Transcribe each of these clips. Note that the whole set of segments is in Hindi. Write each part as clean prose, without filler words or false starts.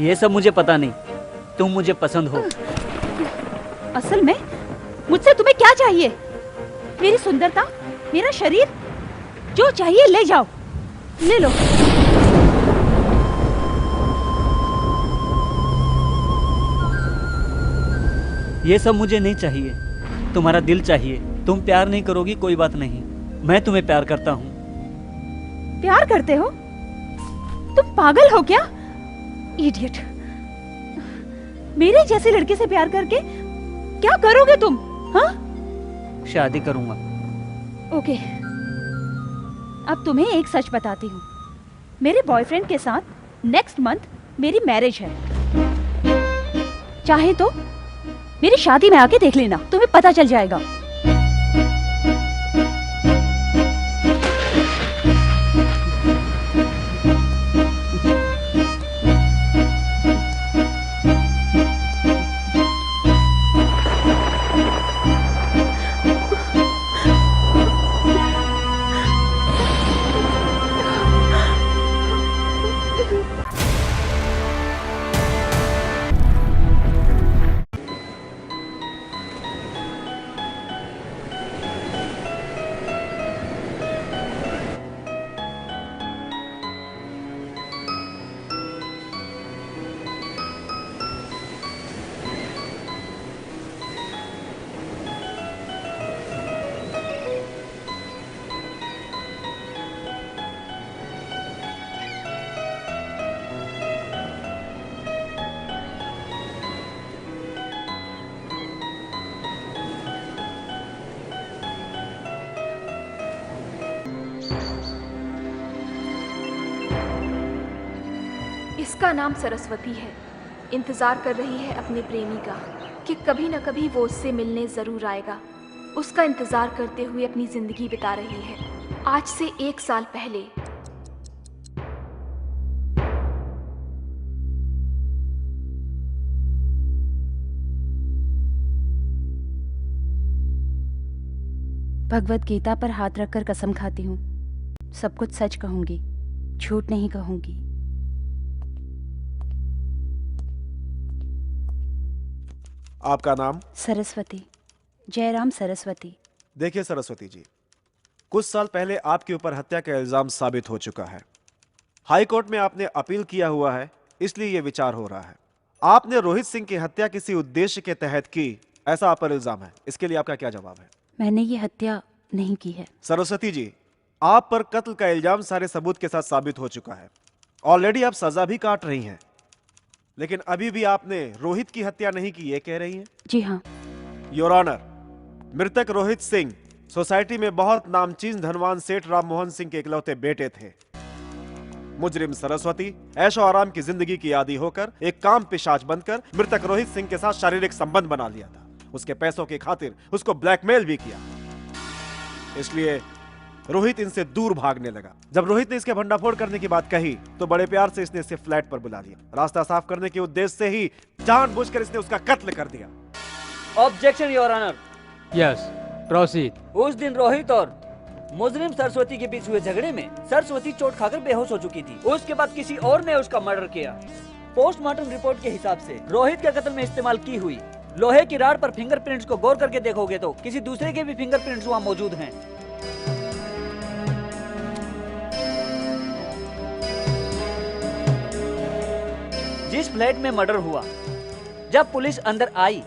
ये सब मुझे पता नहीं, तुम मुझे पसंद हो। असल में मुझसे तुम्हें क्या चाहिए? मेरी सुंदरता, मेरा शरीर, जो चाहिए ले जाओ, ले लो। ये सब मुझे नहीं चाहिए, तुम्हारा दिल चाहिए। तुम प्यार नहीं करोगी कोई बात नहीं, मैं तुम्हें प्यार करता हूँ। प्यार करते हो? तुम पागल हो क्या? इडियट। मेरे जैसे लड़के से प्यार करके क्या करोगे तुम? हाँ? शादी करूंगा। ओके, अब तुम्हें एक सच बताती हूँ। मेरे बॉयफ्रेंड के साथ नेक्स्ट मंथ मेरी मैरिज है। चाहे तो मेरी शादी में आके देख लेना, तुम्हें पता चल जाएगा। इसका नाम सरस्वती है। इंतजार कर रही है अपने प्रेमी का कि कभी न कभी वो उससे मिलने जरूर आएगा। उसका इंतजार करते हुए अपनी जिंदगी बिता रही है। आज से 1 साल पहले भगवत गीता पर हाथ रखकर कसम खाती हूँ, सब कुछ सच कहूंगी, झूठ नहीं कहूंगी। आपका नाम? सरस्वती, जयराम सरस्वती। देखिए सरस्वती जी, कुछ साल पहले आपके ऊपर हत्या का इल्जाम साबित हो चुका है। हाई कोर्ट में आपने अपील किया हुआ है, इसलिए यह विचार हो रहा है। आपने रोहित सिंह की हत्या किसी उद्देश्य के तहत की, ऐसा आप पर इल्जाम है। इसके लिए आपका क्या जवाब है? मैंने ये हत्या नहीं की है। सरस्वती जी, आप पर कत्ल का इल्जाम सारे सबूत के साथ साबित हो चुका है। ऑलरेडी आप सजा भी काट रही हैं, लेकिन अभी भी आपने रोहित की हत्या नहीं की, ये कह रही हैं? जी हाँ। योर ऑनर, मृतक रोहित सिंह सोसाइटी में बहुत नामचीन धनवान सेठ राम मोहन सिंह के इकलौते बेटे थे। मुजरिम सरस्वती ऐशो आराम की जिंदगी की आदी होकर एक काम पिशाच बनकर मृतक रोहित सिंह के साथ शारीरिक संबंध बना लिया था। उसके पैसों की खातिर उसको ब्लैकमेल भी किया, इसलिए रोहित इनसे दूर भागने लगा। जब रोहित ने इसके भंडाफोड़ करने की बात कही तो बड़े प्यार से इसने इसे फ्लैट पर बुला लिया। रास्ता साफ करने के उद्देश्य से ही जानबूझकर इसने उसका कत्ल कर दिया। Objection your honour. Yes, proceed. उस दिन रोहित और मुजरिम सरस्वती के बीच हुए झगड़े में सरस्वती चोट खाकर बेहोश हो चुकी थी। उसके बाद किसी और ने उसका मर्डर किया। पोस्टमार्टम रिपोर्ट के हिसाब से रोहित के कत्ल में इस्तेमाल की हुई लोहे की राड पर फिंगरप्रिंट्स को गौर करके देखोगे तो किसी दूसरे के भी फिंगरप्रिंट्स वहां मौजूद हैं। जिस फ्लैट में मर्डर हुआ, जब पुलिस अंदर आई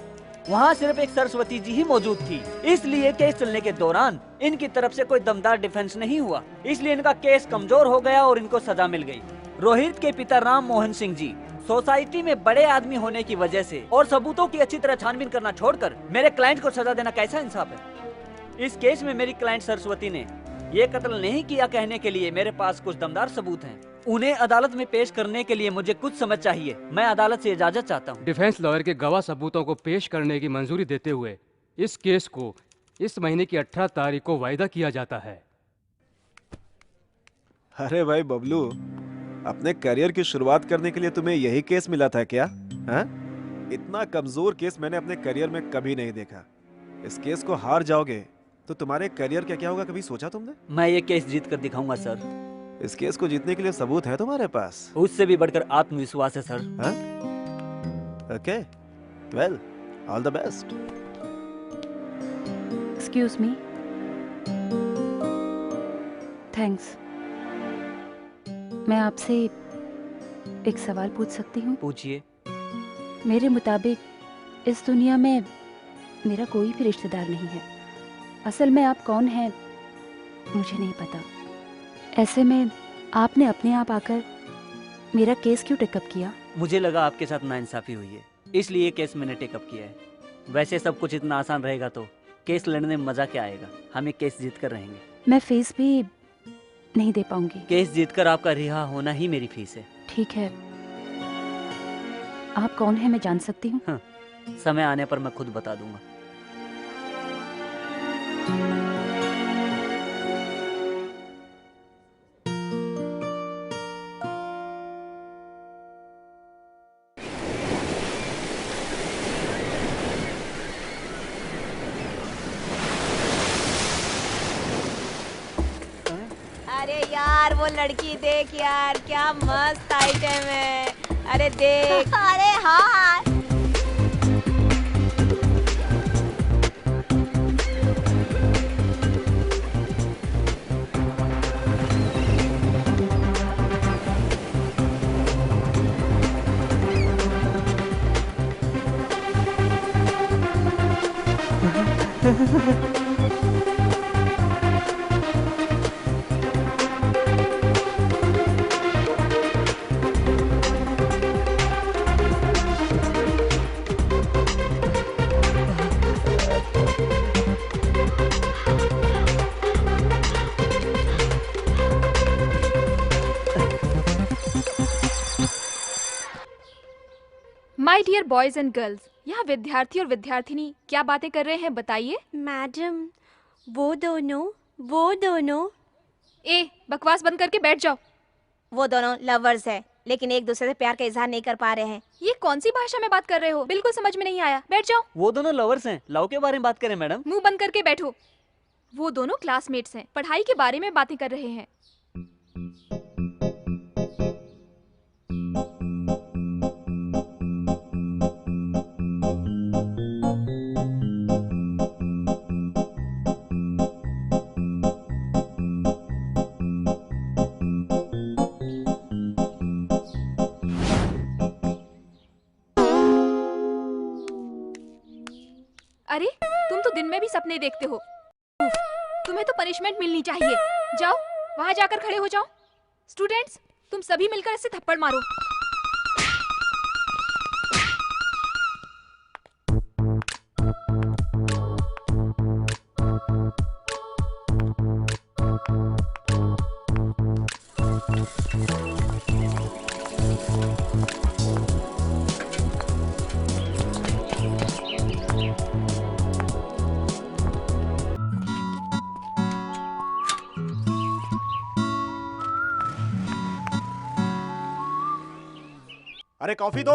वहां सिर्फ एक सरस्वती जी ही मौजूद थी। इसलिए केस चलने के दौरान इनकी तरफ से कोई दमदार डिफेंस नहीं हुआ, इसलिए इनका केस कमजोर हो गया और इनको सजा मिल गई। रोहित के पिता राम मोहन सिंह जी सोसाइटी में बड़े आदमी होने की वजह से और सबूतों की अच्छी तरह छानबीन करना छोड़कर मेरे क्लाइंट को सजा देना कैसा इंसाफ है? इस केस में मेरी क्लाइंट सरस्वती ने ये कत्ल नहीं किया कहने के लिए मेरे पास कुछ दमदार सबूत हैं। उन्हें अदालत में पेश करने के लिए मुझे कुछ समय चाहिए। मैं अदालत से इजाजत चाहता हूँ। डिफेंस लॉयर के गवाह सबूतों को पेश करने की मंजूरी देते हुए इस केस को इस महीने की 18 तारीख को वायदा किया जाता है। अरे भाई बबलू, अपने करियर की शुरुआत करने के लिए तुम्हें यही केस मिला था क्या? हाँ? इतना कमजोर केस मैंने अपने करियर में कभी नहीं देखा। इस केस को हार जाओगे तो तुम्हारे करियर का क्या होगा, कभी सोचा तुमने? मैं ये केस जीत कर दिखाऊंगा सर। इस केस को जीतने के लिए सबूत है तुम्हारे पास? उससे भी बढ़कर आत्मविश्वास है सर। हाँ? Okay, well, all the best. Excuse me. Thanks. मैं आपसे एक सवाल पूछ सकती हूँ? पूछिए। मेरे मुताबिक इस दुनिया में मेरा कोई भी रिश्तेदार नहीं है। असल में आप कौन हैं मुझे नहीं पता। ऐसे में आपने अपने आप आकर मेरा केस क्यों टेकअप किया? मुझे लगा आपके साथ नाइंसाफी हुई है, इसलिए केस मैंने टेकअप किया है। वैसे सब कुछ इतना आसान रहेगा तो केस लड़ने में मजा क्या आएगा। हम एक केस जीत कर रहेंगे। मैं फीस भी नहीं दे पाऊंगी। केस जीतकर आपका रिहा होना ही मेरी फीस है। ठीक है, आप कौन है मैं जान सकती हूँ? हाँ, समय आने पर मैं खुद बता दूंगा। अरे यार वो लड़की देख यार, क्या मस्त आइटम है। अरे देख। अरे हाँ। My dear boys and girls, यहाँ विद्यार्थी और विद्यार्थिनी क्या बातें कर रहे हैं बताइए। मैडम वो दोनों ए, बकवास बंद करके बैठ जाओ। वो दोनों लवर्स है, लेकिन एक दूसरे से प्यार का इजहार नहीं कर पा रहे हैं। ये कौन सी भाषा में बात कर रहे हो? बिल्कुल समझ में नहीं आया। बैठ जाओ। वो दोनों लवर्स हैं। लव के बारे में बात करें मैडम। मुंह बंद करके बैठो। वो दोनों क्लासमेट्स हैं, पढ़ाई के बारे में बातें कर रहे हैं। अरे तुम तो दिन में भी सपने देखते हो। उफ, तुम्हें तो पनिशमेंट मिलनी चाहिए। जाओ वहां जाकर खड़े हो जाओ। स्टूडेंट्स, तुम सभी मिलकर इसे थप्पड़ मारो। अरे कॉफी दो।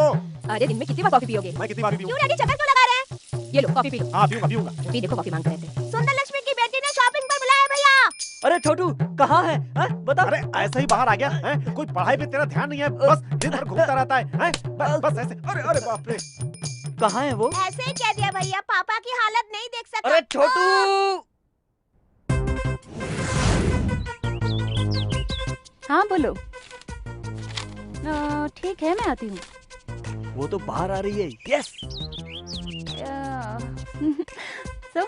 अरे दिन में कितनी बार कॉफी पियोगे? मैं कितनी बार पीऊं? क्यों डैडी चक्कर क्यों लगा रहे हैं? ये लो कॉफी पी लो। हाँ पीऊंगा। अभी देखो कॉफी मांग रहे थे। सुंदर लक्ष्मी की बेटी ने शॉपिंग पर बुलाया भैया। अरे छोटू कहाँ है? बता। अरे ऐसा ही बाहर आ गया है? कोई पढ़ाई पे तेरा ध्यान नहीं है, बस दिन भर घूमता रहता है? बस ऐसे। अरे बाप रे। कहाँ है वो? ऐसे ही कह दिया भैया, पापा की हालत नहीं देख सकता। अरे छोटू। हाँ बोलो। ठीक है मैं आती हूँ। वो तो बाहर आ रही है। Yes. So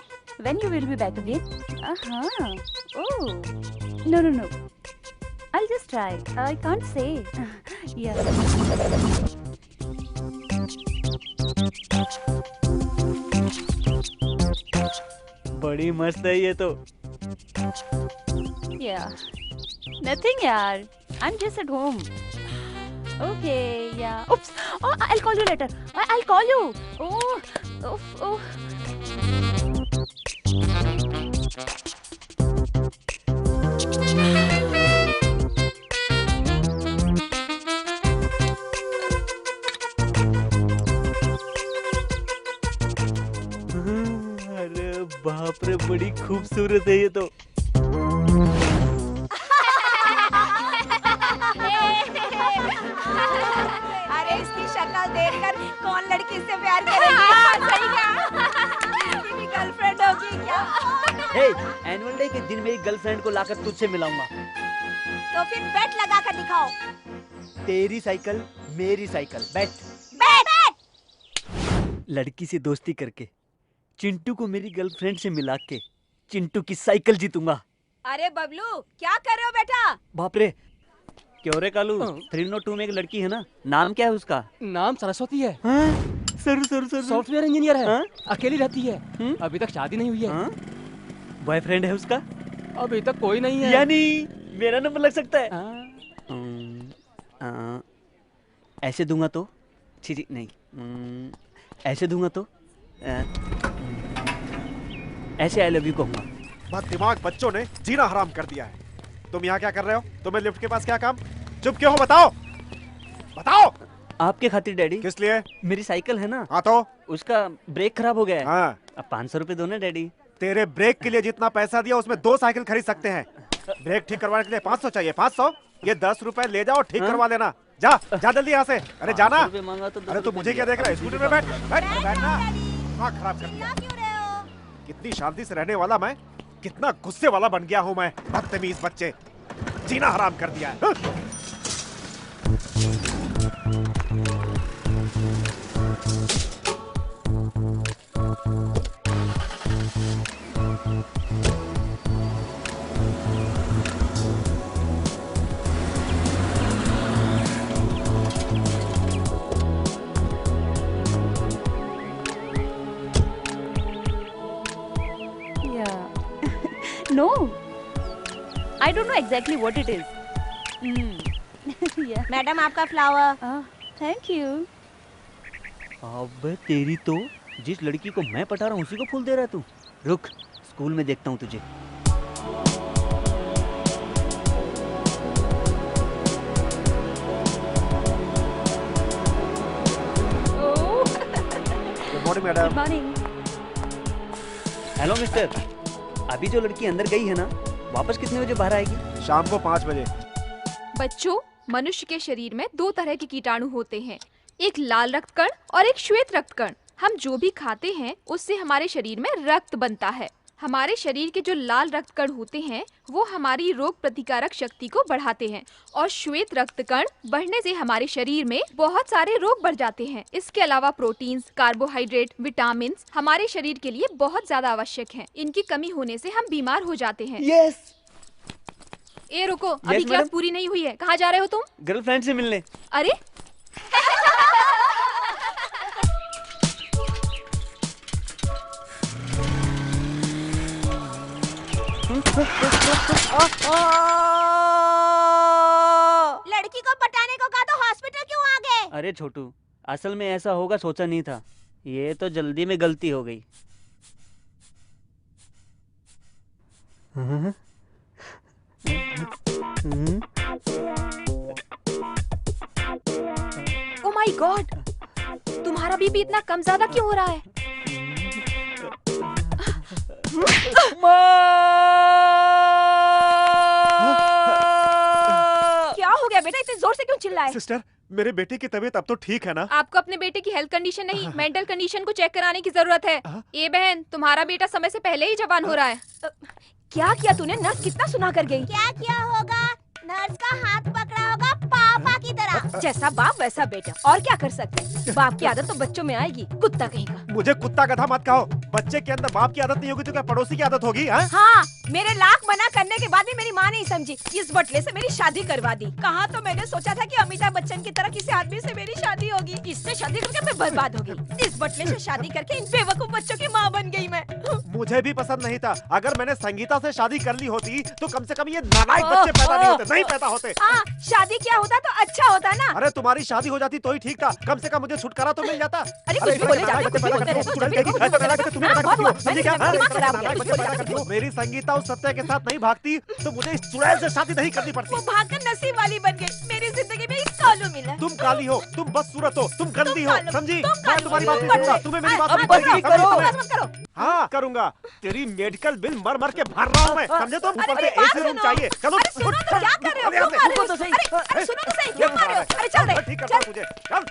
when you will be back again? Oh no. I'll just try. I can't say. Yeah. बड़ी मस्त है ये तो। Yeah. Nothing, yaar. I'm just at home. Okay, yeah. Oops. Oh, I'll call you later. I'll call you. Oh. अरे बाप रे, बड़ी खूबसूरत है ये तो। शक्ल देखकर कौन लड़की इससे प्यार करेगी? सही कहा। मेरी भी गर्लफ्रेंड होगी क्या? हे, एनुअल डे के दिन मेरी गर्लफ्रेंड को लाकर तुझसे मिलाऊंगा। तो फिर बेट लगा कर दिखाओ। तेरी साइकिल मेरी साइकिल, बेट। लड़की से दोस्ती करके चिंटू को मेरी गर्लफ्रेंड से मिला के चिंटू की साइकिल जीतूंगा। अरे बबलू, क्या कर रहे हो बेटा? बाप रे, क्यों रे कालू? 302 में एक लड़की है ना, नाम क्या है उसका? नाम सरस्वती है। सर सॉफ्टवेयर इंजीनियर है। हाँ? अकेली रहती है। अभी तक शादी नहीं हुई है। बॉयफ्रेंड है उसका? अभी तक कोई नहीं है। यानी मेरा नंबर लग सकता है। ऐसे दूंगा तो? छी नहीं। ऐसे दूंगा तो? ऐसे आई लव यू कहूंगा। बस दिमाग बच्चों ने जीना हराम कर दिया है। तुम यहाँ क्या कर रहे हो? तुम्हें लिफ्ट के पास क्या काम? चुप क्यों हो? बताओ बताओ। आपके खातिर डैडी। किस लिए? मेरी साइकिल है ना। हाँ तो? उसका ब्रेक खराब हो गया है। हाँ। अब 500 रुपए दो ना डैडी। तेरे ब्रेक के लिए जितना पैसा दिया उसमें 2 साइकिल खरीद सकते हैं। ब्रेक ठीक करवाने के लिए 500 चाहिए। 500? ये 10 रुपए ले जाओ, ठीक करवा लेना। जा जा जल्दी यहाँ से। अरे जाना। अरे तू मुझे क्या देख रहा है? स्कूटर में बैठ बैठना। दिमाग खराब कर दिया। कितनी शांति से रहने वाला मैं, कितना गुस्से वाला बन गया हूँ मैं। बदतमीज बच्चे, जीना हराम कर दिया है। No, I don't know exactly what it is. Yeah. Madam आपका फ्लावर। Thank you. अब तेरी तो, जिस लड़की को मैं पटा रहा हूँ उसी को फूल दे रहा है तू। रुक, स्कूल में देखता हूँ तुझे। Good morning madam. Good morning. Hello mister, अभी जो लड़की अंदर गई है ना, वापस कितने बजे बाहर आएगी? शाम को 5 बजे। बच्चों, मनुष्य के शरीर में 2 तरह के कीटाणु होते हैं, एक लाल रक्त कण और एक श्वेत रक्त कण। हम जो भी खाते हैं उससे हमारे शरीर में रक्त बनता है। हमारे शरीर के जो लाल रक्त कण होते हैं वो हमारी रोग प्रतिकारक शक्ति को बढ़ाते हैं और श्वेत रक्त कण बढ़ने से हमारे शरीर में बहुत सारे रोग बढ़ जाते हैं। इसके अलावा प्रोटीन्स, कार्बोहाइड्रेट, विटामिन हमारे शरीर के लिए बहुत ज्यादा आवश्यक हैं। इनकी कमी होने से हम बीमार हो जाते हैं। यस। ए रुको, अभी क्लास मैडम। पूरी नहीं हुई है। कहाँ जा रहे हो तुम? गर्लफ्रेंड से मिलने। अरे लड़की को पटाने को कहा तो हॉस्पिटल क्यों आ गए? अरे छोटू, असल में ऐसा होगा सोचा नहीं था। ये तो जल्दी में गलती हो गई। ओ माय गॉड, तुम्हारा बीपी इतना कम ज्यादा क्यों हो रहा है? क्या हो गया बेटा, इतने जोर से क्यों चिल्लाए? सिस्टर, मेरे बेटे की तबीयत अब तो ठीक है ना? आपको अपने बेटे की हेल्थ कंडीशन नहीं, मेंटल कंडीशन को चेक कराने की जरूरत है। ए बहन, तुम्हारा बेटा समय से पहले ही जवान हो रहा है। क्या किया तूने? नर्स कितना सुना कर गई। क्या किया होगा? नर्स का हाथ पकड़ा होगा पापा की तरह। जैसा बाप वैसा बेटा, और क्या कर सकते हैं? बाप की आदत तो बच्चों में आएगी, कुत्ता कहीं का। मुझे कुत्ता गधा मत कहो। बच्चे के अंदर बाप की आदत नहीं होगी तो क्या पड़ोसी की आदत होगी? हाँ, मेरे लाख मना करने के बाद भी मेरी माँ नहीं समझी। इस बटले से मेरी शादी करवा दी। कहाँ तो मैंने सोचा था कि अमिताभ बच्चन की तरह किसी आदमी से मेरी शादी होगी। इससे शादी करके मैं बर्बाद हो गई। इस बटले से शादी करके इन बेवकूफ बच्चों की माँ बन गई मैं। मुझे भी पसंद नहीं था। अगर मैंने संगीता से शादी कर ली होती तो कम से कम ये नालायक बच्चे पैदा नहीं होते। नहीं पैदा होते। हाँ, शादी क्या होता तो अच्छा होता ना। अरे तुम्हारी शादी हो जाती तो ही ठीक था। कम से कम मुझे छुटकारा तो मिल जाता। अरे कुछ भी बोले जाते हो, मेरी संगीता उस सत्य के साथ नहीं भागती तो मुझे इस चुड़ैल से शादी नहीं करनी पड़ती। वो भागकर नसीब वाली बन गई। मेरी जिंदगी में एक कालू मिला। तुम काली हो, तुम बदसूरत हो, तुम गंदी हो, समझी? तुम मैं तुम्हारी बात नहीं सुनूंगा। तुम्हें मेरी बात अब नहीं बस सुननी। करो। हाँ करूंगा। तेरी मेडिकल बिल मर मर के भर रहा हूँ मैं, समझे? तुम ऊपर से एसी रूम चाहिए। चलो सुनो तो क्या कर रहे हो? क्यों मार रहे हो? अरे सुनो तो सही, क्यों मार रहे हो? अरे चल रहे, ठीक करता हूँ तुझे। चल।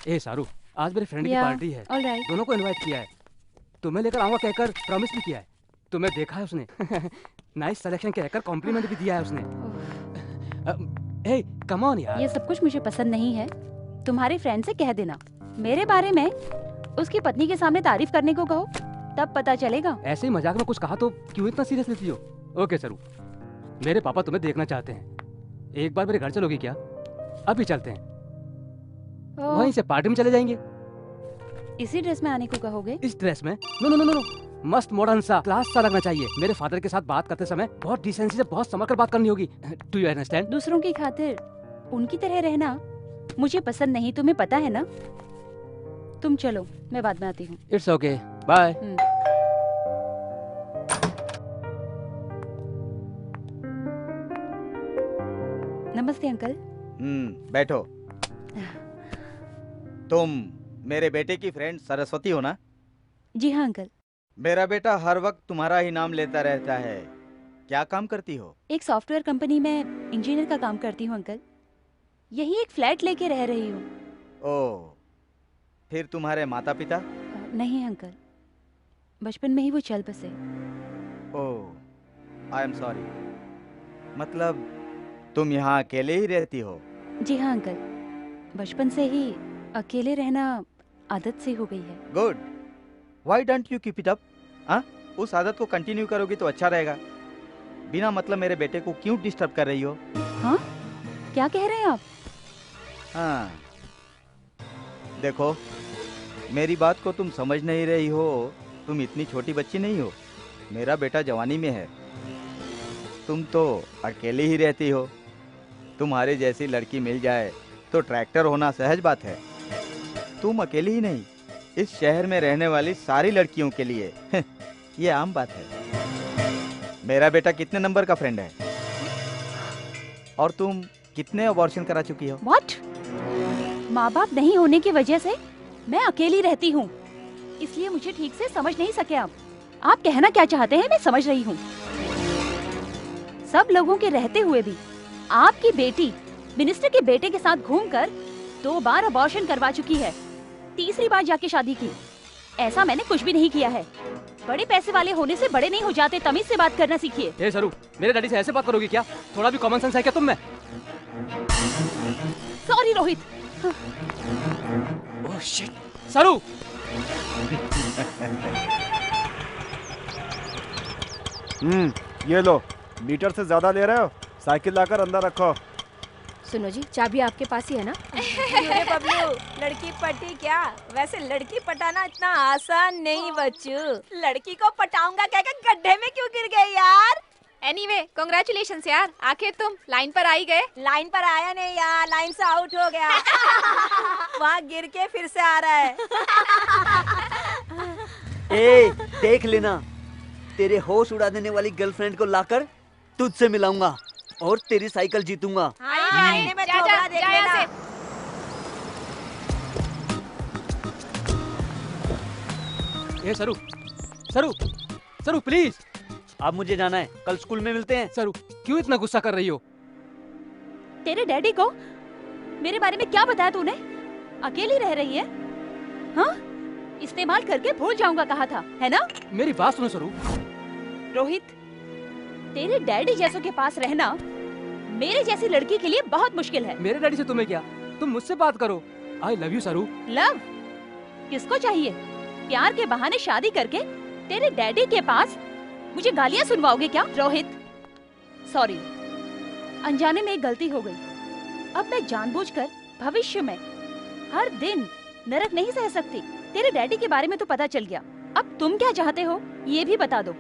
ए सारू, आज मेरे फ्रेंड की Yeah, पार्टी है, all right. दोनों को इनवाइट किया है। तुम्हें लेकर आऊंगा कहकर प्रॉमिस भी किया है। तुम्हें देखा है उसने। नाइस सिलेक्शन कहकर कॉम्प्लीमेंट भी दिया है उसने। हे कम ऑन यार। ये सब कुछ मुझे पसंद नहीं है। तुम्हारे फ्रेंड से कह देना मेरे बारे में उसकी पत्नी के सामने तारीफ करने को कहो, तब पता चलेगा। ऐसे ही मजाक में कुछ कहा तो क्यों इतना सीरियस लेती हो? ओके सरू, मेरे पापा तुम्हें देखना चाहते हैं। एक बार मेरे घर चलोगी क्या? अभी चलते हैं, वहीं से पार्टी में चले जाएंगे। इसी ड्रेस में आने को कहोगे? इस ड्रेस में? नो नो नो नो, मस्त मॉडर्न सा, क्लास सा लगना चाहिए। मेरे फादर के साथ बात करते समय बहुत डिसेंसी से, बहुत संभल कर बात करनी होगी। Do you understand? दूसरों की खातिर उनकी तरह रहना मुझे पसंद नहीं, तुम्हें पता है ना। तुम चलो, मैं बाद में आती हूँ। It's okay, bye. नमस्ते अंकल। बैठो। तुम मेरे बेटे की फ्रेंड सरस्वती हो ना? जी हाँ अंकल। मेरा बेटा हर वक्त तुम्हारा ही नाम लेता रहता है। क्या काम करती हो? एक सॉफ्टवेयर कंपनी में इंजीनियर का काम करती हूँ अंकल। यही एक फ्लैट लेके रह रही हूँ। ओह, फिर तुम्हारे माता पिता? नहीं अंकल, बचपन में ही वो चल बसे। ओह, आई एम सॉरी। मतलब तुम यहाँ अकेले ही रहती हो? जी हाँ अंकल, बचपन से ही अकेले रहना आदत से हो गई है। Good, why don't you keep it up? हाँ, उस आदत को कंटिन्यू करोगी तो अच्छा रहेगा। बिना मतलब मेरे बेटे को क्यों डिस्टर्ब कर रही हो? हाँ, क्या कह रहे हैं आप? हाँ, देखो, मेरी बात को तुम समझ नहीं रही हो। तुम इतनी छोटी बच्ची नहीं हो। मेरा बेटा जवानी में है, तुम तो अकेले ही रहती हो। तुम्हारे जैसी लड़की मिल जाए तो ट्रैक्टर होना सहज बात है। तुम अकेली ही नहीं, इस शहर में रहने वाली सारी लड़कियों के लिए ये आम बात है। मेरा बेटा कितने नंबर का फ्रेंड है? और तुम कितने अबॉर्शन करा चुकी हो? What? माँ बाप नहीं होने की वजह से मैं अकेली रहती हूँ, इसलिए मुझे ठीक से समझ नहीं सके आप। आप कहना क्या चाहते हैं मैं समझ रही हूँ। सब लोगों के रहते हुए भी आपकी बेटी मिनिस्टर के बेटे के साथ घूमकर 2 बार अबॉर्शन करवा चुकी है, 3री बार जाके शादी की। ऐसा मैंने कुछ भी नहीं किया है। बड़े पैसे वाले होने से बड़े नहीं हो जाते, तमीज से बात करना सीखिए। ए सरू, मेरे डैडी से ऐसे बात करोगी क्या? थोड़ा भी कॉमन सेंस है क्या तुम में? सॉरी रोहित। ओह शिट, सरू! ये लो, मीटर से ज्यादा ले रहे हो? साइकिल लाकर अंदर रखो। सुनो जी, चाबी आपके पास ही है ना? अरे बबलू, लड़की पटी क्या? वैसे लड़की पटाना इतना आसान नहीं बच्चू। लड़की को पटाऊंगा कहकर गड्ढे में क्यों गिर गए यार? एनीवे, कांग्रेचुलेशंस यार, आखिर तुम लाइन पर आ ही गए। लाइन पर आया नहीं यार, लाइन से आउट हो गया। वहाँ गिर के फिर से आ रहा है। ए, देख लेना, तेरे होश उड़ा देने वाली गर्लफ्रेंड को लाकर तुझसे मिलाऊंगा और तेरी साइकिल जीतूंगा। आईने में जा, थोबड़ा जा, देख जा यहाँ लेना। ए सरू, सरू, सरू प्लीज। अब मुझे जाना है, कल स्कूल में मिलते हैं। सरू, क्यों इतना गुस्सा कर रही हो? तेरे डैडी को मेरे बारे में क्या बताया तूने? अकेली रह रही है? हाँ, इस्तेमाल करके भूल जाऊंगा कहा था, है ना? मेरी बात सुनो सरू। रोहित, तेरे डैडी जैसों के पास रहना मेरे जैसी लड़की के लिए बहुत मुश्किल है। मेरे डैडी से तुम्हें क्या? तुम मुझसे बात करो। आई लव यू सरू। लव किसको चाहिए? प्यार के बहाने शादी करके तेरे डैडी के पास मुझे गालियां सुनवाओगे क्या? रोहित, सॉरी, अनजाने में एक गलती हो गई। अब मैं जानबूझकर भविष्य में हर दिन नरक नहीं सह सकती। तेरे डैडी के बारे में तो पता चल गया, अब तुम क्या चाहते हो ये भी बता दो।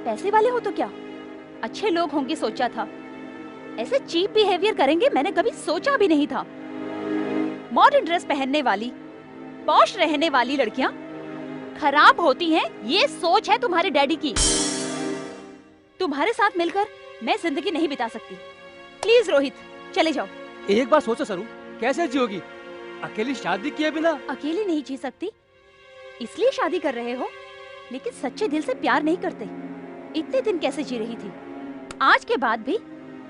पैसे वाले हो तो क्या अच्छे लोग होंगे सोचा था, ऐसे चीप बिहेवियर करेंगे मैंने कभी सोचा भी नहीं था। मॉडर्न ड्रेस पहनने वाली, पॉश रहने वाली लड़कियां खराब होती हैं, ये सोच है तुम्हारे डैडी की। तुम्हारे साथ मिलकर मैं जिंदगी नहीं बिता सकती। प्लीज रोहित, चले जाओ। एक बार सोचो सरू, कैसे जियोगी अकेली शादी किए बिना? अकेली नहीं जी सकती इसलिए शादी कर रहे हो, लेकिन सच्चे दिल से प्यार नहीं करते। इतने दिन कैसे जी रही थी, आज के बाद भी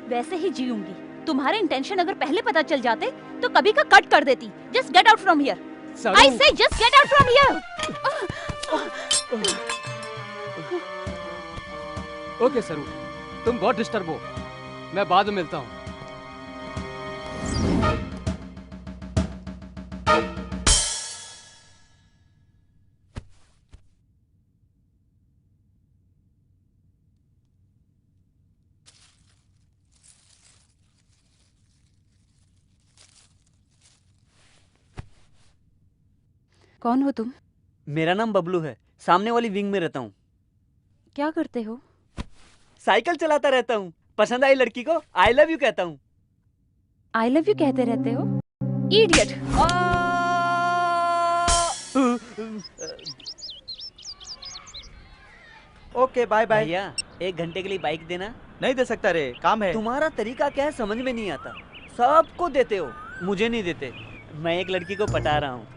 वैसे ही जीऊंगी। तुम्हारे इंटेंशन अगर पहले पता चल जाते तो कभी का कट कर देती। Just get out from here. सरू। आई से just get out from here. Okay सरू, तुम बहुत डिस्टर्ब हो, मैं बाद में मिलता हूँ। कौन हो तुम? मेरा नाम बबलू है, सामने वाली विंग में रहता हूँ। क्या करते हो? साइकिल चलाता रहता हूँ। पसंद आई लड़की को आई लव यू कहता हूँ। आई लव यू कहते रहते हो? इडियट। Okay bye bye. भैया 1 घंटे के लिए बाइक देना। नहीं दे सकता रे, काम है। तुम्हारा तरीका क्या है समझ में नहीं आता। सबको देते हो, मुझे नहीं देते। मैं एक लड़की को पटा रहा हूँ।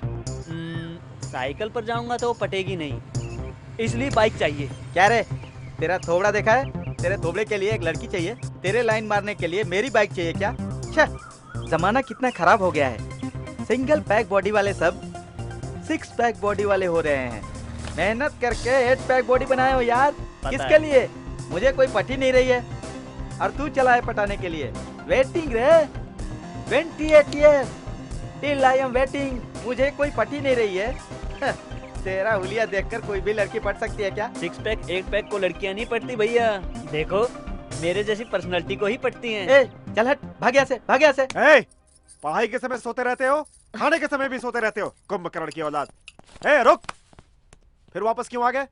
साइकिल पर जाऊंगा तो वो पटेगी नहीं, इसलिए बाइक चाहिए। क्या रे, तेरा थोबड़ा देखा है? तेरे थोबड़े के लिए एक लड़की चाहिए, तेरे लाइन मारने के लिए मेरी बाइक चाहिए क्या? जमाना कितना खराब हो गया है। सिंगल पैक बॉडी वाले सब 6 पैक बॉडी वाले हो रहे हैं। मेहनत करके 8 पैक बॉडी बनाए हो यार। किसके लिए? मुझे कोई पटी नहीं रही है और तू चला है पटाने के लिए। वेटिंग रे 28 years till I am waiting। मुझे कोई पटी नहीं रही है। तेरा हुलिया देखकर कोई भी लड़की पट सकती है क्या? 6 पैक 8 पैक को लड़कियां नहीं पटती भैया। देखो मेरे जैसी पर्सनालिटी को ही पटती हैं। ए, चल हट, भाग यहाँ से, भाग यहाँ से। पढ़ाई के समय सोते रहते हो, खाने के समय भी सोते रहते हो, कुंभकर्ण की औलाद। रुक, फिर वापस क्यों आ गए?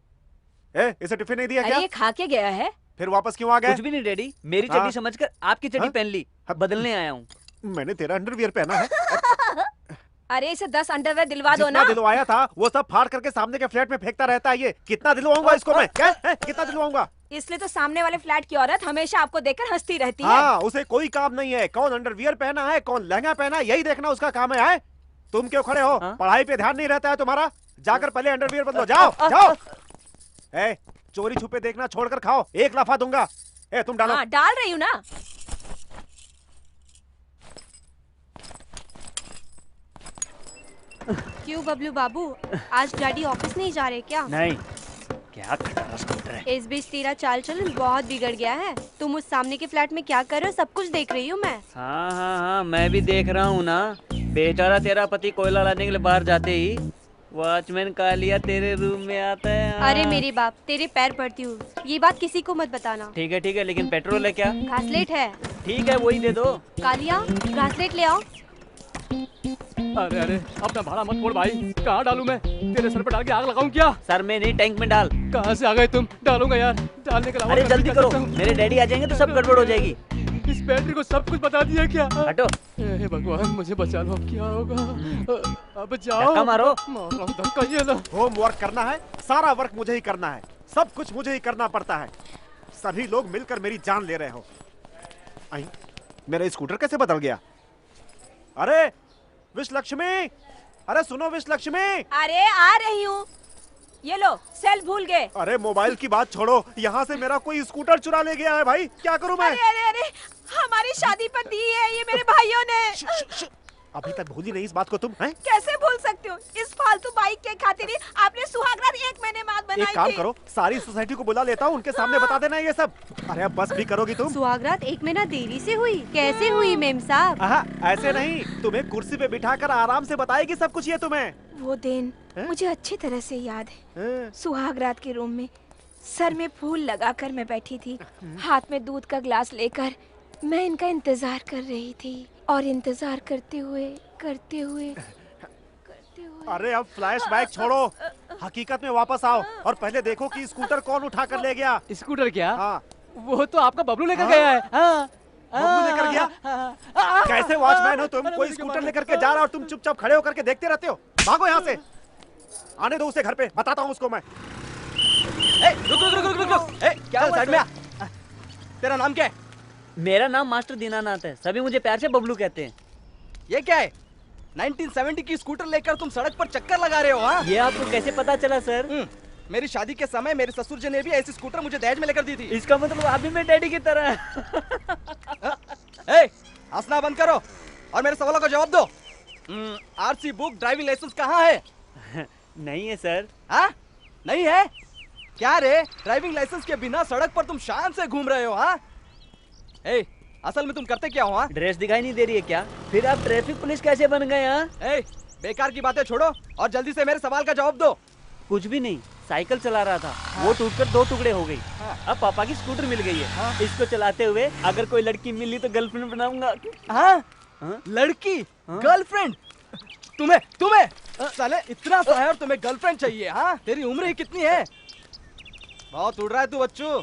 इसे टिफिन नहीं दिया क्या? ये खा के गया है। फिर वापस क्यों आ गए? कुछ भी नहीं डैडी, मेरी हाँ? चड्डी समझकर आपकी चड्डी पहन ली, बदलने आया हूँ। मैंने तेरा अंडरवियर पहना है। अरे इसे 10 अंडरवेयर दिलवा दो ना। जितना दिलवाया था वो सब फाड़ करके सामने के फ्लैट में फेंकता रहता है। ये कितना दिलवाऊंगा इसको मैं? क्या कितना दिलवाऊंगा? इसलिए तो सामने वाले फ्लैट की औरत हमेशा आपको देखकर हंसती रहती है। हाँ, उसे कोई काम नहीं है कौन अंडरवियर पहना है, कौन लहंगा पहना है, यही देखना उसका काम है। तुम क्यों खड़े हो? पढ़ाई पे ध्यान नहीं रहता है तुम्हारा? जाकर पहले अंडरवियर बदलो, जाओ जाओ। चोरी छुपे देखना छोड़कर खाओ, 1 लफा दूंगा। तुम डालो। हाँ, डाल रही हूँ ना। क्यों बबलू बाबू, आज डैडी ऑफिस नहीं जा रहे क्या? नहीं, क्या खटारा स्कूटर है। इस बीच तेरा चाल चलन बहुत बिगड़ गया है। तुम उस सामने के फ्लैट में क्या कर रहे हो सब कुछ देख रही हूँ मैं। हाँ, मैं भी देख रहा हूँ ना। बेचारा तेरा पति कोयला लाने के लिए बाहर जाते ही वॉचमैन कालिया तेरे रूम में आता है। अरे मेरे बाप, तेरे पैर पड़ती हूँ, ये बात किसी को मत बताना। ठीक है, लेकिन पेट्रोल है क्या? घासलेट है। ठीक है, वही दे दो। कालिया, घासलेट ले आओ। अरे अपना भाड़ा मत छोड़ भाई। कहाँ डालूं मैं? तेरे सर पे डाल के आग लगाऊं क्या? सर में नहीं, टैंक में डाल। कहाँ से आ गए तुम? डालूंगा यार, डालने के अलावा अरे जल्दी करो, मेरे डैडी आ जाएंगे तो सब गड़बड़ हो जाएगी। इस बैटरी को सब कुछ बता दिया क्या? हटो। हे भगवान, मुझे बचा लो, अब क्या होगा? अब जाओ। धक्का मारो। धक्का ये लो। होमवर्क करना है, सारा वर्क मुझे ही करना है, सब कुछ मुझे ही करना पड़ता है। सभी लोग मिलकर मेरी जान ले रहे हो। मेरा स्कूटर कैसे बदल गया? अरे विश लक्ष्मी, अरे सुनो विश लक्ष्मी। अरे आ रही हूँ। ये लो, सेल भूल गए। अरे मोबाइल की बात छोड़ो, यहाँ से मेरा कोई स्कूटर चुरा ले गया है भाई, क्या करूँ मैं? अरे हमारी शादी पर दी है ये मेरे भाइयों ने। अभी तक भूली नहीं इस बात को तुम? हैं? कैसे भूल सकती हूँ? इस फालतू बाइक के खातिर ही आपने सुहागरात 1 महीने बाद बनाई थी। एक काम करो, सारी सोसाइटी को बुला लेता हूँ, उनके सामने बता देना ये सब। अरे अब बस भी करोगी तुम? सुहागरात 1 महीना देरी से हुई? कैसे हुई मेम साहब? ऐसे नहीं, तुम्हें कुर्सी पे बिठाकर आराम से बताएगी सब कुछ ये तुम्हें। वो दिन मुझे अच्छी तरह से याद है। सुहागरात के रूम में सर में फूल लगाकर मैं बैठी थी, हाथ में दूध का ग्लास लेकर मैं इनका इंतजार कर रही थी और इंतजार करते हुए अरे अब फ्लैशबैक छोड़ो, हकीकत में वापस आओ और पहले देखो कि स्कूटर कौन उठा कर ले गया। स्कूटर क्या? हाँ। वो तो आपका बबलू लेकर गया है। बबलू लेकर गया? कैसे वॉचमैन हो तुम? कोई स्कूटर लेकर के जा रहा और तुम चुपचाप खड़े होकर के देखते रहते हो। भागो यहाँ से, आने दो उसे घर पे, बताता हूँ उसको मैं। रुक। क्या साइड में आ। तेरा नाम क्या है? मेरा नाम मास्टर दीनानाथ है, सभी मुझे प्यार से बबलू कहते हैं। ये क्या है? 1970 की स्कूटर लेकर तुम सड़क पर चक्कर लगा रहे हो? हाँ, ये आपको कैसे पता चला सर? मेरी शादी के समय मेरे ससुर जी ने भी ऐसी स्कूटर मुझे दहेज में लेकर दी थी। इसका मतलब आप भी मेरे डैडी की तरह। हंसना बंद करो और मेरे सवालों का जवाब दो। आरसी बुक, ड्राइविंग लाइसेंस कहाँ है? नहीं है सर। हाँ? नहीं है? क्या रे, ड्राइविंग लाइसेंस के बिना सड़क पर तुम शान से घूम रहे हो? हाँ? ए, असल में तुम करते क्या हो? हाँ? ड्रेस दिखाई नहीं दे रही है क्या? फिर आप ट्रैफिक पुलिस कैसे बन गए? हाँ? ए, बेकार की बातें छोड़ो और जल्दी से मेरे सवाल का जवाब दो। कुछ भी नहीं, साइकिल चला रहा था। वो टूटकर 2 टुकड़े हो गई। अब पापा की स्कूटर मिल गई है। इसको चलाते हुए अगर कोई लड़की मिली तो गर्लफ्रेंड बनाऊंगा। हाँ? लड़की? गर्लफ्रेंड? तुम्हें साले इतना सा है और तुम्हें गर्लफ्रेंड चाहिए? हाँ? तेरी उम्र ही कितनी है? बहुत उड़ रहा है तू बच्चू।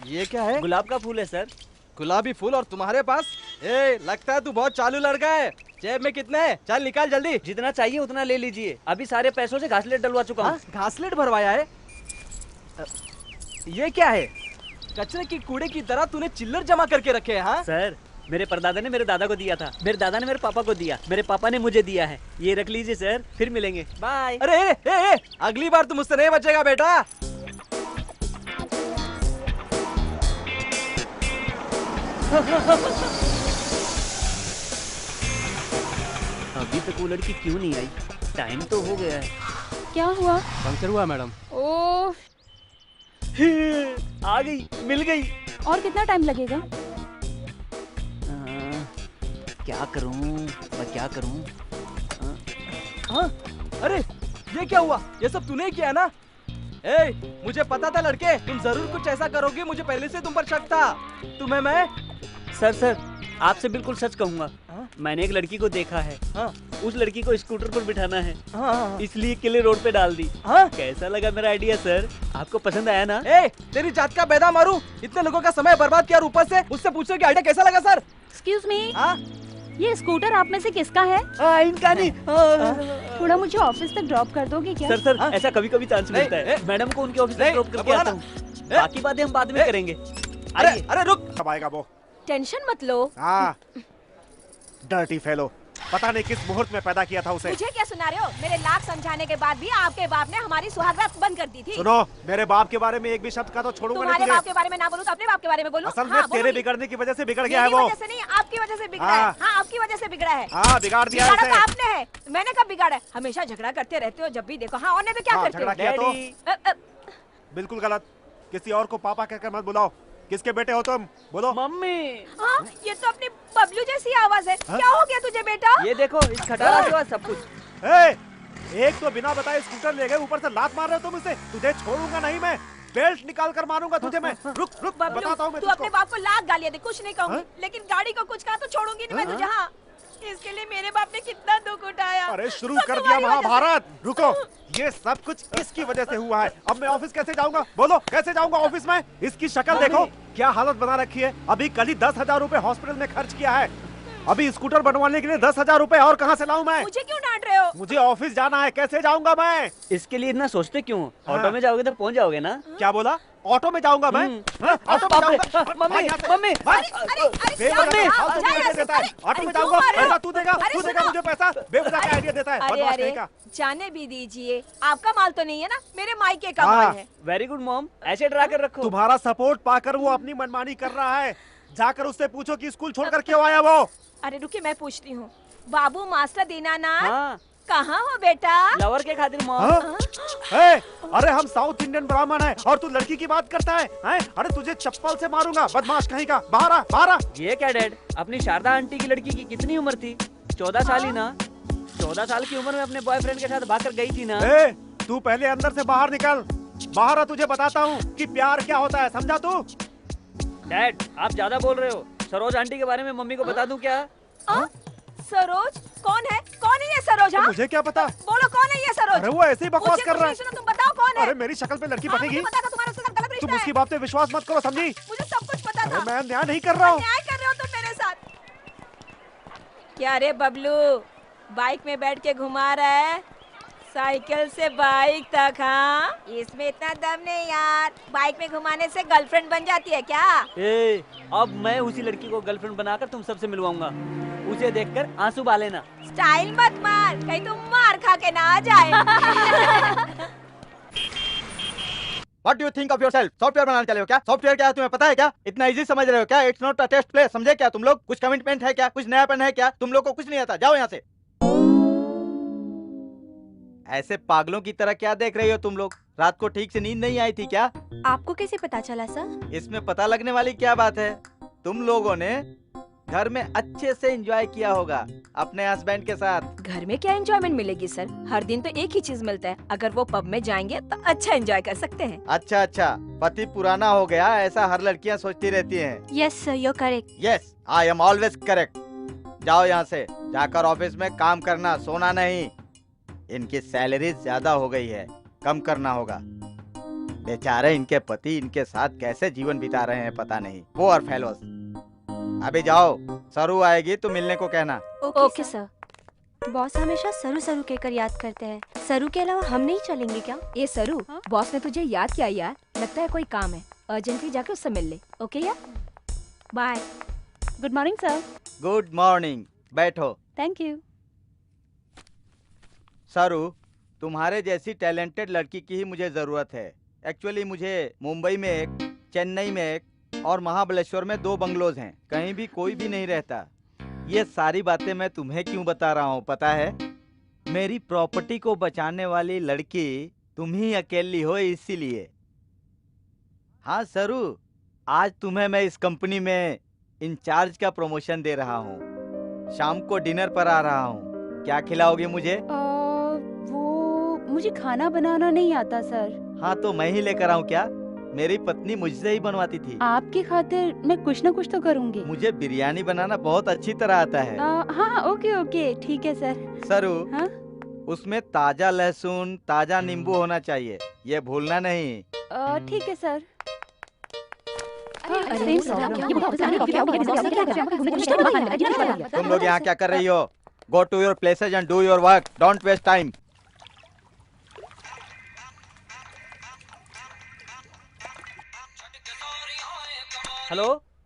ये क्या है? गुलाब का फूल है सर। गुलाबी फूल और तुम्हारे पास? ए, लगता है तू बहुत चालू लड़का है। जेब में कितने हैं? चल निकाल जल्दी। जितना चाहिए उतना ले लीजिए। अभी सारे पैसों से घासलेट डलवा चुका हूँ। घासलेट भरवाया है? ये क्या है? कचरे की कूड़े की तरह तूने चिल्लर जमा करके रखे हैं? हाँ? सर, मेरे परदादा ने मेरे दादा को दिया था, मेरे दादा ने मेरे पापा को दिया, मेरे पापा ने मुझे दिया है। ये रख लीजिए सर, फिर मिलेंगे। बाय। अरे अगली बार तुम मुझसे नहीं बचेगा बेटा। अभी तक वो लड़की क्यों नहीं आई? टाइम तो हो गया है। क्या हुआ? पंक्चर हुआ मैडम। ओह, आ गई, मिल गई। और कितना टाइम लगेगा? क्या करूं, मैं क्या करूं? हाँ? अरे ये क्या हुआ? ये सब तूने ही किया ना? ए, मुझे पता था लड़के, तुम जरूर कुछ ऐसा करोगे। मुझे पहले से तुम पर शक था। तुम्हें मैं सर आपसे बिल्कुल सच कहूंगा। मैंने एक लड़की को देखा है। उस लड़की को स्कूटर पर बिठाना है, इसलिए किले रोड पे डाल दी। कैसा लगा मेरा आइडिया सर? आपको पसंद आया ना? ए, तेरी जात का पैदा मारू। इतने लोगों का समय बर्बाद किया और ऊपर से मुझसे पूछो कि आइडिया कैसा लगा सर? एक्सक्यूज मी, ये स्कूटर आप में से किसका है? इनका नहीं। थोड़ा मुझे ऑफिस तक ड्रॉप कर दोगे क्या? सर ऐसा कभी कभी चांस मिलता है। मैडम को उनके ऑफिस तक ड्रॉप करके आता हूँ। बाकी बातें हम बाद में करेंगे। अरे रुक, कब आएगा वो? टेंशन मत लो। डर्टी फेलो, पता नहीं किस मुहूर्त में पैदा किया था उसे। मुझे क्या सुना रहे हो? मेरे लाख समझाने के बाद भी आपके बाप ने हमारी सुहागरात बंद कर दी थी। सुनो, मेरे बाप के बारे में एक भी शब्द का तो छोड़ूंगा नहीं। तुम्हारे बाप के बारे में ना बोलूं तो अपने बाप के बारे में बोलूं? असल में तेरे बिगड़ने की वजह से बिगड़ गया है वो। वजह से नहीं, आपकी वजह से बिगड़ा है। हाँ, आपकी वजह से बिगड़ा है। हाँ, बिगाड़ दिया है उसे। आपने है, मैंने कब बिगाड़ा है? हमेशा झगड़ा करते रहते हो जब भी देखो। हाँ, और नहीं तो क्या करते हो? झगड़ा किया तो बिल्कुल गलत। किसी और को पापा कहकर मत बुलाओ। किसके बेटे हो तुम? बोलो। मम्मी। हाँ, ये तो अपनी बबलू जैसी आवाज है। क्या हो गया तुझे बेटा? ये देखो, इस खटारा के बाद सब कुछ। एक तो बिना बताए स्कूटर ले गए, ऊपर से लात मार रहे हो तुम इसे। तुझे छोड़ूंगा नहीं मैं, बेल्ट निकाल कर मारूंगा तुझे मैं। रुक बताता हूँ मैं। तू अपने बाप को लाख गालियां दे, कुछ नहीं कहूंगी, लेकिन गाड़ी को कुछ कहा तो छोड़ूंगी नहीं मैं तुझे। हाँ, इसके लिए मेरे बाप ने कितना दुख उठाया। अरे शुरू कर दिया महाभारत। रुको, ये सब कुछ इसकी वजह से हुआ है। अब मैं ऑफिस कैसे जाऊंगा? बोलो, कैसे जाऊंगा ऑफिस में? इसकी शक्ल देखो, क्या हालत बना रखी है। अभी कल ही 10,000 रुपए हॉस्पिटल में खर्च किया है। अभी स्कूटर बनवाने के लिए 10,000 रुपए और कहाँ से लाऊं मैं? मुझे क्यों डांट रहे हो? मुझे ऑफिस जाना है, कैसे जाऊंगा मैं? इसके लिए इतना सोचते क्यों? ऑटो में जाओगे तो पहुंच जाओगे ना। क्या बोला? ऑटो में जाऊंगा मैं? ऑटो में जाऊंगा? मम्मी ऑटो में जाऊंगा? पैसा तू देगा मुझे पैसा। बेवजह का आइडिया देता है। अरे जाने भी दीजिए, आपका माल तो नहीं है ना, मेरे मायके का माल है। वेरी गुड मॉम, ऐसे डरा कर रखो। तुम्हारा सपोर्ट पाकर वो अपनी मनमानी कर रहा है। जाकर उससे पूछो कि स्कूल छोड़कर क्यों आया वो। अरे रुकिए, मैं पूछती हूँ। बाबू मास्टर दीनानाथ, कहाँ हो बेटा? लवर के खातिर मॉम। अरे हम साउथ इंडियन ब्राह्मण हैं और तू लड़की की बात करता है? अरे तुझे चप्पल से मारूंगा, बदमाश कहीं का। बाहर आ। ये क्या डैड, अपनी शारदा आंटी की लड़की की कितनी उम्र थी? 14 साल ही ना। 14 साल की उम्र में अपने बॉयफ्रेंड के साथ भागकर गई थी ना। तू पहले अंदर से बाहर निकल। बाहर आ, तुझे बताता हूँ कि प्यार क्या होता है, समझा तू? डैड, आप ज्यादा बोल रहे हो। सरोज आंटी के बारे में मम्मी को बता दूं क्या? सरोज? कौन है ये सरोज? मुझे क्या पता? बोलो कौन है ये सरोज? अरे वो ऐसे ही बकवास कर रहा है। तुम बताओ कौन है? अरे मेरी शक्ल पे लड़की बनेगी? तुम उसकी बात पे विश्वास मत करो, समझी? मुझे सब कुछ पता था। मैं न्याय नहीं कर रहा हूँ। न्याय कर रहे हो तुम मेरे साथ। क्या रे बबलू, बाइक में बैठ के घुमा रहा है? साइकिल से बाइक तक? हाँ, इसमें इतना दम नहीं यार। बाइक में घुमाने से गर्लफ्रेंड बन जाती है क्या? अब मैं उसी लड़की को गर्लफ्रेंड बनाकर तुम सबसे मिलवाऊंगा। उसे देखकर आंसू बहा लेना। स्टाइल मत मार, कहीं तुम मार खा के ना आ जाए। What do you think of yourself? Software बनाने चले हो क्या? सॉफ्टवेयर क्या है तुम्हें पता है क्या? इतना इजी समझ रहे हो क्या? It's not a test play, समझे क्या तुम लोग? कुछ कमिटमेंट है क्या? कुछ नयापन है क्या? तुम लोग को कुछ नहीं आता, जाओ यहाँ से। ऐसे पागलों की तरह क्या देख रही हो तुम लोग? रात को ठीक से नींद नहीं आई थी क्या? आपको कैसे पता चला सर? इसमें पता लगने वाली क्या बात है? तुम लोगों ने घर में अच्छे से एंजॉय किया होगा अपने हस्बैंड के साथ। घर में क्या एंजॉयमेंट मिलेगी सर? हर दिन तो एक ही चीज मिलता है। अगर वो पब में जाएंगे तो अच्छा एंजॉय कर सकते हैं। अच्छा अच्छा, पति पुराना हो गया ऐसा हर लड़कियां सोचती रहती हैं। Yes sir, you correct. Yes, I am always correct. जाओ यहाँ से, जाकर ऑफिस में काम करना, सोना नहीं। इनकी सैलरी ज्यादा हो गई है, कम करना होगा। बेचारे इनके पति इनके साथ कैसे जीवन बिता रहे हैं पता नहीं। Poor fellows. अभी जाओ, सरू आएगी तो मिलने को कहना। Okay sir. बॉस हमेशा सरू सरू कहकर याद करते हैं। सरू के अलावा हम नहीं चलेंगे क्या? ये सरू, बॉस ने तुझे याद किया यार। लगता है कोई काम है, अर्जेंटली जाके उससे मिल ले। ओके यार, bye. Good morning sir. Good morning, बैठो। Thank you. सरू, तुम्हारे जैसी टैलेंटेड लड़की की ही मुझे जरूरत है। एक्चुअली मुझे मुंबई में एक, चेन्नई में एक और महाबलेश्वर में 2 बंगलोज हैं। कहीं भी कोई भी नहीं रहता। ये सारी बातें मैं तुम्हें क्यों बता रहा हूँ पता है? मेरी प्रॉपर्टी को बचाने वाली लड़की तुम ही अकेली हो, इसीलिए। हाँ सरू, आज तुम्हें मैं इस कंपनी में इंचार्ज का प्रमोशन दे रहा हूँ। शाम को डिनर पर आ रहा हूँ। क्या खिलाओगे मुझे? मुझे खाना बनाना नहीं आता सर। हाँ तो मैं ही लेकर आऊँ क्या? मेरी पत्नी मुझसे ही बनवाती थी। आपकी खातिर मैं कुछ न कुछ तो करूँगी। मुझे बिरयानी बनाना बहुत अच्छी तरह आता है। हाँ ओके ओके, ठीक है सर। सरू, हाँ? उसमें ताजा लहसुन, ताजा नींबू होना चाहिए, ये भूलना नहीं। ठीक है सर। तुम लोग यहाँ क्या कर रही हो? Go to your places and do your work, don't waste time. Hello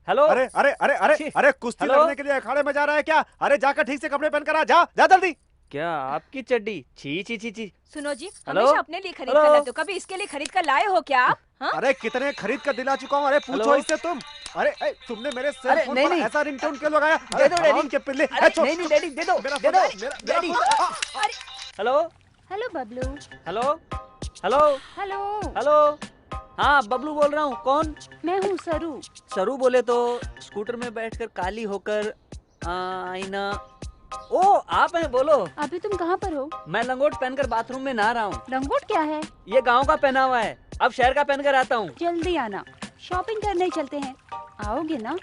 hello. अरे अरे अरे अरे अरे, कुश्ती लड़ने के लिए अखाड़े में जा रहा है क्या? अरे जाकर ठीक से कपड़े पहन कर आ, जा जा जल्दी। क्या आपकी चड्डी? छी छी छी छी। सुनो जी, हेलो? हमेशा अपने लिए खरीद कर लाते हो, कभी इसके लिए खरीद कर लाए हो क्या आप? हाँ? अरे कितने खरीद कर दिला चुका हूँ। अरे पूछो इससे तुम। अरे तुमने मेरे सेल फोन पर ऐसा रिंगटोन क्यों लगाया? दे दो डैडी के पिल्ले। नहीं नहीं डैडी, दे दो दे दो daddy. Hello hello Bablu. Hello hello hello hello. हाँ बबलू बोल रहा हूँ। कौन? मैं हूँ सरू। सरू बोले तो स्कूटर में बैठकर काली होकर आईना। ओ आप हैं, बोलो। अभी तुम कहाँ पर हो? मैं लंगोट पहनकर बाथरूम में नहा रहा हूँ। लंगोट क्या है? ये गांव का पहना हुआ है, अब शहर का पहनकर आता हूँ। जल्दी आना, शॉपिंग करने चलते हैं। आओगे ना?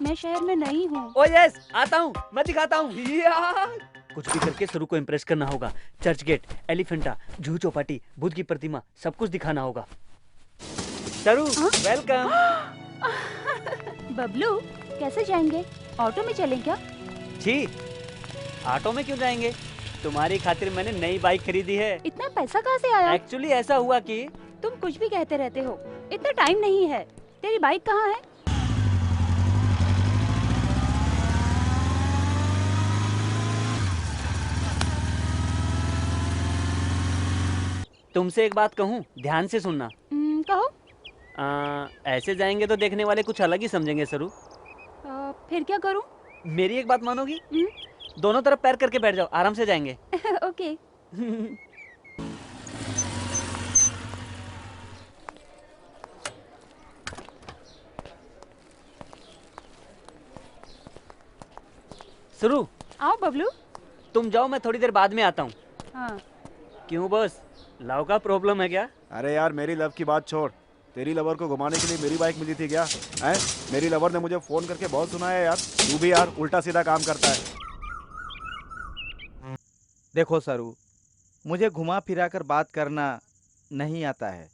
मैं शहर में नहीं हूँ। ओ यस, आता हूँ, मैं दिखाता हूँ। कुछ भी करके सरू को इम्प्रेस करना होगा। चर्च गेट, एलिफेंटा, जूहू चौपाटी, बुद्ध की प्रतिमा, सब कुछ दिखाना होगा। सरू वेलकम। बबलू कैसे जाएंगे? ऑटो में चलें क्या? जी, ऑटो में क्यों जाएंगे? तुम्हारी खातिर मैंने नई बाइक खरीदी है। इतना पैसा कहाँ से आया? एक्चुअली ऐसा हुआ कि तुम कुछ भी कहते रहते हो, इतना टाइम नहीं है। तेरी बाइक कहाँ है? तुमसे एक बात कहूँ, ध्यान से सुनना। कहो। ऐसे जाएंगे तो देखने वाले कुछ अलग ही समझेंगे सरू। फिर क्या करूँ? मेरी एक बात मानोगी? दोनों तरफ पैर करके बैठ जाओ, आराम से जाएंगे। ओके। सरू। आओ बबलू। तुम जाओ, मैं थोड़ी देर बाद में आता हूँ। हाँ। क्यों बॉस, लव का प्रॉब्लम है क्या? अरे यार मेरी लव की बात छोड़, तेरी लवर को घुमाने के लिए मेरी बाइक मिली थी क्या? हैं? मेरी लवर ने मुझे फोन करके बहुत सुनाया यार। तू भी यार उल्टा सीधा काम करता है। देखो सरू, मुझे घुमा फिरा कर बात करना नहीं आता है।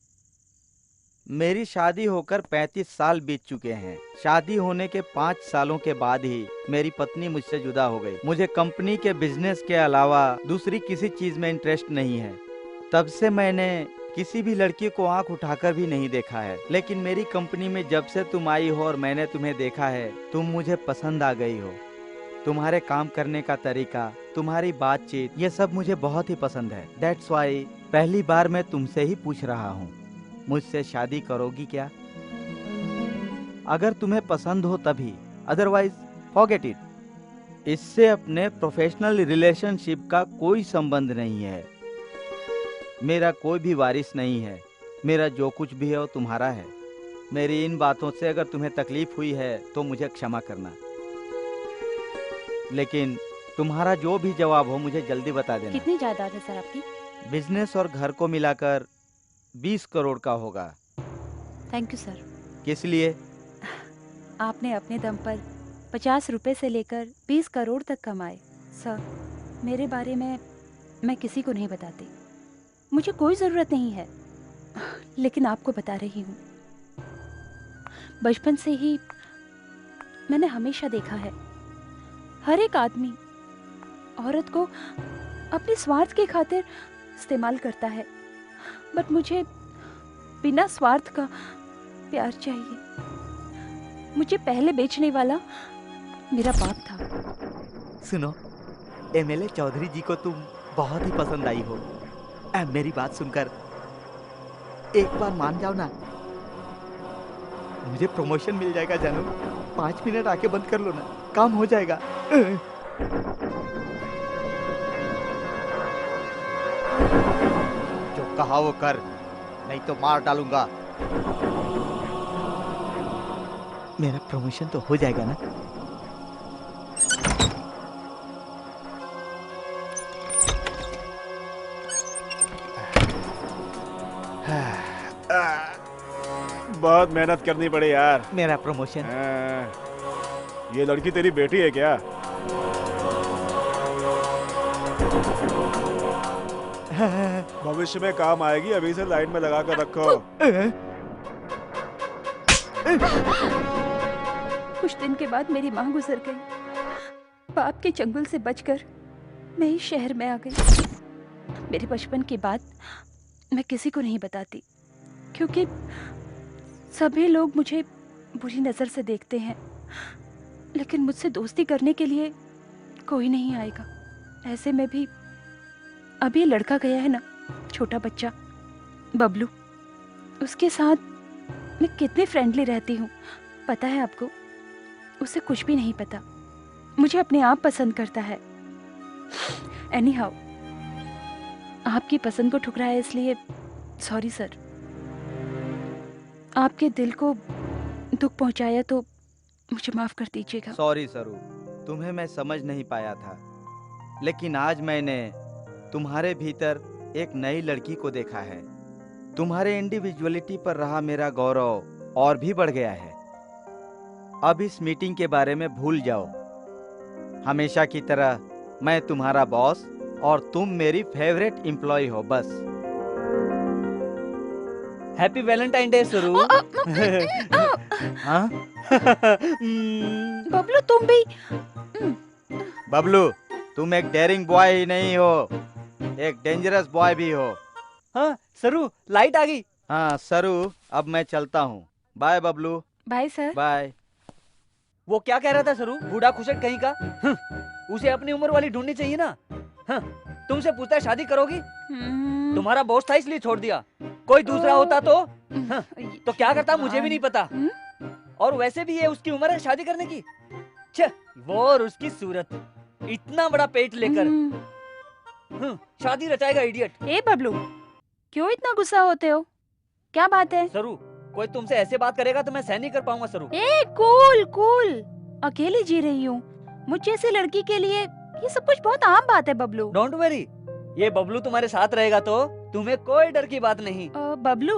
मेरी शादी होकर 35 साल बीत चुके हैं। शादी होने के 5 सालों के बाद ही मेरी पत्नी मुझसे जुदा हो गई। मुझे कंपनी के बिजनेस के अलावा दूसरी किसी चीज में इंटरेस्ट नहीं है। तब से मैंने किसी भी लड़की को आंख उठाकर भी नहीं देखा है। लेकिन मेरी कंपनी में जब से तुम आई हो और मैंने तुम्हें देखा है, तुम मुझे पसंद आ गई हो। तुम्हारे काम करने का तरीका, तुम्हारी बातचीत, ये सब मुझे बहुत ही पसंद है। दैट्स वाई पहली बार मैं तुमसे ही पूछ रहा हूँ। मुझसे शादी करोगी क्या? अगर तुम्हें पसंद हो तभी, अदरवाइज फॉरगेट इट। इससे अपने प्रोफेशनल रिलेशनशिप का कोई संबंध नहीं है। मेरा कोई भी वारिस नहीं है। मेरा जो कुछ भी है वो तुम्हारा है। मेरी इन बातों से अगर तुम्हें तकलीफ हुई है तो मुझे क्षमा करना, लेकिन तुम्हारा जो भी जवाब हो मुझे जल्दी बता देना। कितनी जायदाद है सर आपकी? बिजनेस और घर को मिलाकर 20 करोड़ का होगा। Thank you sir. किस लिए? आपने अपने दम पर 50 रुपए से लेकर 20 करोड़ तक कमाए। सर, मेरे बारे में मैं किसी को नहीं बताती, मुझे कोई ज़रूरत नहीं है, लेकिन आपको बता रही हूँ। बचपन से ही मैंने हमेशा देखा है, हर एक आदमी औरत को अपने स्वार्थ की खातिर इस्तेमाल करता है, बट मुझे बिना स्वार्थ का प्यार चाहिए। मुझे पहले बेचने वाला मेरा बाप था। सुनो, एमएलए चौधरी जी को तुम बहुत ही पसंद आई हो। मेरी बात सुनकर एक बार मान जाओ ना, मुझे प्रमोशन मिल जाएगा जानू। 5 मिनट आके बंद कर लो ना, काम हो जाएगा। जो कहा वो कर, नहीं तो मार डालूंगा। मेरा प्रमोशन तो हो जाएगा ना? बहुत मेहनत करनी पड़ी यार। मेरा प्रमोशन। ये लड़की तेरी बेटी है क्या? भविष्य में काम आएगी, अभी से लाइन में लगा कर रखो। कुछ दिन के बाद मेरी माँ गुजर गई। बाप के चंगुल से बचकर मैं इस शहर में आ गई। मेरे बचपन की बात मैं किसी को नहीं बताती, क्योंकि सभी लोग मुझे बुरी नज़र से देखते हैं, लेकिन मुझसे दोस्ती करने के लिए कोई नहीं आएगा। ऐसे में भी अभी ये लड़का गया है ना, छोटा बच्चा बबलू, उसके साथ मैं कितनी फ्रेंडली रहती हूँ पता है आपको? उसे कुछ भी नहीं पता, मुझे अपने आप पसंद करता है। एनी हाउ, आपकी पसंद को ठुकराया इसलिए सॉरी सर। आपके दिल को दुख पहुंचाया तो मुझे माफ कर दीजिएगा। सॉरी सरू, तुम्हें मैं समझ नहीं पाया था, लेकिन आज मैंने तुम्हारे भीतर एक नई लड़की को देखा है। तुम्हारे इंडिविजुअलिटी पर रहा मेरा गौरव और भी बढ़ गया है। अब इस मीटिंग के बारे में भूल जाओ। हमेशा की तरह मैं तुम्हारा बॉस और तुम मेरी फेवरेट एम्प्लॉय हो, बस। हैप्पी वैलेंटाइन डे सरू। हाँ? बबलू तुम भी। बबलू, तुम एक डेयरिंग बॉय ही नहीं हो, एक डेंजरस बॉय भी हो। हाँ सरू, लाइट आ गई। हाँ सरू, अब मैं चलता हूँ। Bye Bablu. Bye sir. Bye. वो क्या कह रहा था सरू? बूढ़ा खुशट कहीं का। उसे अपनी उम्र वाली ढूंढनी चाहिए ना। तुमसे पूछता है शादी करोगी? तुम्हारा बॉस था इसलिए छोड़ दिया, कोई दूसरा होता तो क्या करता मुझे भी नहीं पता। और वैसे भी ये उसकी उम्र है शादी करने की। वो और उसकी सूरत, इतना बड़ा पेट लेकर शादी रचाएगा इडियट। ए बबलू, क्यों इतना गुस्सा होते हो? क्या बात है? सरू, कोई तुमसे ऐसे बात करेगा तो मैं सहन नहीं कर पाऊंगा सरू। ए कूल कूल, अकेली जी रही हूँ। मुझ जैसी लड़की के लिए ये सब कुछ बहुत आम बात है बबलू। डोंट वरी, ये बबलू तुम्हारे साथ रहेगा तो तुम्हें कोई डर की बात नहीं। बबलू,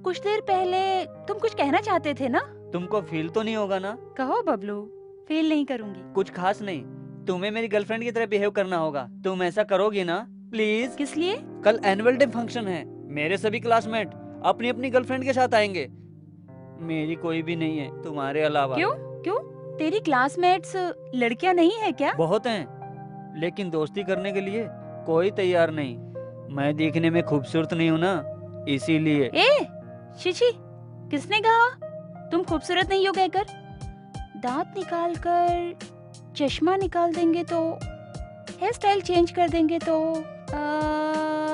कुछ देर पहले तुम कुछ कहना चाहते थे ना? तुमको फील तो नहीं होगा ना? कहो बबलू। फील नहीं करूंगी। कुछ खास नहीं, तुम्हें मेरी गर्लफ्रेंड की तरह बिहेव करना होगा। तुम ऐसा करोगी ना प्लीज? किस लिए? कल एनुअल डे फंक्शन है, मेरे सभी क्लासमेट अपनी अपनी गर्लफ्रेंड के साथ आएंगे। मेरी कोई भी नहीं है तुम्हारे अलावा। क्यों? क्यों? तेरी क्लासमेट्स लड़कियां नहीं है क्या? बहुत हैं, लेकिन दोस्ती करने के लिए कोई तैयार नहीं। मैं देखने में खूबसूरत नहीं हूँ ना, इसीलिए। शिशी, किसने कहा तुम खूबसूरत नहीं हो कहकर? दांत निकाल कर चश्मा निकाल देंगे तो, हेयर स्टाइल चेंज कर देंगे तो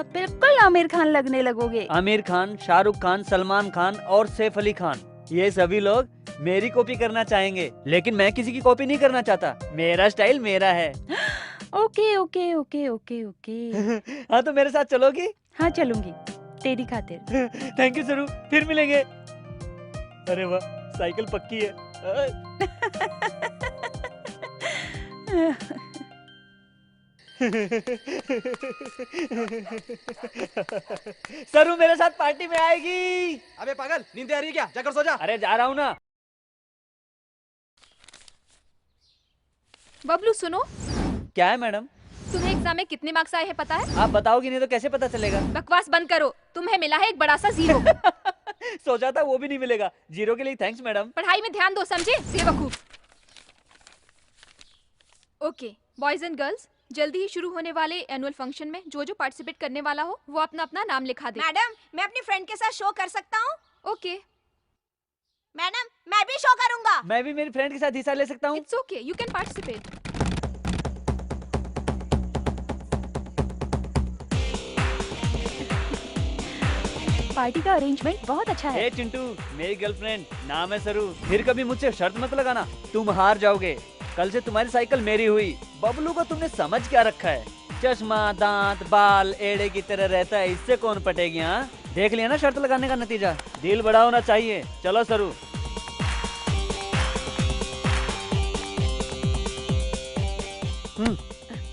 आप बिल्कुल आमिर खान लगने लगोगे। आमिर खान, शाहरुख खान, सलमान खान और सैफ अली खान, ये सभी लोग मेरी कॉपी करना चाहेंगे, लेकिन मैं किसी की कॉपी नहीं करना चाहता। मेरा स्टाइल मेरा है। Okay okay okay okay okay. हाँ तो मेरे साथ चलोगी? हाँ चलूंगी, तेरी खातिर। थैंक यू सरू, फिर मिलेंगे। अरे वाह, साइकिल पक्की है। सरू मेरे साथ पार्टी में आएगी। अबे पागल, नींद आ रही है क्या? जाकर सो जा। अरे जा रहा हूँ ना। बबलू सुनो, क्या है मैडम? तुम्हें एग्जाम में कितने मार्क्स आए हैं पता है? आप बताओगी नहीं तो कैसे पता चलेगा? बकवास बंद करो, तुम्हें मिला है एक बड़ा सा 0। सोचा था वो भी नहीं मिलेगा। 0 के लिए थैंक्स मैडम। पढ़ाई में ध्यान दो, समझे बेवकूफ। ओके बॉयज एंड गर्ल्स, जल्दी ही शुरू होने वाले एनुअल फंक्शन में जो जो पार्टिसिपेट करने वाला हो वो अपना अपना नाम लिखा दे। मैडम, मैं अपनी फ्रेंड के साथ शो कर सकता हूँ? ओके मैडम, मैं भी शो करूंगा। मैं भी मेरी फ्रेंड के साथ हिस्सा ले सकता हूँ? It's okay, you can participate. Party का अरेंजमेंट बहुत अच्छा है। ए चिंटू, मेरी गर्लफ्रेंड, नाम है सरू। फिर कभी मुझसे शर्त मत लगाना, तुम हार जाओगे। कल से तुम्हारी साइकिल मेरी हुई। बबलू को तुमने समझ क्या रखा है? चश्मा, दांत, बाल एड़े की तरह रहता है, इससे कौन पटेगी? हाँ देख लिया ना शर्त लगाने का नतीजा। दिल बड़ा होना चाहिए। चलो सरू।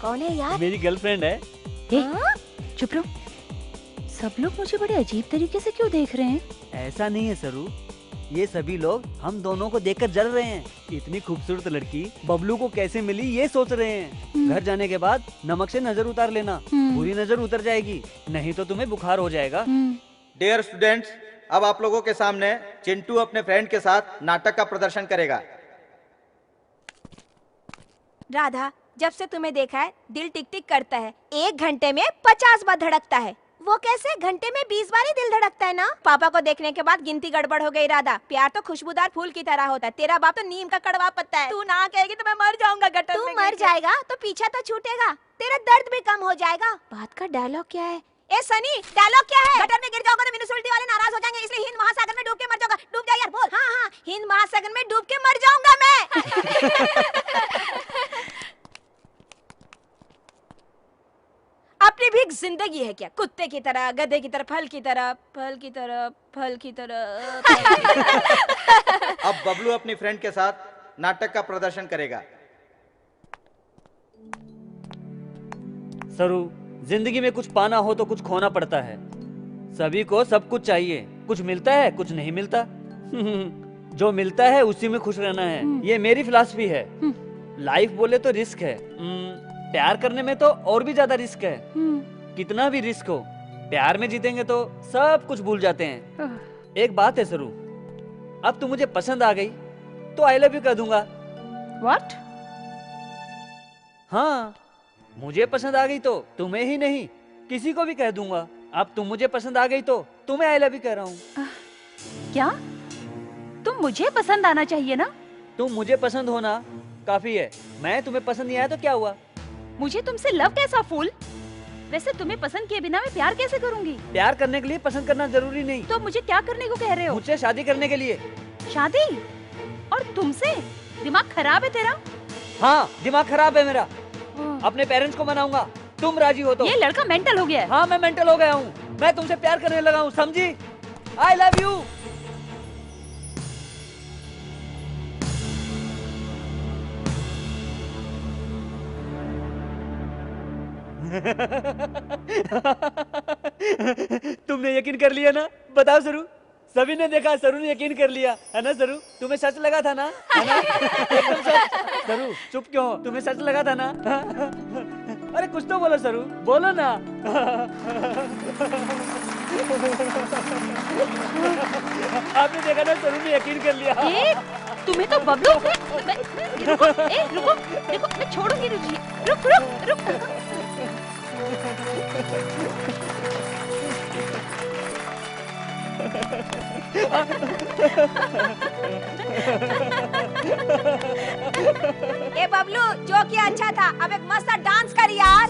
कौन है यार? मेरी गर्लफ्रेंड है। चुप रहो, सब लोग मुझे बड़े अजीब तरीके से क्यों देख रहे हैं? ऐसा नहीं है सरू, ये सभी लोग हम दोनों को देखकर जल रहे हैं। इतनी खूबसूरत लड़की बबलू को कैसे मिली ये सोच रहे हैं। घर जाने के बाद नमक से नजर उतार लेना, बुरी नजर उतर जाएगी, नहीं तो तुम्हें बुखार हो जाएगा। डियर स्टूडेंट्स, अब आप लोगों के सामने चिंटू अपने फ्रेंड के साथ नाटक का प्रदर्शन करेगा। राधा, जब से तुम्हें देखा है दिल टिक टिक करता है। 1 घंटे में 50 बार धड़कता है। वो कैसे? घंटे में 20 बार ही दिल धड़कता है ना। पापा को देखने के बाद गिनती गड़बड़ हो गई। राधा, प्यार तो खुशबूदार फूल की तरह होता है। तेरा बाप तो नीम का कड़वा पत्ता है। तू ना कहेगी तो मैं मर जाऊंगा गटर में। तू मर जाएगा तो पीछा तो छूटेगा, तेरा दर्द भी कम हो जाएगा। बात का डायलॉग क्या है? ए सनी, डायलॉग क्या है? गटर में गिर जाओगा तो म्युनिसिपैलिटी वाले नाराज हो जाएंगे, इसलिए हिंद महासागर में डूब के मर जाऊंगा। डूब जा यार, बोल। हाँ हाँ, हिंद महासागर में डूब के मर जाऊंगा मैं। अपनी भी एक जिंदगी है क्या? कुत्ते की तरह, गधे की तरह, फल की तरह, फल की तरह, फल की तरह। अब बबलू अपनी फ्रेंड के साथ नाटक का प्रदर्शन करेगा। सरू, जिंदगी में कुछ पाना हो तो कुछ खोना पड़ता है। सभी को सब कुछ चाहिए, कुछ मिलता है कुछ नहीं मिलता। जो मिलता है उसी में खुश रहना है, ये मेरी फिलॉसफी है। लाइफ बोले तो रिस्क है, प्यार करने में तो और भी ज्यादा रिस्क है। कितना भी रिस्क हो, प्यार में जीतेंगे तो सब कुछ भूल जाते हैं। एक बात है सरू, अब तू मुझे पसंद आ गई तो आई लव यू कह दूंगा। What? हाँ, मुझे पसंद आ गई तो तुम्हें ही नहीं किसी को भी कह दूंगा। अब तुम मुझे पसंद आ गई तो तुम्हें आई लव यू कह रहा हूँ। क्या? तुम मुझे पसंद आना चाहिए ना? तुम मुझे पसंद होना काफी है, मैं तुम्हें पसंद नहीं आया तो क्या हुआ? मुझे तुमसे लव कैसा फूल? वैसे तुम्हें पसंद किए बिना मैं प्यार कैसे करूंगी? प्यार करने के लिए पसंद करना जरूरी नहीं। तो मुझे क्या करने को कह रहे हो? मुझसे शादी करने के लिए। शादी? और तुमसे? दिमाग खराब है तेरा? हाँ, दिमाग खराब है मेरा। अपने पेरेंट्स को मनाऊंगा, तुम राजी हो तो। ये लड़का मेंटल हो गया है। हाँ, मैं मेंटल हो गया हूँ। मैं तुमसे प्यार करने लगा हूँ, समझी? I love you. तुमने यकीन कर लिया ना? बताओ सरू, सभी ने देखा, सरू ने यकीन कर लिया है ना? सरू, तुम्हें सच लगा था ना? है ना? एकदम सच। सरू चुप क्यों हो? तुम्हें सच लगा था ना? अरे कुछ तो बोलो सरू, बोलो ना। आपने देखा ना, सरू ने यकीन कर लिया। तुम्हें तो बबलू रुको, रुको, रुको, मैं छोड़ूंगी रुचि। रुक रुक रुक। ए बबलू, जो किया अच्छा था, अब एक मस्त डांस कर यार।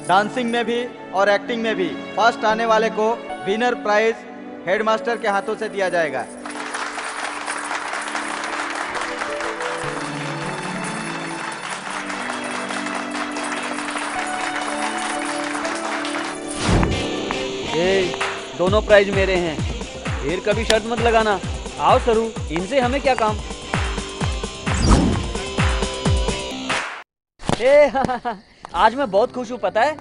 डांसिंग में भी और एक्टिंग में भी फर्स्ट आने वाले को विनर प्राइज हेडमास्टर के हाथों से दिया जाएगा। दोनों प्राइज मेरे हैं, फिर कभी शर्त मत लगाना। आओ सरू, इनसे हमें क्या काम। आज मैं बहुत खुश हूँ, पता है?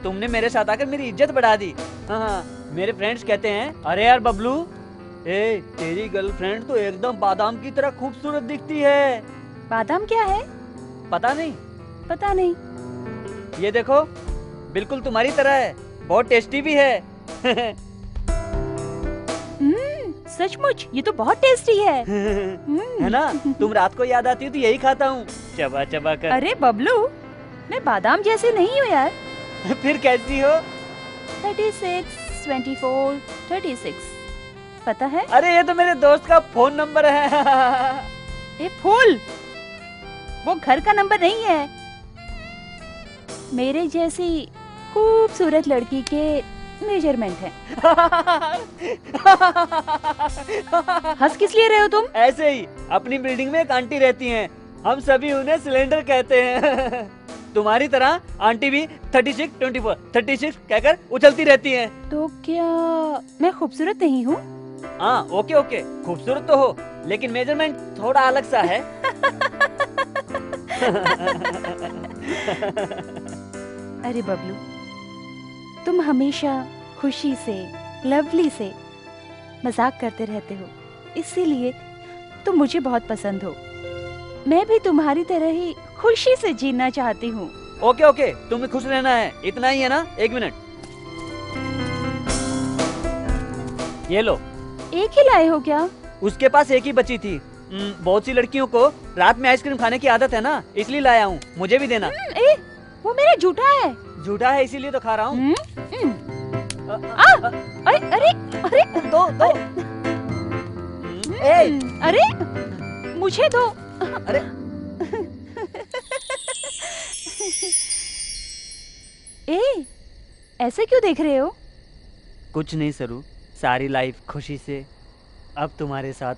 तुमने मेरे साथ आकर मेरी इज्जत बढ़ा दी। हाँ, मेरे फ्रेंड्स कहते हैं, अरे यार बबलू, तेरी गर्लफ्रेंड तो एकदम बादाम की तरह खूबसूरत दिखती है। बादाम क्या है? पता नहीं। पता नहीं। ये देखो, बिल्कुल तुम्हारी तरह है, बहुत टेस्टी भी है। सचमुच ये तो बहुत टेस्टी है। है ना? तुम रात को याद आती हो तो यही खाता हूँ, चबा चबा कर। अरे बबलू, मैं बादाम जैसे नहीं हूँ यार। फिर कैसी हो? 36, 24, 36। पता है? अरे ये तो मेरे दोस्त का फोन नंबर है। ए फूल, वो घर का नंबर नहीं है। मेरे जैसी खूबसूरत लड़की के मेजरमेंट है। हंस किस लिए रहे हो तुम? ऐसे ही, अपनी बिल्डिंग में एक आंटी रहती हैं, हम सभी उन्हें सिलेंडर कहते हैं। तुम्हारी तरह आंटी भी 36, 24, 36 कहकर उछलती रहती हैं। तो क्या मैं खूबसूरत नहीं हूँ? हाँ, ओके ओके, खूबसूरत तो हो, लेकिन मेजरमेंट थोड़ा अलग सा है। अरे बबलू, तुम हमेशा खुशी से, लवली से मजाक करते रहते हो, इसीलिए तुम मुझे बहुत पसंद हो। मैं भी तुम्हारी तरह ही खुशी से जीना चाहती हूँ। ओके ओके, तुम्हें खुश रहना है, इतना ही है ना? 1 मिनट, ये लो। एक ही लाए हो क्या? उसके पास एक ही बची थी। बहुत सी लड़कियों को रात में आइसक्रीम खाने की आदत है ना, इसलिए लाया हूँ, मुझे भी देना। वो मेरा झूठा है। झूठा है इसीलिए तो खा रहा हूँ। अरे अरे अरे दो। अरे मुझे दो। अरे ऐसे क्यों देख रहे हो? कुछ नहीं सरू, सारी लाइफ खुशी से अब तुम्हारे साथ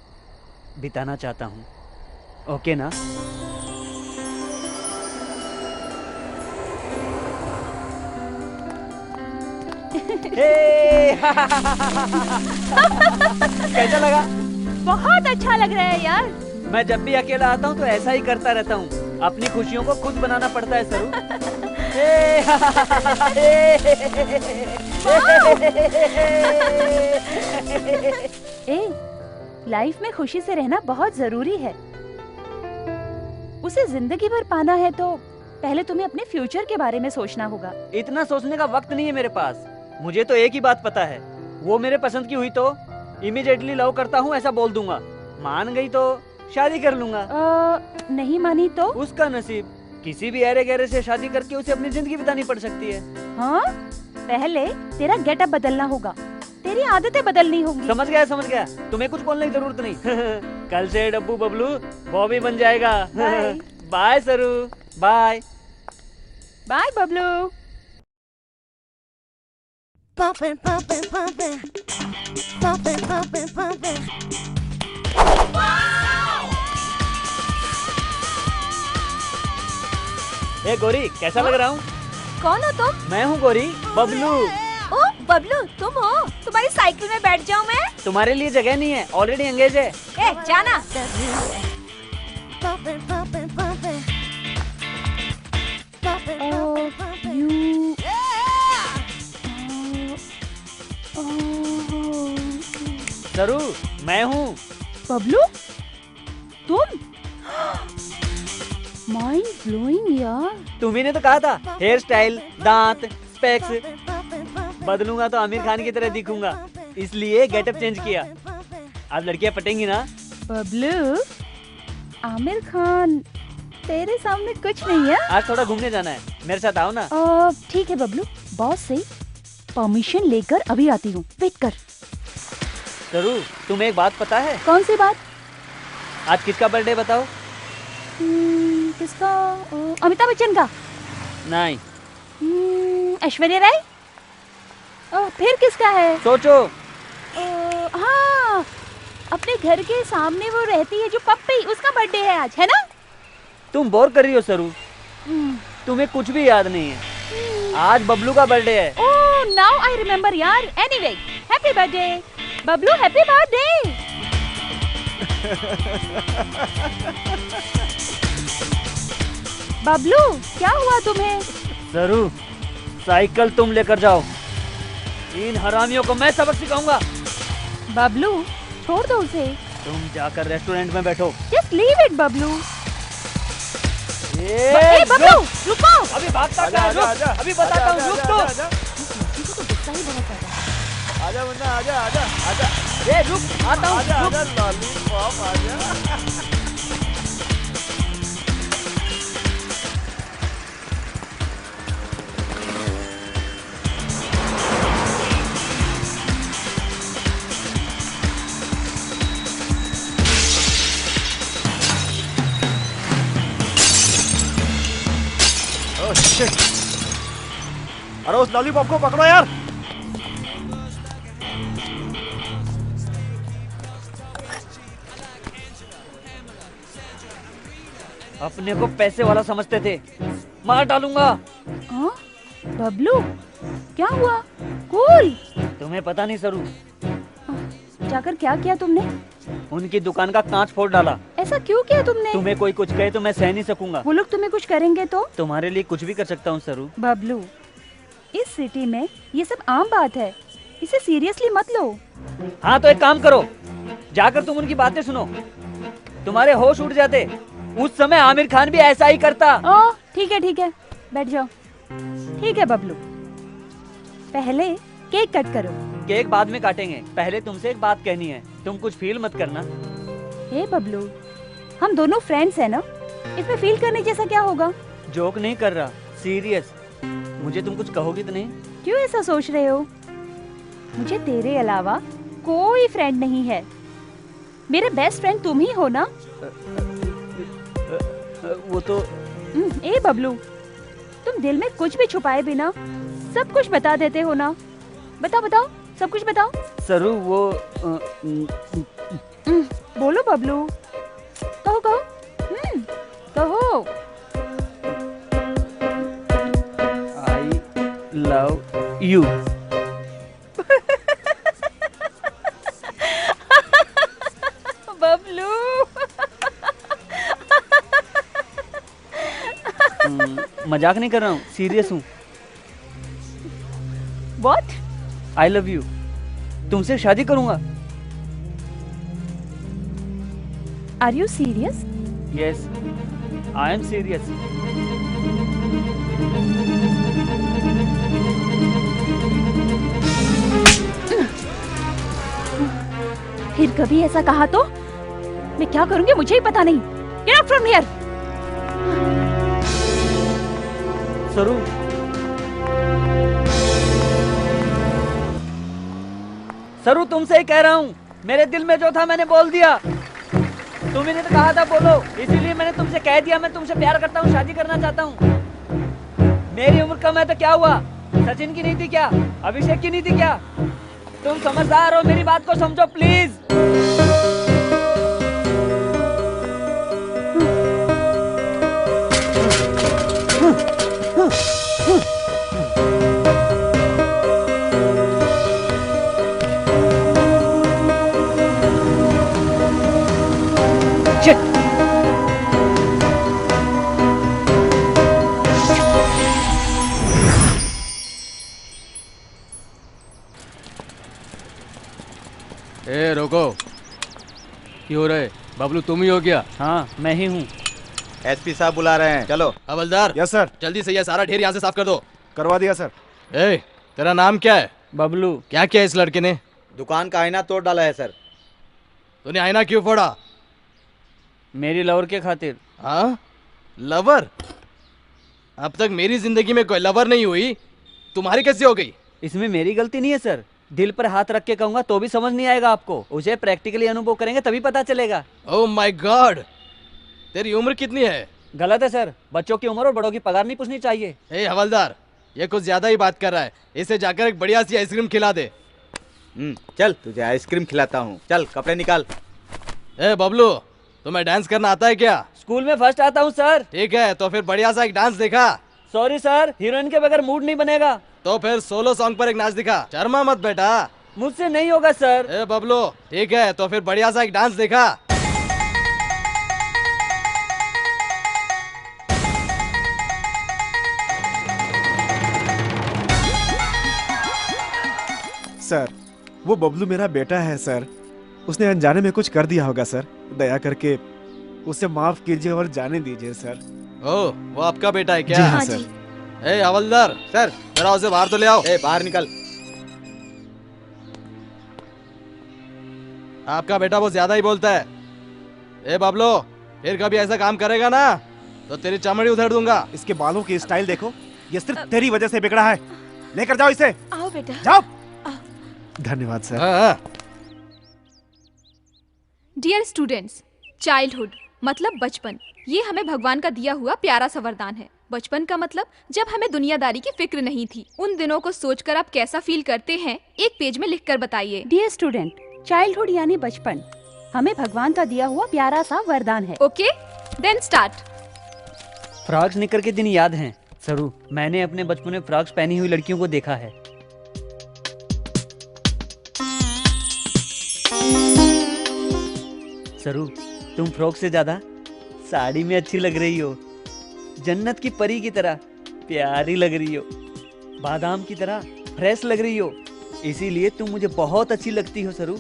बिताना चाहता हूँ, ओके ना? कैसा लगा? बहुत अच्छा लग रहा है यार। मैं जब भी अकेला आता हूँ तो ऐसा ही करता रहता हूँ, अपनी खुशियों को खुद बनाना पड़ता है सरू। लाइफ में खुशी से रहना बहुत जरूरी है। उसे जिंदगी भर पाना है तो पहले तुम्हें अपने फ्यूचर के बारे में सोचना होगा। इतना सोचने का वक्त नहीं है मेरे पास। मुझे तो एक ही बात पता है, वो मेरे पसंद की हुई तो इमीडिएटली लव करता हूँ ऐसा बोल दूंगा, मान गई तो शादी कर लूंगा। नहीं मानी तो? उसका नसीब, किसी भी अरे गहरे से शादी करके उसे अपनी जिंदगी बितानी पड़ सकती है। हाँ, पहले तेरा गेटअप बदलना होगा, तेरी आदतें बदलनी होंगी। समझ गया, तुम्हें कुछ बोलने की जरूरत नहीं। कल से डब्बू बबलू बॉबी बन जाएगा। बाय सरू, bye bye Bablu. Pumping, pumping, pumping, pumping, pumping, pumping. ए गोरी, कैसा लग रहा हूँ? कौन हो तुम? मैं हूँ गोरी, बबलू। ओ बबलू, तुम हो? तुम्हारी साइकिल में बैठ जाऊँ मैं? तुम्हारे लिए जगह नहीं है, ऑलरेडी एंगेज है। ए जाना। Pumping, pumping, pumping. सरू, मैं हूँ। बबलू, तुम? माइंड ब्लोइंग यार। तुम्ही ने तो कहा था हेयर स्टाइल, दांत, स्पेक्स बदलूंगा तो आमिर खान की तरह दिखूंगा, इसलिए गेटअप चेंज किया। अब लड़कियां पटेंगी ना? बबलू, आमिर खान तेरे सामने कुछ नहीं है। आज थोड़ा घूमने जाना है, मेरे साथ आओ ना। ठीक है बबलू, बॉस से परमिशन लेकर अभी आती हूँ, वेट कर। सरू, तुम्हें एक बात पता है? कौन सी बात? आज किसका बर्थडे बताओ? किसका? अमिताभ बच्चन का? नहीं। ऐश्वर्या राय? ओह, फिर किसका है? सोचो। हाँ, अपने घर के सामने वो रहती है जो पप्पी, उसका बर्थडे है आज, है ना? तुम बोर कर रही हो सरू, तुम्हें कुछ भी याद नहीं है। आज बबलू का बर्थडे है। ओह, नाउ आई रिमेम्बर यार। Anyway, happy birthday Bablu, happy birthday. Bablu, क्या हुआ तुम्हें? सरू, साइकिल तुम लेकर जाओ, इन हरामियों को मैं सबक सिखाऊंगा। बबलू, छोड़ दो उसे। तुम जाकर रेस्टोरेंट में बैठो। Just leave it Bablu. ए, बबलू, रुको। अभी भागता क्या है? रुक, अभी बताता हूँ, रुक तो। आजा मुन्ना, आजा आजा आजा। ए, रुक, आता हूँ। आजा आजा लॉलीपॉप आजा। अरे उस लॉलीपॉप को पकड़ो यार। अपने को पैसे वाला समझते थे, मार डालूंगा। हाँ? बबलू, क्या हुआ? कूल। तुम्हें पता नहीं सरू, जाकर क्या किया तुमने? उनकी दुकान का कांच फोड़ डाला। ऐसा क्यों किया तुमने? तुम्हें कोई कुछ कहे तो मैं सह नहीं सकूंगा। वो लोग तुम्हें कुछ करेंगे तो? तुम्हारे लिए कुछ भी कर सकता हूँ सरू। बबलू, इस सिटी में ये सब आम बात है, इसे सीरियसली मत लो। हाँ तो एक काम करो, जाकर तुम उनकी बातें सुनो, तुम्हारे होश उड़ जाते। उस समय आमिर खान भी ऐसा ही करता। ओह, ठीक है, बैठ जाओ। ठीक है बबलू, पहले केक कट करो। केक बाद में काटेंगे, पहले तुमसे एक बात कहनी है, तुम कुछ फील मत करना। हे बबलू, हम दोनों फ्रेंड्स हैं ना, इसमें फील करने जैसा क्या होगा? जोक नहीं कर रहा, सीरियस। मुझे तुम कुछ कहोगी तो नहीं? क्यों ऐसा सोच रहे हो? मुझे तेरे अलावा कोई फ्रेंड नहीं है, मेरे बेस्ट फ्रेंड तुम ही हो ना। वो तो ए बबलू, तुम दिल में कुछ भी छुपाए बिना सब कुछ बता देते हो ना। बताओ, सब कुछ बताओ। सरू वो बोलो बबलू, कहो कहो। I love you. बबलू, मजाक नहीं कर रहा हूँ, सीरियस हूँ। What? आई लव यू, तुमसे शादी करूंगा। Are you serious? Yes, I am serious. फिर कभी ऐसा कहा तो मैं क्या करूंगी मुझे ही पता नहीं। Get out from here! सरू, सरू तुमसे ही कह रहा हूँ, मेरे दिल में जो था मैंने बोल दिया। तुमने तो कहा था बोलो, इसीलिए मैंने तुमसे कह दिया मैं तुमसे प्यार करता हूँ, शादी करना चाहता हूँ। मेरी उम्र कम है तो क्या हुआ? सचिन की नहीं थी क्या? अभिषेक की नहीं थी क्या? तुम समझदार हो, मेरी बात को समझो प्लीज। ए रोको, क्यों रहे? बबलू तुम ही हो क्या? हाँ मैं ही हूँ। एसपी साहब बुला रहे हैं, चलो। हवलदार, यस सर। जल्दी से ये सारा ढेर यहाँ से साफ कर दो। करवा दिया सर। ए, तेरा नाम क्या है? बबलू। क्या किया इस लड़के ने? दुकान का आईना तोड़ डाला है सर। तूने आईना क्यों फोड़ा? मेरी लवर के खातिर। हाँ, लवर? अब तक मेरी जिंदगी में कोई लवर नहीं हुई, तुम्हारी कैसे हो गई? इसमें मेरी गलती नहीं है सर, दिल पर हाथ रख के कहूंगा तो भी समझ नहीं आएगा आपको, उसे प्रैक्टिकली अनुभव करेंगे तभी पता चलेगा। ओह माय गॉड, तेरी उम्र कितनी है? गलत है सर, बच्चों की उम्र और बड़ों की पगार नहीं पूछनी चाहिए। ए हवलदार, ये कुछ ज्यादा ही बात कर रहा है। इसे जाकर एक बढ़िया सी आइसक्रीम खिला दे। चल तुझे आइसक्रीम खिलाता हूँ। चल कपड़े निकाल। ए बबलू, तुम्हें डांस करना आता है क्या? स्कूल में फर्स्ट आता हूँ सर। ठीक है, तो फिर बढ़िया सा एक डांस दिखा। सॉरी सर, हीरोइन के बगैर मूड नहीं बनेगा। तो फिर सोलो सॉन्ग पर एक नाच दिखा। शर्मा मत बेटा। मुझसे नहीं होगा सर। ए बबलू, ठीक है, तो फिर बढ़िया सा एक डांस दिखा। सर, वो बबलू मेरा बेटा है सर। उसने अनजाने में कुछ कर दिया होगा सर। दया करके उसे माफ कीजिए और जाने दीजिए सर। ओ, वो आपका बेटा है क्या? जी हाँ सर। ए हवलदार, सर जरा उसे बाहर तो ले आओ। ए बाहर निकल। आपका बेटा बहुत ज्यादा ही बोलता है। ए बबलू, फिर कभी ऐसा काम करेगा ना तो तेरी चमड़ी उधेड़ दूंगा। इसके बालों की स्टाइल देखो, ये सिर्फ तेरी वजह से बिगड़ा है। लेकर जाओ इसे। आओ बेटा। जाओ। धन्यवाद सर। डियर स्टूडेंट्स, चाइल्डहुड मतलब बचपन, ये हमें भगवान का दिया हुआ प्यारा सा वरदान है। बचपन का मतलब जब हमें दुनियादारी की फिक्र नहीं थी। उन दिनों को सोचकर आप कैसा फील करते हैं, एक पेज में लिखकर बताइए। डियर स्टूडेंट, चाइल्डहुड यानी बचपन हमें भगवान का दिया हुआ प्यारा सा वरदान है। Okay, then start. फ्रॉक्स निकर के दिन याद हैं सरू। मैंने अपने बचपन में फ्रॉक्स पहनी हुई लड़कियों को देखा है। सरू, तुम फ्रॉक से ज्यादा साड़ी में अच्छी लग रही हो। जन्नत की परी की तरह प्यारी लग रही हो। बादाम की तरह फ्रेश लग रही हो। इसीलिए तुम मुझे बहुत अच्छी लगती हो सरू।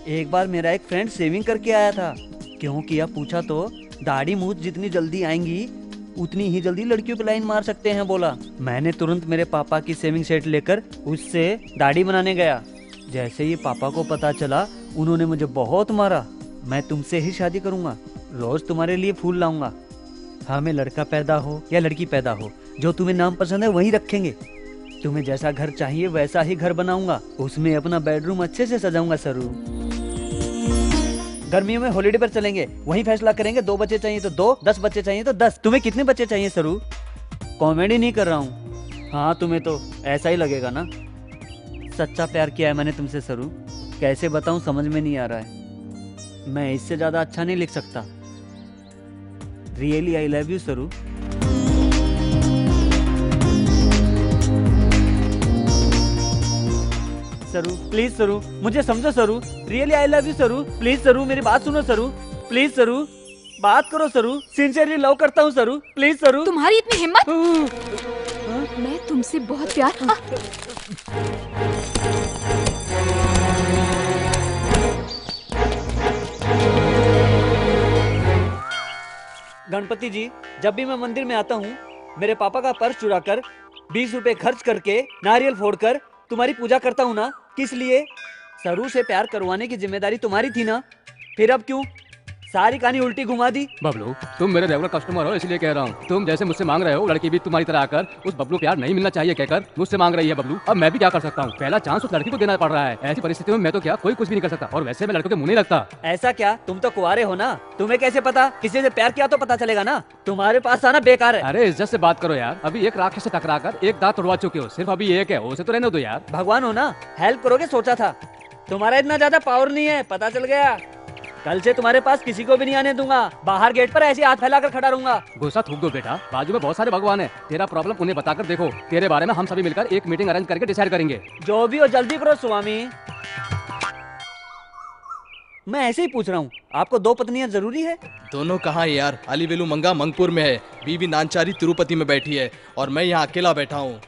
एक बार मेरा एक फ्रेंड सेविंग करके आया था। क्यों किया पूछा तो दाढ़ी मूछ जितनी जल्दी आएंगी उतनी ही जल्दी लड़कियों पे लाइन मार सकते हैं बोला। मैंने तुरंत मेरे पापा की सेविंग सेट लेकर उससे दाढ़ी बनाने गया। जैसे ही पापा को पता चला, उन्होंने मुझे बहुत मारा। मैं तुमसे ही शादी करूंगा, रोज तुम्हारे लिए फूल लाऊंगा। हमें लड़का पैदा हो या लड़की पैदा हो, जो तुम्हें नाम पसंद है वही रखेंगे। तुम्हें जैसा घर चाहिए वैसा ही घर बनाऊंगा। उसमें अपना बेडरूम अच्छे से सजाऊंगा सरू। गर्मियों में हॉलिडे पर चलेंगे, वहीं फैसला करेंगे। 2 बच्चे चाहिए तो 2, 10 बच्चे चाहिए तो 10। तुम्हें कितने बच्चे चाहिए सरू? कॉमेडी नहीं कर रहा हूँ। हाँ, तुम्हें तो ऐसा ही लगेगा ना। सच्चा प्यार किया है मैंने तुमसे सरू। कैसे बताऊं, समझ में नहीं आ रहा है। मैं इससे ज्यादा अच्छा नहीं लिख सकता। रियली आई लव यू सरू। सरू प्लीज सरू, मुझे समझो सरू। रियली आई लव यू सरू। प्लीज सरू, मेरी बात सुनो सरू। प्लीज सरू, बात करो सरू। सिंसियरली लव करता हूँ सरू। प्लीज सरू। तुम्हारी इतनी हिम्मत? मैं तुमसे बहुत प्यार। गणपति जी, जब भी मैं मंदिर में आता हूँ, मेरे पापा का पर्स चुरा कर 20 रुपए खर्च करके नारियल फोड़कर तुम्हारी पूजा करता हूँ ना। किस लिए? सरू से प्यार करवाने की जिम्मेदारी तुम्हारी थी ना। फिर अब क्यों सारी कहानी उल्टी घुमा दी? बबलू, तुम मेरे रेगुलर कस्टमर हो, इसलिए कह रहा हूँ। तुम जैसे मुझसे मांग रहे हो, लड़की भी तुम्हारी तरह आकर उस बबलू प्यार नहीं मिलना चाहिए कहकर मुझसे मांग रही है बबलू। अब मैं भी क्या कर सकता हूँ? पहला चांस उस लड़की को देना पड़ रहा है। ऐसी परिस्थिति में मैं तो क्या कोई कुछ भी नहीं कर सकता। और वैसे मैं लड़कों के मुंह नहीं लगता। ऐसा क्या? तुम तो कुंवारे हो ना, तुम्हें कैसे पता? किसी से प्यार किया तो पता चलेगा ना। तुम्हारे पास आना बेकार है। अरे इज्जत से बात करो यार। अभी एक राक्षस से टकरा कर एक दांत तोड़वा चुके हो, सिर्फ अभी एक है, उसे तो रहने दो यार। भगवान हो ना, हेल्प करोगे सोचा था। तुम्हारा इतना ज्यादा पावर नहीं है, पता चल गया। कल से तुम्हारे पास किसी को भी नहीं आने दूंगा। बाहर गेट पर ऐसे हाथ फैलाकर खड़ा रहूंगा। गुस्सा थूक दो बेटा, बाजू में बहुत सारे भगवान है। तेरा प्रॉब्लम उन्हें बताकर देखो। तेरे बारे में हम सभी मिलकर एक मीटिंग अरेंज करके डिसाइड करेंगे। जो भी हो जल्दी करो स्वामी। मैं ऐसे ही पूछ रहा हूँ, आपको 2 पत्नियां जरूरी है? दोनों कहाँ है यार? अलीवेलू मंगा मंगपुर में है, बीवी नानचारी तिरुपति में बैठी है और मैं यहाँ अकेला बैठा हूँ।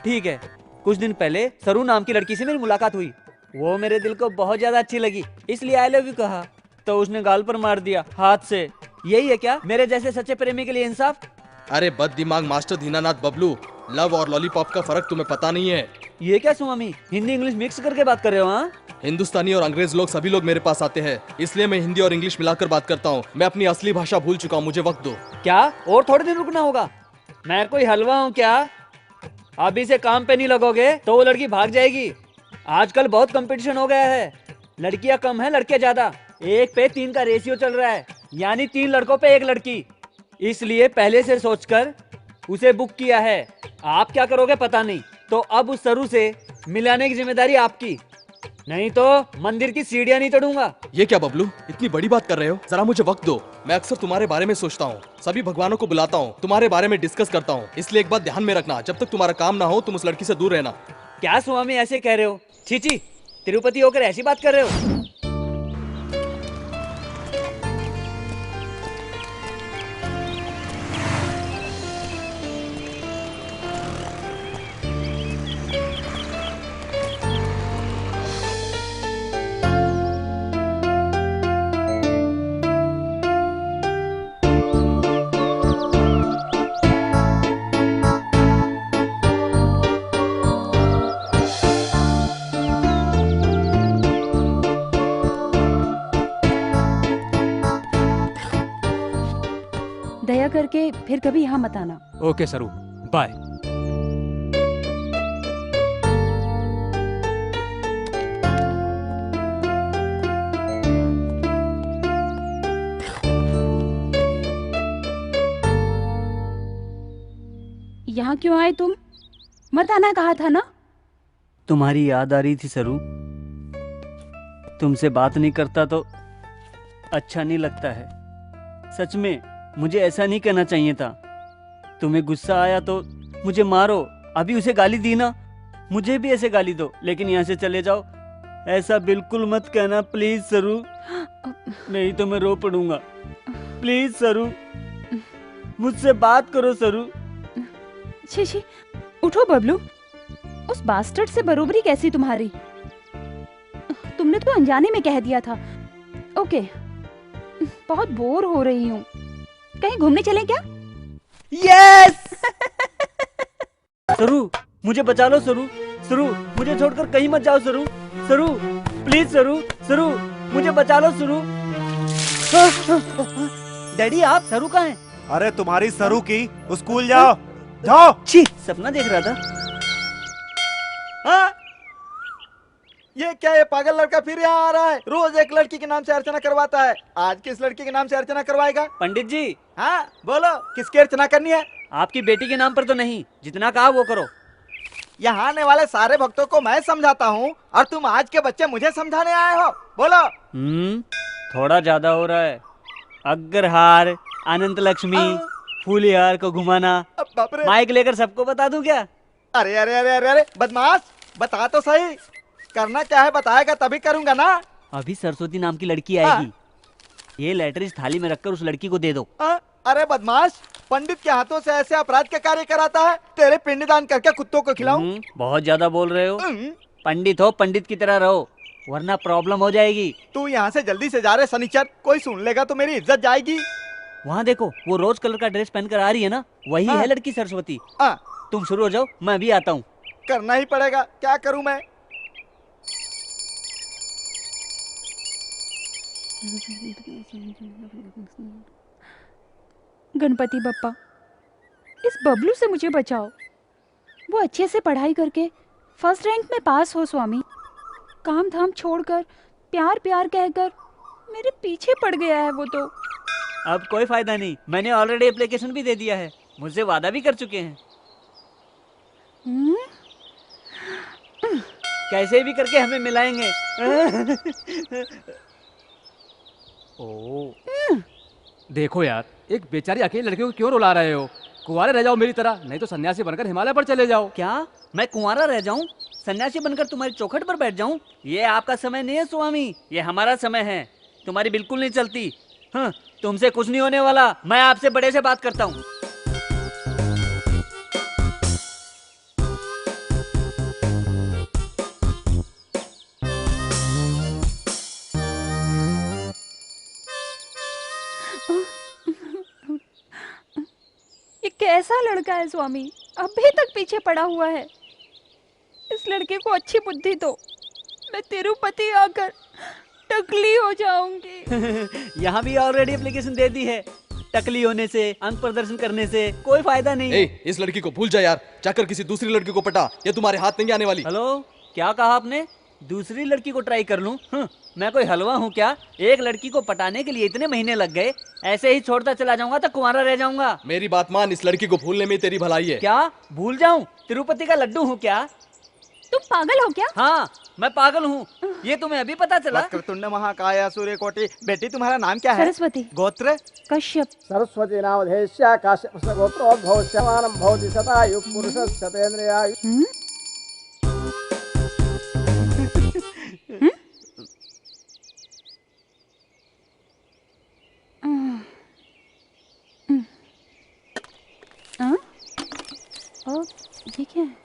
ठीक है, कुछ दिन पहले सरू नाम की लड़की से मेरी मुलाकात हुई। वो मेरे दिल को बहुत ज्यादा अच्छी लगी, इसलिए आई लव यू कहा तो उसने गाल पर मार दिया हाथ से। यही है क्या मेरे जैसे सच्चे प्रेमी के लिए इंसाफ? अरे बद दिमाग मास्टर दीनानाथ बबलू, लव और लॉलीपॉप का फर्क तुम्हें पता नहीं है। ये क्या स्वामी, हिंदी इंग्लिश मिक्स करके बात कर रहे हो? हाँ, हिंदुस्तानी और अंग्रेज लोग सभी लोग मेरे पास आते हैं, इसलिए मैं हिंदी और इंग्लिश मिलाकर बात करता हूँ। मैं अपनी असली भाषा भूल चुका हूँ, मुझे वक्त दो। क्या और थोड़े दिन रुकना होगा? मैं कोई हलवा हूँ क्या? अभी से काम पे नहीं लगोगे तो वो लड़की भाग जाएगी। आजकल बहुत कंपटीशन हो गया है, लड़कियां कम है लड़के ज्यादा। 1 पे 3 का रेशियो चल रहा है, यानी 3 लड़कों पे 1 लड़की। इसलिए पहले से सोचकर उसे बुक किया है। आप क्या करोगे पता नहीं, तो अब उस सरू से मिलाने की जिम्मेदारी आपकी, नहीं तो मंदिर की सीढ़ियां नहीं चढ़ूंगा। ये क्या बबलू, इतनी बड़ी बात कर रहे हो? जरा मुझे वक्त दो। मैं अक्सर तुम्हारे बारे में सोचता हूँ, सभी भगवानों को बुलाता हूँ, तुम्हारे बारे में डिस्कस करता हूँ। इसलिए एक बात ध्यान में रखना, जब तक तुम्हारा काम ना हो तुम उस लड़की से दूर रहना। क्या स्वामी ऐसे कह रहे हो? छी, तिरुपति होकर ऐसी बात कर रहे हो? दया करके फिर कभी यहाँ मत आना। ओके सरू, बाय। यहाँ क्यों आए तुम? मत आना कहा था ना। तुम्हारी याद आ रही थी सरू, तुमसे बात नहीं करता तो अच्छा नहीं लगता है। सच में मुझे ऐसा नहीं करना चाहिए था। तुम्हें गुस्सा आया तो मुझे मारो, अभी उसे गाली दी ना, मुझे भी ऐसे गाली दो, लेकिन यहाँ से चले जाओ। ऐसा बिल्कुल मत कहना प्लीज सरू, नहीं तो मैं रो पड़ूंगा। प्लीज सरू, मुझसे बात करो सरू। छी, उठो बबलू। उस बास्टर्ड से बरोबरी कैसी तुम्हारी? तुमने तो अनजाने में कह दिया था। ओके, बहुत बोर हो रही हूँ, कहीं घूमने चलें क्या? यस! सरू, मुझे बचा लो सरू। सरू, मुझे छोड़कर कहीं मत जाओ सरू। सरू, प्लीज सरू। सरू, मुझे बचा लो सरू। डैडी आप, सरू कहाँ हैं? अरे तुम्हारी सरू की, स्कूल जाओ जाओ। छी, सपना देख रहा था। हाँ? ये क्या, ये पागल लड़का फिर यहाँ आ रहा है? रोज एक लड़की के नाम से अर्चना करवाता है, आज किस लड़की के नाम से अर्चना करवाएगा? पंडित जी। हाँ बोलो, किसकी अर्चना करनी है? आपकी बेटी के नाम पर तो नहीं, जितना कहा वो करो। यहाँ आने वाले सारे भक्तों को मैं समझाता हूँ और तुम आज के बच्चे मुझे समझाने आए हो? बोलो। थोड़ा ज्यादा हो रहा है। अग्रहार, अनंत लक्ष्मी, फूलिहार को घुमाना, माइक लेकर सबको बता दूं क्या? अरे अरे अरे अरे अरे बदमाश, बता तो सही, करना क्या है बताएगा तभी करूंगा ना। अभी सरस्वती नाम की लड़की आएगी, ये लेटर इस थाली में रखकर उस लड़की को दे दो। अरे बदमाश, पंडित के हाथों से ऐसे अपराध के कार्य कराता है? तेरे पिंडदान करके कुत्तों को खिलाऊं? बहुत ज्यादा बोल रहे हो। पंडित हो, पंडित की तरह रहो, वरना प्रॉब्लम हो जाएगी। तू यहाँ से जल्दी से जा रहे सनीचर, कोई सुन लेगा तो मेरी इज्जत जाएगी। वहाँ देखो, वो रोज कलर का ड्रेस पहनकर आ रही है ना, वही है लड़की सरस्वती। तुम शुरू हो जाओ, मैं भी आता हूँ। करना ही पड़ेगा, क्या करूँ मैं? गणपति बप्पा, इस बबलू से मुझे बचाओ। वो अच्छे से पढ़ाई करके फर्स्ट रैंक में पास हो स्वामी। काम धाम छोड़कर प्यार प्यार कहकर मेरे पीछे पड़ गया है वो तो। अब कोई फायदा नहीं, मैंने ऑलरेडी एप्लीकेशन भी दे दिया है, मुझसे वादा भी कर चुके हैं। कैसे भी करके हमें मिलाएंगे। देखो यार, एक बेचारी अकेली लड़की को क्यों रुला रहे हो? कुंवारे रह जाओ मेरी तरह, नहीं तो सन्यासी बनकर हिमालय पर चले जाओ। क्या मैं कुंवारा रह जाऊं? सन्यासी बनकर तुम्हारी चौखट पर बैठ जाऊं? ये आपका समय नहीं है स्वामी, ये हमारा समय है। तुम्हारी बिल्कुल नहीं चलती। हाँ, तुमसे कुछ नहीं होने वाला, मैं आपसे बड़े से बात करता हूँ। ये कैसा लड़का है स्वामी, अभी तक पीछे पड़ा हुआ है। इस लड़के को अच्छी बुद्धि दो, मैं तिरुपति आकर टकली हो जाऊंगी। यहाँ भी ऑलरेडी एप्लीकेशन दे दी है। टकली होने से, अंक प्रदर्शन करने से कोई फायदा नहीं। इस लड़की को भूल जा यार, जाकर किसी दूसरी लड़की को पटा, ये तुम्हारे हाथ नहीं आने वाली। हेलो, क्या कहा आपने? दूसरी लड़की को ट्राई कर लूं? मैं कोई हलवा हूँ क्या? एक लड़की को पटाने के लिए इतने महीने लग गए, ऐसे ही छोड़ता चला जाऊंगा तो कुंवारा रह जाऊंगा। मेरी बात मान, इस लड़की को भूलने में तेरी भलाई है। क्या भूल जाऊं? तिरुपति का लड्डू हूँ क्या? तुम पागल हो क्या? हाँ मैं पागल हूँ, ये तुम्हें अभी पता चला? वक्रतुंड महाकाय सूर्यकोटि। बेटी तुम्हारा नाम क्या है? सरस्वती। गोत्र? कश्यप। सरस्वती नामधेयस्य काश्यपस्य गोत्रोद्भवस्य मानं भवति शतायुः पुरुषस्य शतेन्द्रियायुः। ये क्या है?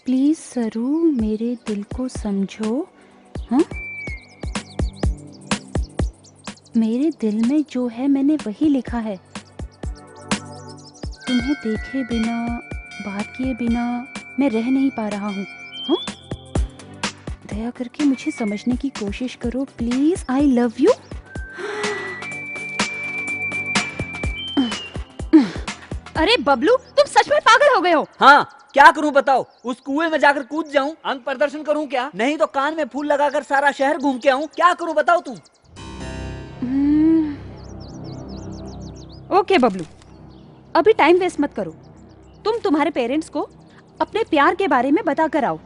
प्लीज सरू, मेरे दिल को समझो। मेरे दिल में जो है मैंने वही लिखा है। तुम्हें देखे बिना, बात किए बिना मैं रह नहीं पा रहा हूँ। दया करके मुझे समझने की कोशिश करो प्लीज। I love you. अरे बबलू, तुम सच में पागल हो गए हो? हाँ, क्या करूं बताओ? उस कुएं में जाकर कूद जाऊं? अंग प्रदर्शन करूं क्या? नहीं तो कान में फूल लगाकर सारा शहर घूम के आऊं? क्या करूं बताओ तुम? ओके बबलू, अभी टाइम वेस्ट मत करो। तुम तुम्हारे पेरेंट्स को अपने प्यार के बारे में बता कर आओ,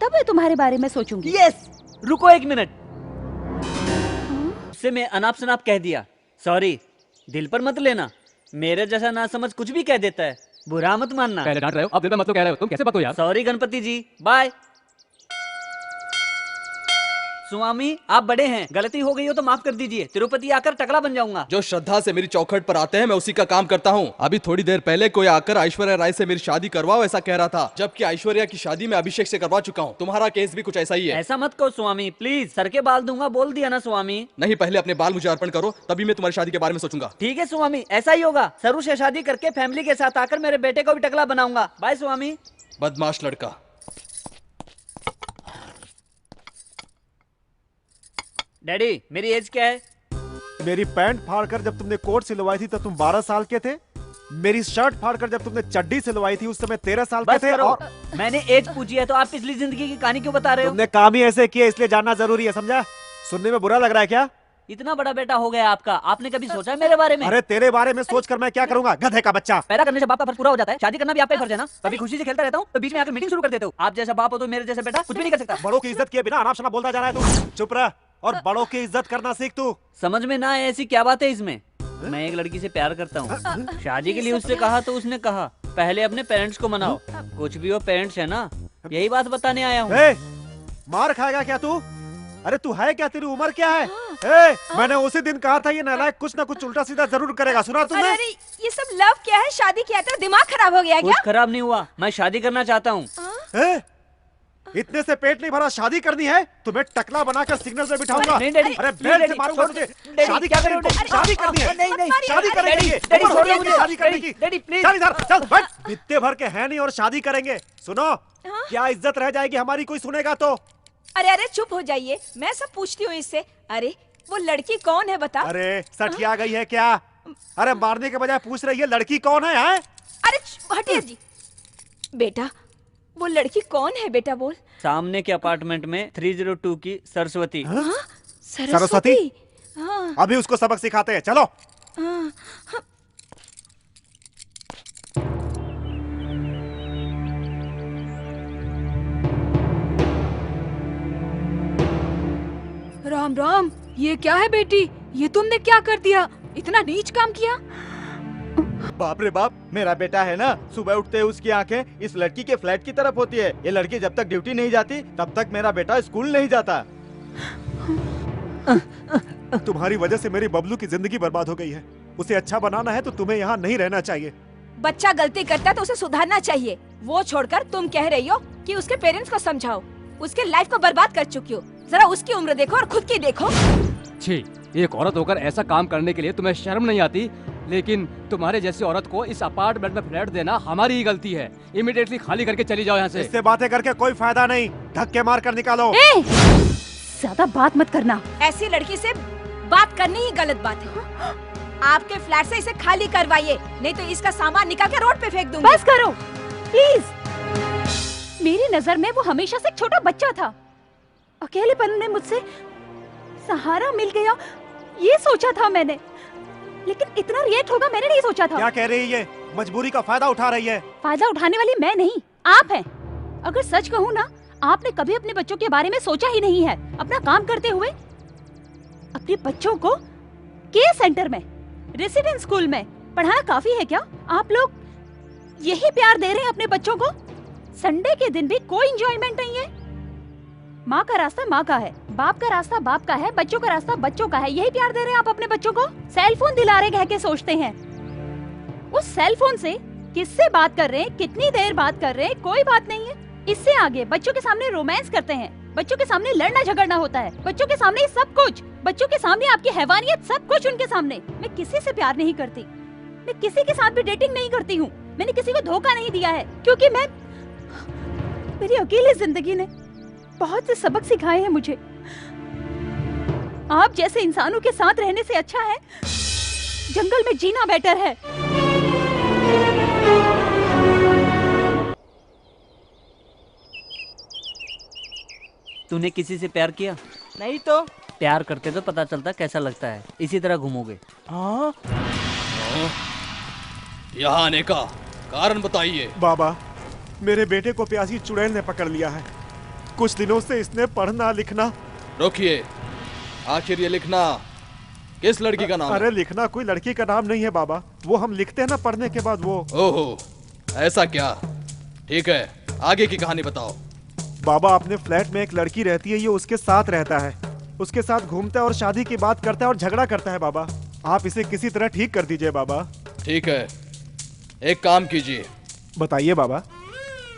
तब मैं तुम्हारे बारे में सोचूंगी। यस, रुको एक मिनट। उससे मैं अनाप शनाप कह दिया, सॉरी, दिल पर मत लेना। मेरे जैसा ना समझ कुछ भी कह देता है, बुरा मत मानना। पहले डांट रहे हो, अब दिल पर मत लो कह रहे हो, तुम कैसे पतो यार? सॉरी गणपति जी, बाय। स्वामी आप बड़े हैं, गलती हो गई हो तो माफ कर दीजिए। तिरुपति आकर टकला बन जाऊंगा। जो श्रद्धा से मेरी चौखट पर आते हैं मैं उसी का काम करता हूँ। अभी थोड़ी देर पहले कोई आकर ऐश्वर्या राय से मेरी शादी करवाओ ऐसा कह रहा था, जबकि ऐश्वर्या की शादी मैं अभिषेक से करवा चुका हूँ। तुम्हारा केस भी कुछ ऐसा ही है। ऐसा मत कहो स्वामी, प्लीज। सर के बाल दूंगा, बोल दिया ना स्वामी। नहीं, पहले अपने बाल मुझे अर्पण करो, तभी मैं तुम्हारी शादी के बारे में सोचूंगा। ठीक है स्वामी, ऐसा ही होगा। सरू से शादी करके फैमिली के साथ आकर मेरे बेटे को भी टकला बनाऊंगा। बाय स्वामी। बदमाश लड़का। डैडी मेरी एज क्या है? मेरी पैंट फाड़कर जब तुमने कोट सिलवाई थी तब तुम 12 साल के थे। मेरी शर्ट फाड़कर जब तुमने चड्डी सिलवाई थी उस समय 13 साल के थे। और मैंने एज पूछी है तो आप पिछली जिंदगी की कहानी क्यों बता रहे हो? तुमने काम ही ऐसे किए इसलिए जानना जरूरी है, समझा? सुनने में बुरा लग रहा है क्या? इतना बड़ा बेटा हो गया आपका, आपने कभी सोचा है मेरे बारे में? अरे तेरे बारे में सोचकर मैं क्या करूंगा, गधे का बच्चा। पैदा करने से बाप का फर्ज पूरा हो जाता है, शादी करना भी आपका फर्ज है ना। कभी खुशी से खेलता रहता हूँ तो बीच में आकर मीटिंग शुरू कर देते हो। आप जैसा बाप हो तो मेरे जैसा बेटा कुछ भी नहीं कर सकता। बड़ों की इज्जत किए बिना अनाप शनाप बोलता जा रहा है तू। चुप रह और बड़ों की इज्जत करना सीख तू। समझ में ना आए ऐसी क्या बात है इसमें? मैं एक लड़की से प्यार करता हूँ, शादी के लिए उससे कहा तो उसने कहा पहले अपने पेरेंट्स को मनाओ। कुछ भी वो पेरेंट्स है ना, यही बात बताने आया हूँ। मार खाएगा क्या तू? अरे तू है क्या, तेरी उम्र क्या है? मैंने उसी दिन कहा था ये नालायक कुछ ना कुछ उल्टा सीधा जरूर करेगा, सुना तुमने? अरे ये सब लव क्या है? शादी किया तेरा दिमाग खराब हो गया क्या? कुछ खराब नहीं हुआ, मैं शादी करना चाहता हूँ। इतने से पेट नहीं भरा, शादी करनी है? तुम्हें टकला बनाकर सिग्नल पे बिठाऊंगा। नहीं डैडी, अरे बेल से मारूंगा तुझे। शादी क्या करेंगे? शादी करनी है? नहीं नहीं, शादी करेंगे। शादी करने की। Daddy please. चल इधर चल, बैठ। इतने भर के हैं नहीं और शादी करेंगे। सुनो, क्या इज्जत रह जाएगी हमारी, कोई सुनेगा तो? अरे अरे चुप हो जाइए, मैं सब पूछती हूँ इससे। अरे वो लड़की कौन है बता? अरे सठिया गई है क्या? अरे मारने के बजाय पूछ रही है लड़की कौन है? अरे हटिए जी। बेटा वो लड़की कौन है बेटा, बोल। सामने के अपार्टमेंट में 302 की सरस्वती। सरस्वती? अभी उसको सबक सिखाते हैं, चलो। राम राम, ये क्या है बेटी? ये तुमने क्या कर दिया? इतना नीच काम किया? बाप रे बाप, मेरा बेटा है ना, सुबह उठते उसकी आंखें इस लड़की के फ्लैट की तरफ होती है। ये लड़की जब तक ड्यूटी नहीं जाती तब तक मेरा बेटा स्कूल नहीं जाता। तुम्हारी वजह से मेरी बबलू की जिंदगी बर्बाद हो गई है। उसे अच्छा बनाना है तो तुम्हें यहाँ नहीं रहना चाहिए। बच्चा गलती करता है तो उसे सुधारना चाहिए। वो छोड़कर तुम कह रही हो कि उसके पेरेंट्स को समझाओ। उसके लाइफ को बर्बाद कर चुकी हो। जरा उसकी उम्र देखो और खुद की देखो। छी, एक औरत होकर ऐसा काम करने के लिए तुम्हें शर्म नहीं आती? लेकिन तुम्हारे जैसी औरत को इस अपार्टमेंट में फ्लैट देना हमारी ही गलती है। इमीडिएटली खाली करके चली जाओ यहाँ से। इससे बातें करके कोई फायदा नहीं, धक्के मार कर निकालो। ज्यादा बात मत करना। ऐसी लड़की से बात करनी ही गलत बात है। आपके फ्लैट से इसे खाली करवाइए, नहीं तो इसका सामान निकाल के रोड पे फेंक दूंगी। बस करो प्लीज। मेरी नजर में वो हमेशा से एक छोटा बच्चा था। अकेलेपन में मुझसे सहारा मिल गया, ये सोचा था मैंने, लेकिन इतना रिएक्ट होगा मैंने नहीं सोचा था। क्या कह रही है? मजबूरी का फायदा उठा रही है। फायदा उठाने वाली मैं नहीं, आप हैं। अगर सच कहूँ ना, आपने कभी अपने बच्चों के बारे में सोचा ही नहीं है। अपना काम करते हुए अपने बच्चों को केयर सेंटर में, रेसिडेंस स्कूल में पढ़ाना काफी है क्या? आप लोग यही प्यार दे रहे हैं अपने बच्चों को? संडे के दिन भी कोई एंजॉयमेंट नहीं है। माँ का रास्ता माँ का है, बाप का रास्ता बाप का है, बच्चों का रास्ता बच्चों का है। यही प्यार दे रहे हैं आप अपने बच्चों को? सेल फोन दिला रहे कह के सोचते हैं। उस सेल फोन से किससे बात कर रहे हैं, कितनी देर बात कर रहे हैं, कोई बात नहीं है। इससे आगे बच्चों के सामने रोमांस करते हैं, बच्चों के सामने लड़ना झगड़ना होता है, बच्चों के सामने सब कुछ, बच्चों के सामने आपकी हैवानियत, सब कुछ उनके सामने। मैं किसी से प्यार नहीं करती, मैं किसी के साथ भी डेटिंग नहीं करती हूँ। मैंने किसी को धोखा नहीं दिया है, क्योंकि मेरी अकेली जिंदगी ने बहुत से सबक सिखाए हैं मुझे। आप जैसे इंसानों के साथ रहने से अच्छा है जंगल में जीना बेटर है। तूने किसी से प्यार किया? नहीं तो। प्यार करते तो पता चलता कैसा लगता है। इसी तरह घूमोगे। हाँ? यहाँ आने का कारण बताइए। बाबा, मेरे बेटे को प्यासी चुड़ैल ने पकड़ लिया है। कुछ दिनों से इसने पढ़ना लिखना। रोकिए, आखिर ये लिखना किस लड़की का नाम है? अरे लिखना कोई लड़की का नाम नहीं है बाबा, वो हम लिखते हैं ना पढ़ने के बाद वो। ओहो, ऐसा क्या? ठीक है, आगे की कहानी बताओ। बाबा, अपने फ्लैट में एक लड़की रहती है, ये उसके साथ रहता है, उसके साथ घूमता है और शादी की बात करता है और झगड़ा करता है। बाबा, आप इसे किसी तरह ठीक कर दीजिए बाबा। ठीक है, एक काम कीजिए। बताइए बाबा।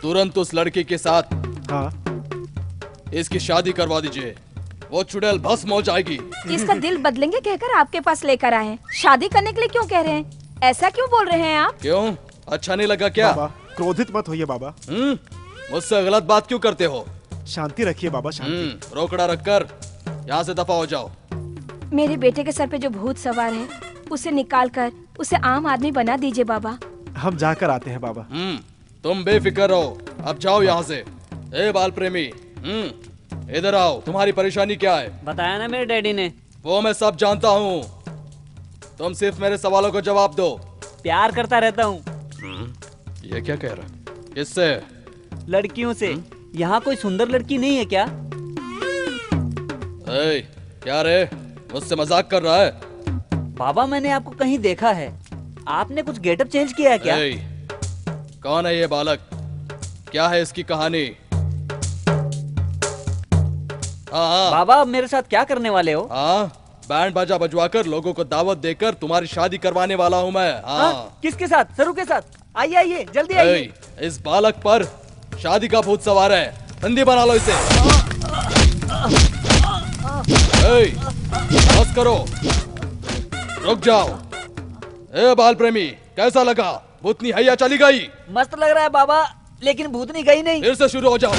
तुरंत उस लड़की के साथ हाँ इसकी शादी करवा दीजिए, वो चुड़ैल भस्म हो जाएगी। इसका दिल बदलेंगे कहकर आपके पास लेकर आए हैं। शादी करने के लिए क्यों कह रहे हैं? ऐसा क्यों बोल रहे हैं आप? क्यों, अच्छा नहीं लगा क्या? बाबा, क्रोधित मत होइए बाबा। मुझसे गलत बात क्यों करते हो? शांति रखिए बाबा, शांति। रोकड़ा रखकर यहाँ से दफा हो जाओ। मेरे बेटे के सर पे जो भूत सवार है उसे निकाल कर उसे आम आदमी बना दीजिए बाबा। हम जाकर आते हैं बाबा। तुम बेफिक्र रहो, अब जाओ यहाँ से। ए बाल प्रेमी, इधर आओ। तुम्हारी परेशानी क्या है? बताया ना मेरे डैडी ने। वो मैं सब जानता हूँ, तुम सिर्फ मेरे सवालों को जवाब दो। प्यार करता रहता हूँ। ये क्या कह रहा है? किससे? लड़कियों से। यहाँ कोई सुंदर लड़की नहीं है क्या? क्या रे, मुझसे मजाक कर रहा है? बाबा, मैंने आपको कहीं देखा है। आपने कुछ गेटअप चेंज किया है क्या? कौन है ये बालक? क्या है इसकी कहानी? हाँ बाबा, अब मेरे साथ क्या करने वाले हो? हाँ, बैंड बाजा बजवाकर लोगों को दावत देकर तुम्हारी शादी करवाने वाला हूँ मैं। हाँ। किसके साथ? सरू के साथ? आइए आइए, जल्दी आइए। इस बालक पर शादी का भूत सवार है, बंदी बना लो इसे। बस करो, रुक जाओ। ए बाल प्रेमी, कैसा लगा? भूतनी हैया चली गई? मस्त लग रहा है बाबा, लेकिन भूतनी गई नहीं। फिर से शुरू हो जाओ।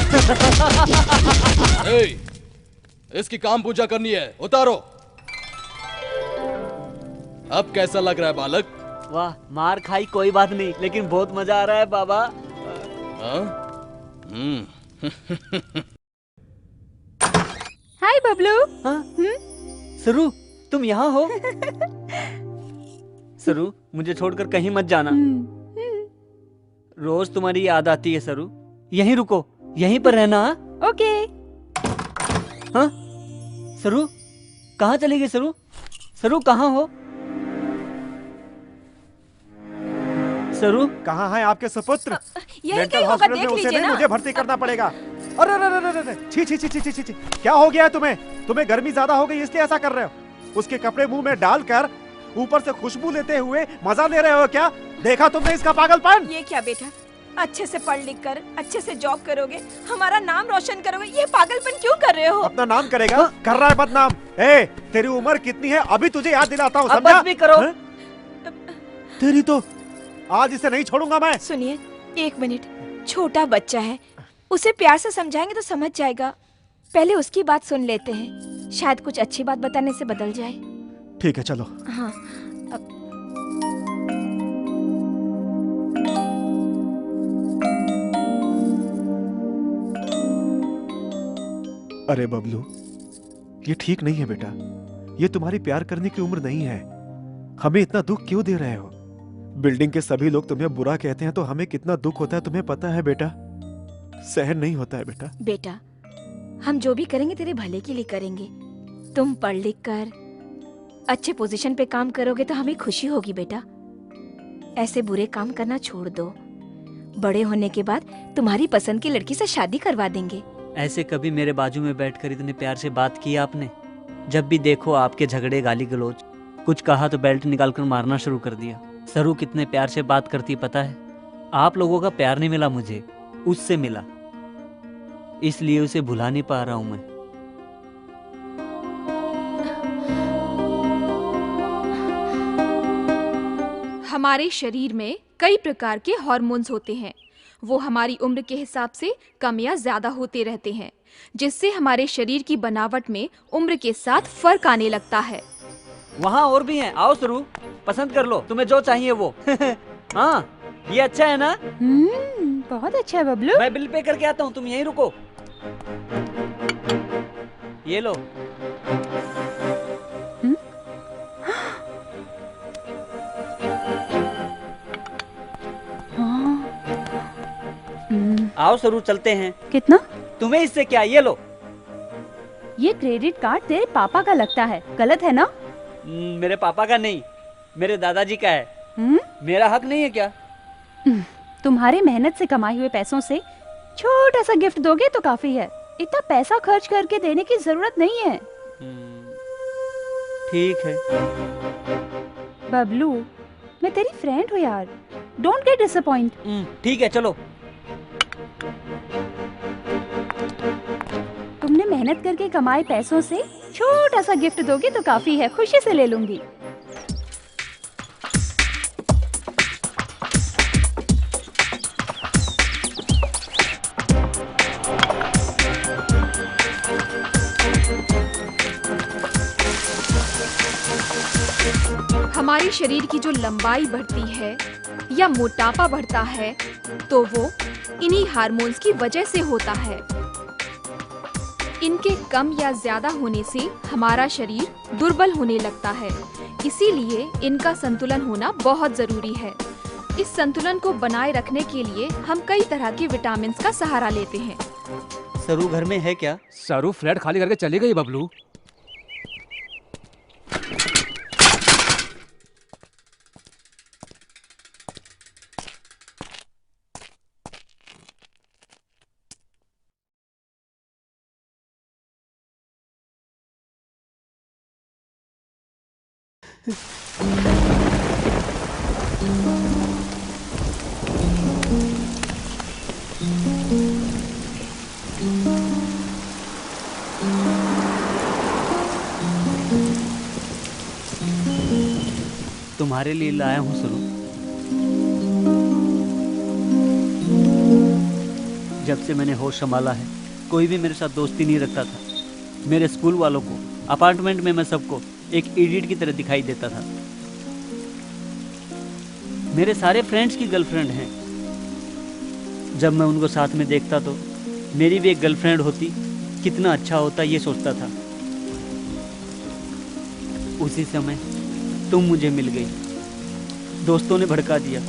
इसकी काम पूजा करनी है, उतारो। अब कैसा लग रहा है बालक? वाह, मार खाई कोई बात नहीं, लेकिन बहुत मजा आ रहा है बाबा। हाय बबलू। सरू, तुम यहाँ हो? सरू, मुझे छोड़कर कहीं मत जाना। रोज तुम्हारी याद आती है सरू। यहीं रुको, यहीं पर रहना। ओके। हाँ? सरू, कहाँ चली गई सरू? सरू, कहाँ हो? सरू, कहाँ है आपके सुपुत्र? यही कहीं होगा, देख लीजिए ना। मुझे भर्ती करना पड़ेगा। अरे अरे, छी छी छी छी छी छी, क्या हो गया है तुम्हें? तुम्हें गर्मी ज्यादा हो गई इसलिए ऐसा कर रहे हो? उसके कपड़े मुंह में डालकर ऊपर से खुशबू लेते हुए मजा ले रहे हो क्या? देखा तुमने इसका पागलपन? ये क्या बेटा, अच्छे से पढ़ लिख कर अच्छे से जॉब करोगे, हमारा नाम रोशन करोगे, ये पागलपन क्यों कर रहे हो? अपना नाम करेगा? कर रहा है बदनाम। ए, तेरी उम्र कितनी है अभी तुझे याद दिलाता हूँ, समझा? बस भी करो। तेरी तो आज इसे नहीं छोड़ूंगा मैं। सुनिए, एक मिनट, छोटा बच्चा है, उसे प्यार से समझाएंगे तो समझ जाएगा। पहले उसकी बात सुन लेते हैं, शायद कुछ अच्छी बात बताने से बदल जाए। ठीक है, चलो। हाँ। अरे बबलू, ये ठीक नहीं है बेटा। ये तुम्हारी प्यार करने की उम्र नहीं है। हमें इतना दुख क्यों दे रहे हो? बिल्डिंग के सभी लोग तुम्हें बुरा कहते हैं तो हमें कितना दुख होता है तुम्हें पता है बेटा? सहन नहीं होता है बेटा। बेटा, हम जो भी करेंगे तेरे भले के लिए करेंगे। तुम पढ़ लिख कर अच्छे पोजीशन पे काम करोगे तो हमें खुशी होगी बेटा। ऐसे बुरे काम करना छोड़ दो। बड़े होने के बाद तुम्हारी पसंद की लड़की से शादी करवा देंगे। ऐसे कभी मेरे बाजू में बैठकर इतने प्यार से बात की आपने? जब भी देखो आपके झगड़े, गाली गलौज। कुछ कहा तो बेल्ट निकालकर मारना शुरू कर दिया। सरू कितने प्यार से बात करती पता है? आप लोगों का प्यार नहीं मिला मुझे, उससे मिला। इसलिए उसे भुला नहीं पा रहा हूं मैं। हमारे शरीर में कई प्रकार के हार्मोन्स होते हैं। वो हमारी उम्र के हिसाब से कम या ज्यादा होते रहते हैं, जिससे हमारे शरीर की बनावट में उम्र के साथ फर्क आने लगता है। वहाँ और भी हैं, आओ सरू, पसंद कर लो तुम्हें जो चाहिए वो। हाँ, ये अच्छा है ना? बहुत अच्छा है बबलू। मैं बिल पे करके आता हूँ, तुम यहीं रुको। ये लो। आओ सरू, चलते हैं। कितना? तुम्हें इससे क्या? ये लो। ये क्रेडिट कार्ड तेरे पापा का लगता है, गलत है ना? मेरे पापा का नहीं, मेरे दादाजी का है। मेरा हक नहीं है क्या? तुम्हारे मेहनत से कमाए हुए पैसों से छोटा सा गिफ्ट दोगे तो काफी है। इतना पैसा खर्च करके देने की जरूरत नहीं है। ठीक है बबलू, मैं तेरी फ्रेंड हूँ यार, डोंट गेट डिसअपॉइंट। ठीक है, चलो। तुमने मेहनत करके कमाए पैसों से छोटा सा गिफ्ट दोगे तो काफी है, खुशी से ले लूंगी। हमारे शरीर की जो लंबाई बढ़ती है या मोटापा बढ़ता है तो वो इन्हीं हार्मोन्स की वजह से होता है। इनके कम या ज्यादा होने से हमारा शरीर दुर्बल होने लगता है। इसीलिए इनका संतुलन होना बहुत जरूरी है। इस संतुलन को बनाए रखने के लिए हम कई तरह के विटामिन का सहारा लेते हैं। सरू घर में है क्या? सरू फ्लैट खाली करके चली गई बबलू। तुम्हारे लिए लाया हूँ सरू। जब से मैंने होश संभाला है, कोई भी मेरे साथ दोस्ती नहीं रखता था। मेरे स्कूल वालों को, अपार्टमेंट में मैं सबको एक इडियट की तरह दिखाई देता था। मेरे सारे फ्रेंड्स की गर्लफ्रेंड हैं। जब मैं उनको साथ में देखता तो मेरी भी एक गर्लफ्रेंड होती, कितना अच्छा होता ये सोचता था। उसी समय तुम मुझे मिल गई। दोस्तों ने भड़का दिया।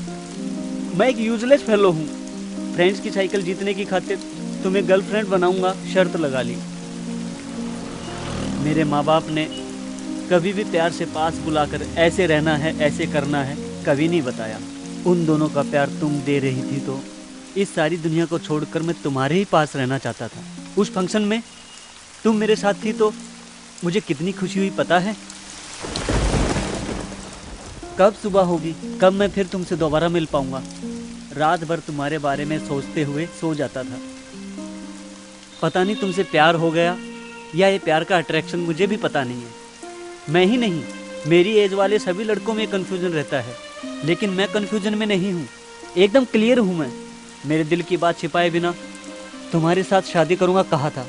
मैं एक यूजलेस फेलो हूँ। फ्रेंड्स की साइकिल जीतने की खातिर तुम्हें गर्लफ्रेंड बनाऊंगा शर्त लगा ली। मेरे माँ बाप ने कभी भी प्यार से पास बुलाकर ऐसे रहना है, ऐसे करना है, कभी नहीं बताया। उन दोनों का प्यार तुम दे रही थी तो इस सारी दुनिया को छोड़कर मैं तुम्हारे ही पास रहना चाहता था। उस फंक्शन में तुम मेरे साथ थी तो मुझे कितनी खुशी हुई पता है? कब सुबह होगी, कब मैं फिर तुमसे दोबारा मिल पाऊंगा? रात भर तुम्हारे बारे में सोचते हुए सो जाता था। पता नहीं तुमसे प्यार हो गया या ये प्यार का अट्रैक्शन, मुझे भी पता नहीं है। मैं ही नहीं, मेरी एज वाले सभी लड़कों में कन्फ्यूजन रहता है, लेकिन मैं कन्फ्यूजन में नहीं हूँ। एकदम क्लियर हूँ मैं। मेरे दिल की बात छिपाए बिना तुम्हारे साथ शादी करूँगा कहा था।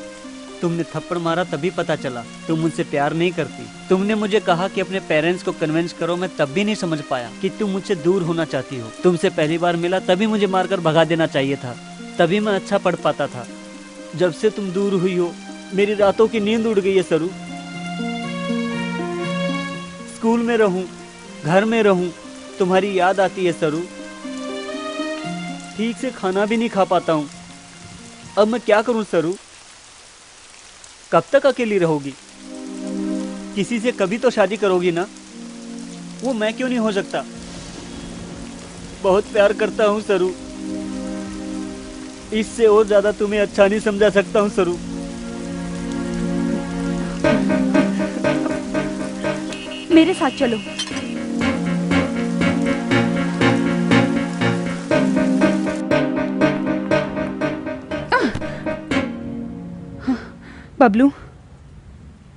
तुमने थप्पड़ मारा तभी पता चला तुम मुझसे प्यार नहीं करती। तुमने मुझे कहा कि अपने पेरेंट्स को कन्विंस करो, मैं तब भी नहीं समझ पाया कि तुम मुझसे दूर होना चाहती हो। तुमसे पहली बार मिला तभी मुझे मारकर भगा देना चाहिए था, तभी मैं अच्छा पढ़ पाता था। जब से तुम दूर हुई हो मेरी रातों की नींद उड़ गई है सरू। स्कूल में रहूं, घर में रहूं, तुम्हारी याद आती है सरू। ठीक से खाना भी नहीं खा पाता हूं। अब मैं क्या करूं सरू? कब तक अकेली रहोगी? किसी से कभी तो शादी करोगी ना? वो मैं क्यों नहीं हो सकता? बहुत प्यार करता हूं सरू। इससे और ज्यादा तुम्हें अच्छा नहीं समझा सकता हूं सरू। मेरे साथ चलो। बबलू,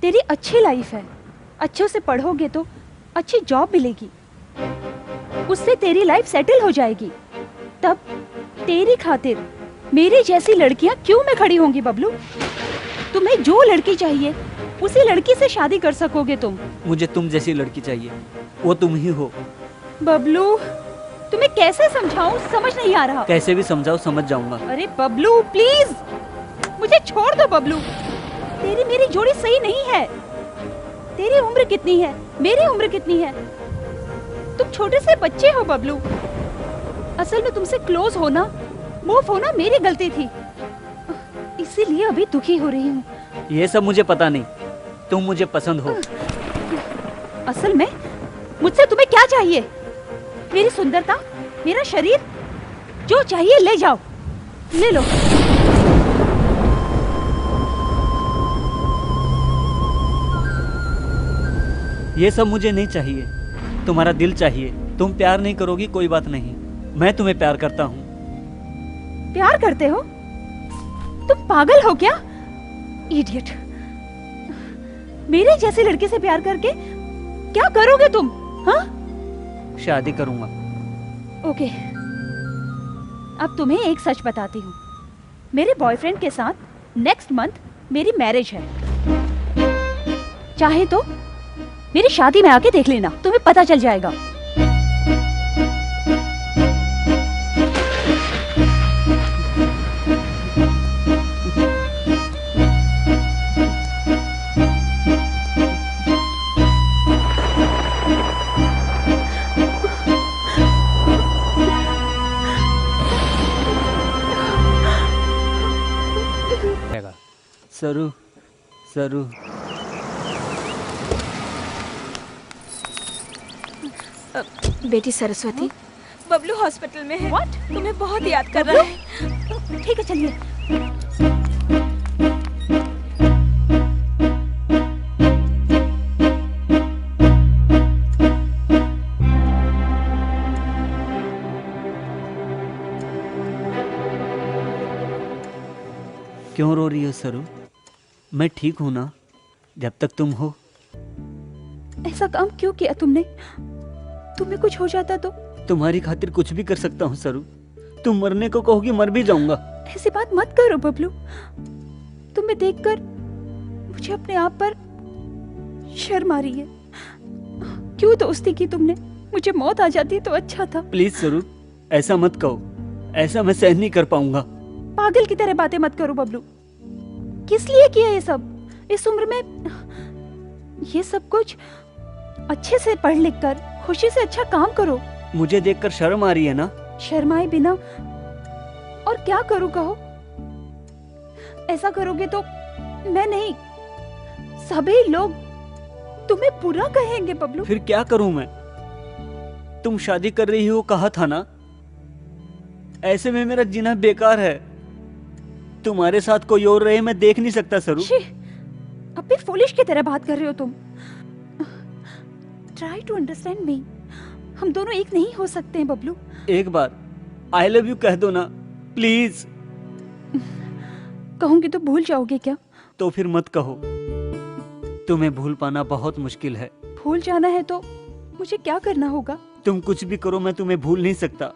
तेरी अच्छी लाइफ है। अच्छे से पढ़ोगे तो अच्छी जॉब मिलेगी, उससे तेरी लाइफ सेटल हो जाएगी। तब तेरी खातिर मेरी जैसी लड़कियां क्यों में खड़ी होंगी बबलू? तुम्हें जो लड़की चाहिए उसी लड़की से शादी कर सकोगे तुम। मुझे तुम जैसी लड़की चाहिए, वो तुम ही हो। बबलू, तुम्हें कैसे समझाऊं, समझ नहीं आ रहा। कैसे भी समझाओ, समझ जाऊंगा। अरे बबलू प्लीज, मुझे छोड़ दो बबलू। तेरी मेरी जोड़ी सही नहीं है। तेरी उम्र कितनी है, मेरी उम्र कितनी है? तुम छोटे से बच्चे हो बबलू। असल में तुमसे क्लोज होना, मूव होना मेरी गलती थी, इसीलिए अभी दुखी हो रही हूँ। ये सब मुझे पता नहीं, तुम मुझे पसंद हो। असल में मुझसे तुम्हें क्या चाहिए? मेरी सुंदरता, मेरा शरीर, जो चाहिए ले जाओ, ले लो। ये सब मुझे नहीं चाहिए, तुम्हारा दिल चाहिए। तुम प्यार नहीं करोगी कोई बात नहीं, मैं तुम्हें प्यार करता हूँ। प्यार करते हो? तुम पागल हो क्या? इडियट। मेरे जैसी लड़की से प्यार करके क्या करोगे तुम? हाँ? शादी करूंगा। ओके, अब तुम्हें एक सच बताती हूँ। मेरे बॉयफ्रेंड के साथ नेक्स्ट मंथ मेरी मैरिज है। चाहे तो मेरी शादी में आके देख लेना, तुम्हें पता चल जाएगा। सरू, सरू। बेटी सरस्वती, बबलू हॉस्पिटल में है। What? तुम्हें बहुत याद कर रहा है। ठीक है, चलिए। क्यों रो रही हो सरू? मैं ठीक हूं ना, जब तक तुम हो। ऐसा काम क्यों किया तुमने? तुम्हें कुछ हो जाता तो? तुम्हारी खातिर कुछ भी कर सकता हूँ सरू। तुम मरने को कहोगी, मर भी जाऊंगा। ऐसी बात मत करो बबलू। तुम्हें देखकर मुझे अपने आप पर शर्म आ रही है। क्यों दोस्ती की तुमने? मुझे मौत आ जाती तो अच्छा था। प्लीज सरू, ऐसा मत कहो। ऐसा मैं सहन नहीं कर पाऊंगा। पागल की तरह बातें मत करो बबलू। किस लिए किया ये सब? इस उम्र में ये सब कुछ? अच्छे से पढ़ लिख कर खुशी से अच्छा काम करो। मुझे देखकर शर्म आ रही है ना? शर्माए बिना और क्या करूं कहो? ऐसा करोगे तो मैं नहीं, सभी लोग तुम्हें बुरा कहेंगे बबलू। फिर क्या करूं मैं? तुम शादी कर रही हो कहा था ना? ऐसे में मेरा जीना बेकार है। तुम्हारे साथ कोई और रहे मैं देख नहीं सकता सरू। अब भी फूलिश की तरह बात कर रहे हो तुम। Try to understand me. हम दोनों एक नहीं हो सकते हैं बबलू। एक बार आई लव यू कह दो ना, प्लीज। कहूंगी तो भूल जाओगे क्या? तो फिर मत कहो। तुम्हें भूल पाना बहुत मुश्किल है। भूल जाना है तो मुझे क्या करना होगा? तुम कुछ भी करो, मैं तुम्हें भूल नहीं सकता।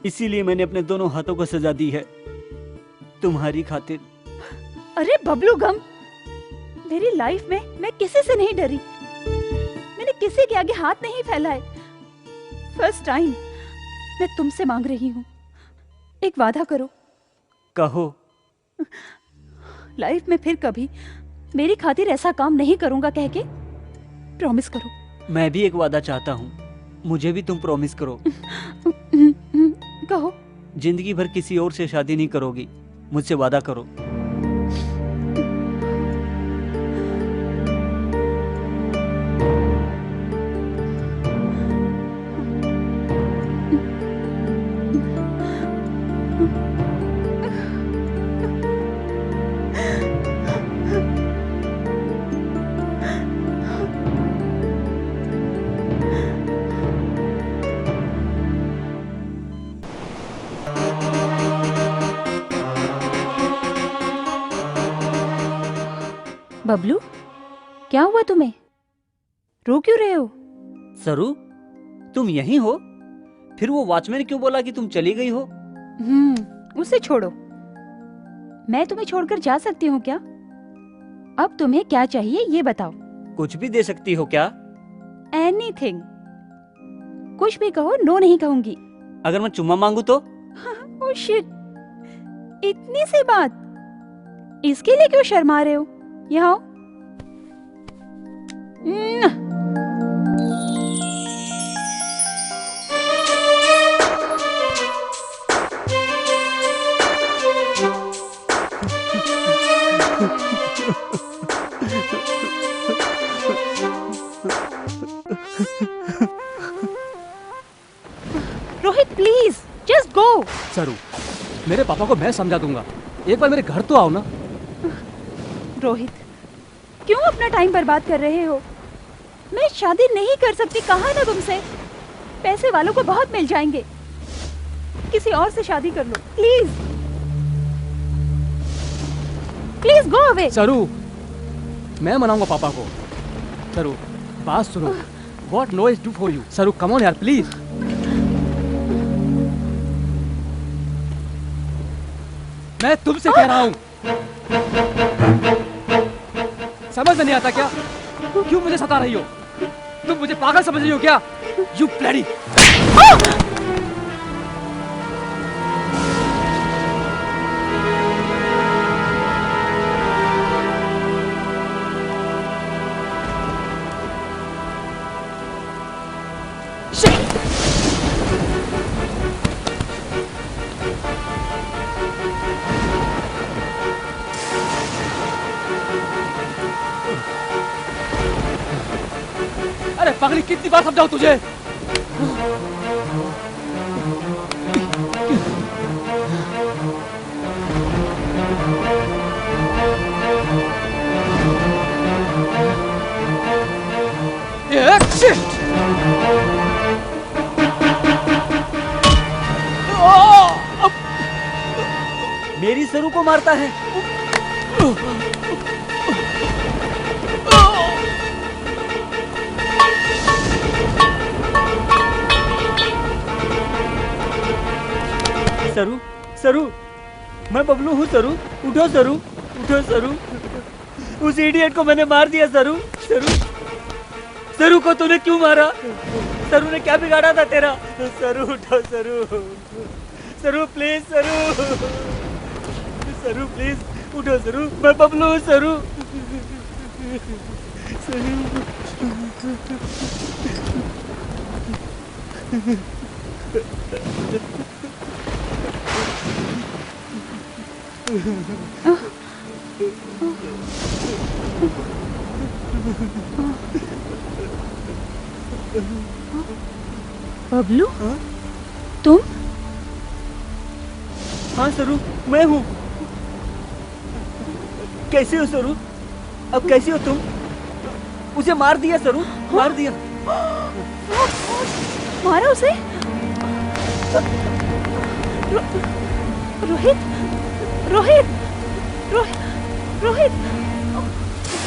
इसीलिए मैंने अपने दोनों हाथों को सजा दी है, तुम्हारी खातिर। अरे बबलू गम, मेरी लाइफ में मैं किसी से नहीं डरी। मैंने किसी के आगे हाथ नहीं फैलाए। फर्स्ट टाइम मैं तुमसे मांग रही हूँ, एक वादा करो। कहो। लाइफ में फिर कभी मेरी खातिर ऐसा काम नहीं करूंगा कह के प्रॉमिस करो। मैं भी एक वादा चाहता हूँ, मुझे भी तुम प्रॉमिस करो। कहो। जिंदगी भर किसी और से शादी नहीं करोगी, मुझसे वादा करो। बबलू, क्या हुआ तुम्हें? रो क्यों रहे हो? सरू, तुम यहीं हो? फिर वो वॉचमैन क्यों बोला कि तुम चली गई हो? उसे छोड़ो। मैं तुम्हें छोड़कर जा सकती हूँ क्या? अब तुम्हें क्या चाहिए ये बताओ। कुछ भी दे सकती हो क्या? एनीथिंग, कुछ भी कहो, नो नहीं कहूंगी। अगर मैं चुम्मा मांगू तो? ओह शिट, इतनी सी बात, इसके लिए क्यों शर्मा रहे हो? यहाँ आओ। Rohit please just go. सरू, मेरे पापा को मैं समझा दूंगा, एक बार मेरे घर तो आओ ना। रोहित, क्यों अपना टाइम बर्बाद कर रहे हो? मैं शादी नहीं कर सकती, कहा ना तुमसे। पैसे वालों को बहुत मिल जाएंगे, किसी और से शादी कर लो प्लीज। Please go away. सरू, मैं मनाऊंगा पापा को। सरू, बात सुनो। What no is do for you? सरू, come on यार प्लीज। मैं तुमसे कह रहा हूँ, समझ नहीं आता क्या? क्यों मुझे सता रही हो? तुम मुझे पागल समझ रही हो क्या? You bloody! अरे पगली, कितनी बार समझाऊं तुझे? मेरी सरू को मारता है। सरू, सरू, मैं बबलू हूँ। सरू, उठो सरू, उठो सरू। उस इडियट को मैंने मार दिया सरू। सरू, सरू को तूने क्यों मारा? सरू ने क्या बिगाड़ा था तेरा? सरू उठो सरू, सरू प्लीज सरू, सरू प्लीज उठो सरू, मैं बबलू हूँ सरू। बबलू, तुम? हाँ सरू, मैं हूँ। कैसे हो सरू? अब कैसे हो तुम? उसे मार दिया सरू, मार दिया। मारा उसे? Rohit, Rohit, Rohit, Rohit,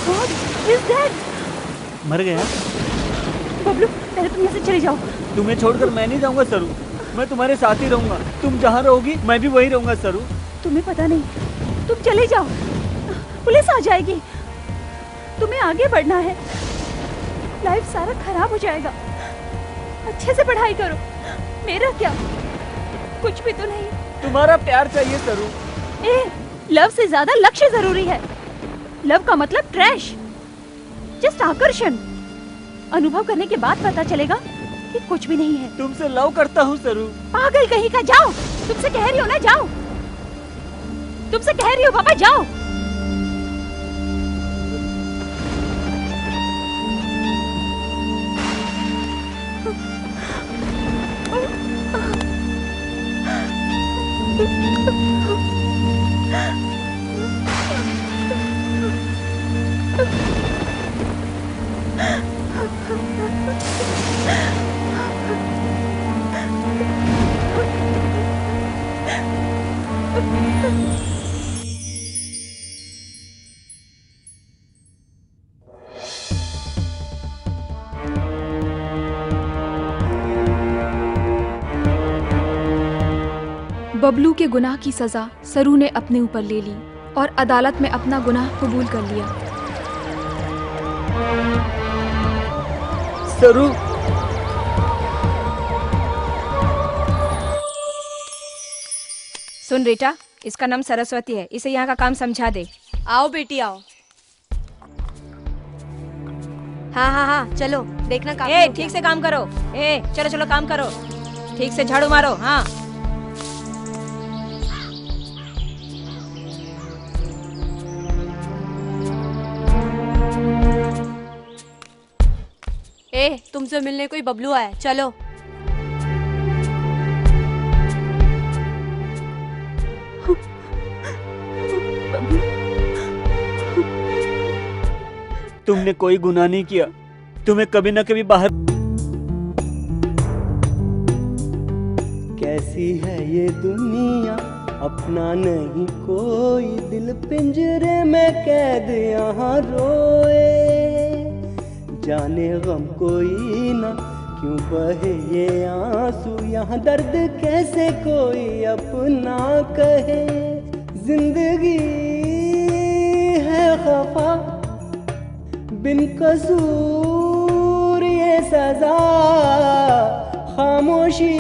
God is dead। मर गया? बबलू, पहले तुम यहाँ से चले जाओ। तुम्हें छोड़कर मैं नहीं जाऊंगा सरू, मैं तुम्हारे साथ ही रहूंगा। तुम जहाँ रहोगी मैं भी वहीं रहूंगा सरू। तुम्हें पता नहीं, तुम चले जाओ, पुलिस आ जाएगी। तुम्हें आगे बढ़ना है, लाइफ सारा खराब हो जाएगा। अच्छे से पढ़ाई करो। मेरा क्या, कुछ भी तो नहीं। तुम्हारा प्यार चाहिए सरू। लव से ज्यादा लक्ष्य जरूरी है। लव का मतलब ट्रैश, जस्ट आकर्षण। अनुभव करने के बाद पता चलेगा कि कुछ भी नहीं है। तुमसे लव करता हूँ सरू। पागल कहीं का, जाओ। तुमसे कह रही हो ना, जाओ। तुमसे कह रही हो पापा, जाओ। बबलू के गुनाह की सजा सरू ने अपने ऊपर ले ली और अदालत में अपना गुनाह कबूल कर लिया। सरू, सुन बेटा, इसका नाम सरस्वती है, इसे यहाँ का काम समझा दे। आओ बेटी आओ। हाँ हाँ हाँ चलो, देखना काम। ए ठीक से काम करो। ए चलो चलो काम करो, ठीक से झाड़ू मारो। हाँ ए, तुमसे मिलने कोई बबलू आया, चलो। तुमने कोई गुनाह नहीं किया, तुम्हें कभी न कभी बाहर। कैसी है ये दुनिया, अपना नहीं कोई, दिल पिंजरे में कैद यहाँ रोए। जाने गम कोई ना, क्यों बहे ये आंसू, यहाँ दर्द कैसे कोई अपना कहे। जिंदगी है खफा, बिन कसूर ये सजा, खामोशी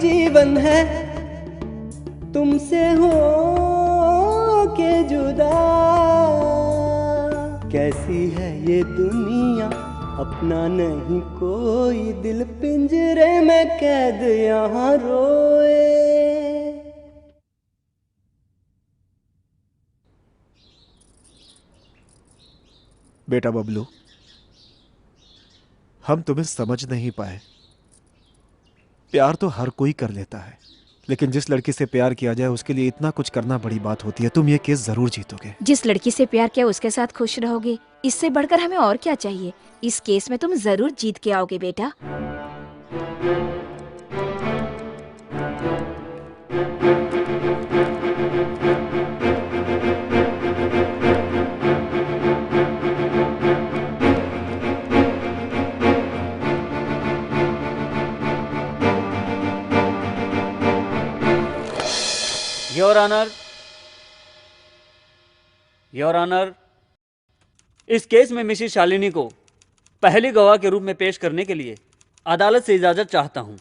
जीवन है, तुमसे हो के जुदा। कैसी है ये दुनिया, अपना नहीं कोई, दिल पिंजरे में कैद यहाँ रोए। बेटा बबलू, हम तुम्हें समझ नहीं पाए। प्यार तो हर कोई कर लेता है, लेकिन जिस लड़की से प्यार किया जाए उसके लिए इतना कुछ करना बड़ी बात होती है। तुम ये केस जरूर जीतोगे। जिस लड़की से प्यार किया उसके साथ खुश रहोगे, इससे बढ़कर हमें और क्या चाहिए। इस केस में तुम जरूर जीत के आओगे बेटा। योर ऑनर, योर ऑनर, इस केस में मिसेस शालिनी को पहली गवाह के रूप में पेश करने के लिए अदालत से इजाजत चाहता हूं।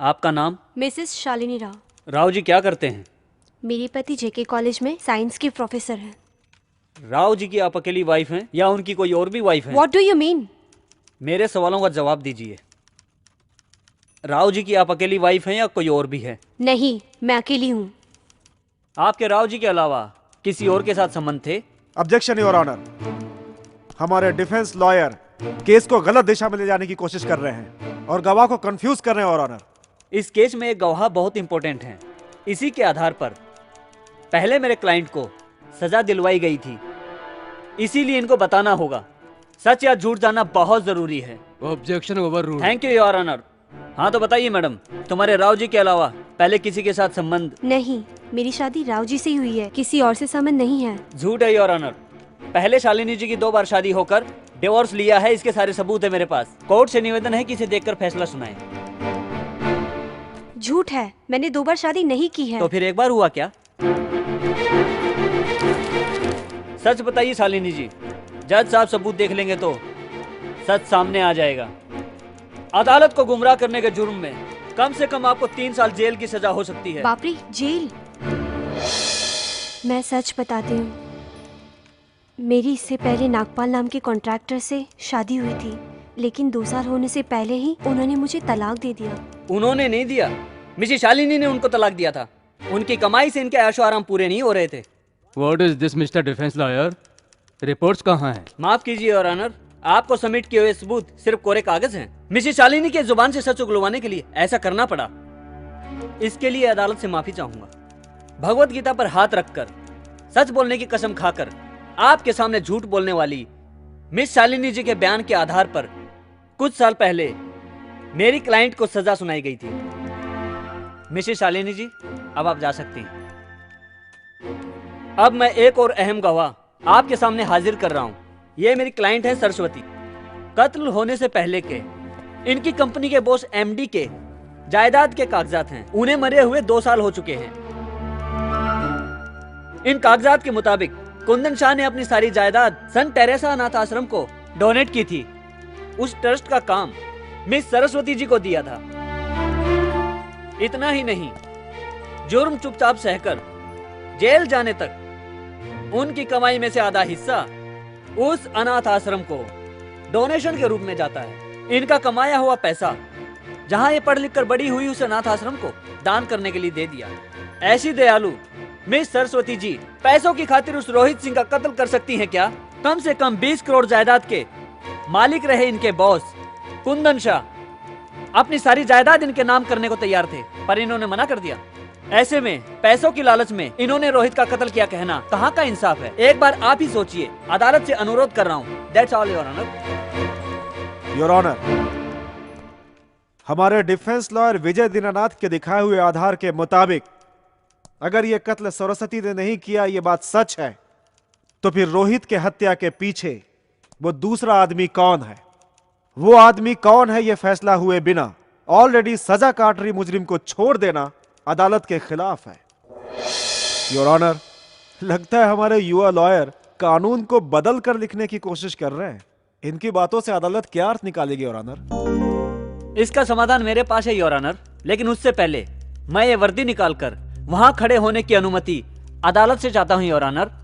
आपका नाम? मिसेस शालिनी राव। राव जी क्या करते हैं? मेरे पति जेके कॉलेज में साइंस के प्रोफेसर हैं। राव जी की आप अकेली वाइफ हैं या उनकी कोई और भी वाइफ है? What do you mean? मेरे सवालों का जवाब दीजिए। राव जी की आप अकेली वाइफ हैं या कोई और भी है? नहीं, मैं अकेली हूँ। आपके राव जी के अलावा किसी और के साथ संबंध थे? Objection your honour. हमारे डिफेंस लॉयर केस को गलत दिशा में ले जाने की कोशिश कर रहे हैं और गवाह को कंफ्यूज कर रहे हैं। योर ऑनर, इस केस में एक गवाह बहुत इंपॉर्टेंट है। इसी के आधार पर पहले मेरे क्लाइंट को सजा दिलवाई गई थी, इसीलिए इनको बताना होगा। सच या झूठ जानना बहुत जरूरी है। Objection overruled. Thank you your honour. हाँ तो बताइए मैडम, तुम्हारे राव जी के अलावा पहले किसी के साथ संबंध? नहीं, मेरी शादी राव जी से ही हुई है, किसी और से संबंध नहीं है। झूठ है योर ऑनर। पहले शालिनी जी की 2 बार शादी होकर डिवोर्स लिया है, इसके सारे सबूत है मेरे पास। कोर्ट से निवेदन है कि इसे देखकर फैसला सुनाएं। झूठ है, मैंने 2 बार शादी नहीं की है। तो फिर एक बार हुआ क्या? सच बताइए शालिनी जी। जज साहब सबूत देख लेंगे तो सच सामने आ जाएगा। अदालत को गुमराह करने के जुर्म में कम से कम आपको 3 साल जेल की सजा हो सकती है। बाप रे, जेल? मैं सच बताती हूँ, मेरी इससे पहले नागपाल नाम के कॉन्ट्रैक्टर से शादी हुई थी, लेकिन 2 साल होने से पहले ही उन्होंने मुझे तलाक दे दिया। उन्होंने नहीं दिया, मिसेस शालिनी ने उनको तलाक दिया था। उनकी कमाई से इनके ऐशो आराम पूरे नहीं हो रहे थे। What is this mister defence lawyer? Reports कहाँ हैं? माफ कीजिए योर ऑनर, आपको सबमिट किए हुए सबूत सिर्फ कोरे कागज हैं। मिसेस शालिनी के जुबान से सच उगलवाने के लिए ऐसा करना पड़ा। इसके लिए अदालत से माफी चाहूंगा। भगवत गीता पर हाथ रखकर, सच बोलने की कसम खाकर आपके सामने झूठ बोलने वाली मिस शालिनी जी के बयान के आधार पर कुछ साल पहले मेरी क्लाइंट को सजा सुनाई गई थी। मिसेस शालिनी जी, अब आप जा सकती हैं। अब मैं एक और अहम गवाह आपके सामने हाजिर कर रहा हूं। ये मेरी क्लाइंट है सरस्वती। कत्ल होने से पहले के इनकी कंपनी के बॉस एमडी के जायदाद के कागजात हैं। उन्हें मरे हुए 2 साल हो चुके हैं। इन कागजात के मुताबिक कुंदन शाह ने अपनी सारी जायदाद संत टेरेसा अनाथ आश्रम को डोनेट की थी। उस ट्रस्ट का काम मिस सरस्वती जी को दिया था। इतना ही नहीं, जुर्म चुपचाप सहकर जेल जाने तक उनकी कमाई में से आधा हिस्सा उस अनाथ आश्रम को डोनेशन के रूप में जाता है। इनका कमाया हुआ पैसा जहां ये पढ़ लिख कर बड़ी हुई उस अनाथ आश्रम को दान करने के लिए दे दिया। ऐसी दयालु मिस सरस्वती जी पैसों की खातिर उस रोहित सिंह का कत्ल कर सकती हैं क्या? कम से कम 20 करोड़ जायदाद के मालिक रहे इनके बॉस कुंदन शाह अपनी सारी जायदाद इनके नाम करने को तैयार थे, पर इन्होंने मना कर दिया। ऐसे में पैसों की लालच में इन्होंने रोहित का कत्ल किया कहना कहाँ का इंसाफ है? एक बार आप ही सोचिए। अदालत से अनुरोध कर रहा हूँ। That's all your honour. Your honour, हमारे डिफेंस लॉयर विजय दीनानाथ के दिखाए हुए आधार के मुताबिक अगर यह कत्ल सरस्वती ने नहीं किया, यह बात सच है, तो फिर रोहित के हत्या के पीछे वो दूसरा आदमी कौन है? वो आदमी कौन है, यह फैसला हुए बिना ऑलरेडी सजा काट रही मुजरिम को छोड़ देना अदालत के खिलाफ है। योर ऑनर, लगता है हमारे युवा लॉयर कानून को बदल कर लिखने की कोशिश कर रहे हैं। इनकी बातों से अदालत क्या अर्थ निकालेगी योर ऑनर? इसका समाधान मेरे पास है योर ऑनर, लेकिन उससे पहले मैं ये वर्दी निकालकर वहां खड़े होने की अनुमति अदालत से चाहता हूं योर ऑनर।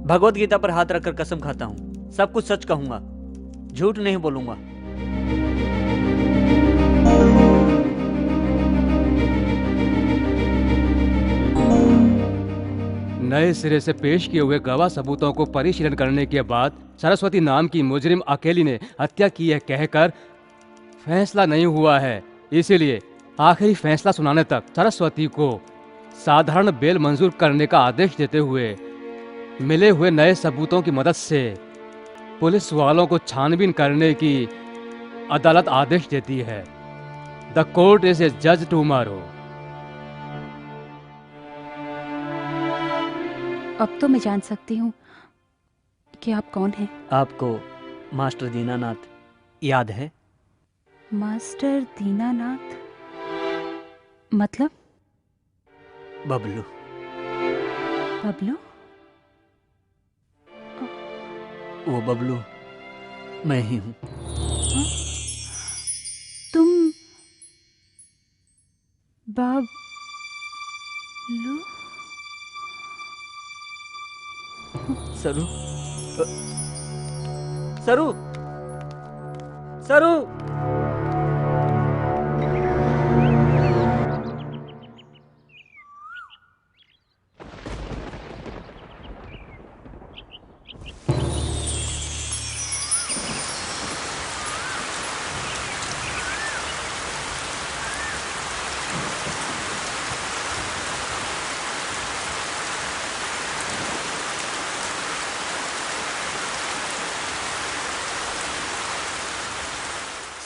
भगवत गीता पर हाथ रखकर कसम खाता हूं, सब कुछ सच कहूंगा, झूठ नहीं बोलूंगा। नए सिरे से पेश किए हुए गवाह सबूतों को परिशीलन करने के बाद सरस्वती नाम की मुजरिम अकेली ने हत्या की है कहकर फैसला नहीं हुआ है। इसीलिए आखिरी फैसला सुनाने तक सरस्वती को साधारण बेल मंजूर करने का आदेश देते हुए मिले हुए नए सबूतों की मदद से पुलिस वालों को छानबीन करने की अदालत आदेश देती है। द कोर्ट इज ए जज टुमारो। अब तो मैं जान सकती हूँ कि आप कौन हैं। आपको मास्टर दीनानाथ याद है? मास्टर दीनानाथ मतलब? बबलू। बबलू? वो बबलू मैं ही हूँ। तुम बबलू? सरू, सरू, सरू।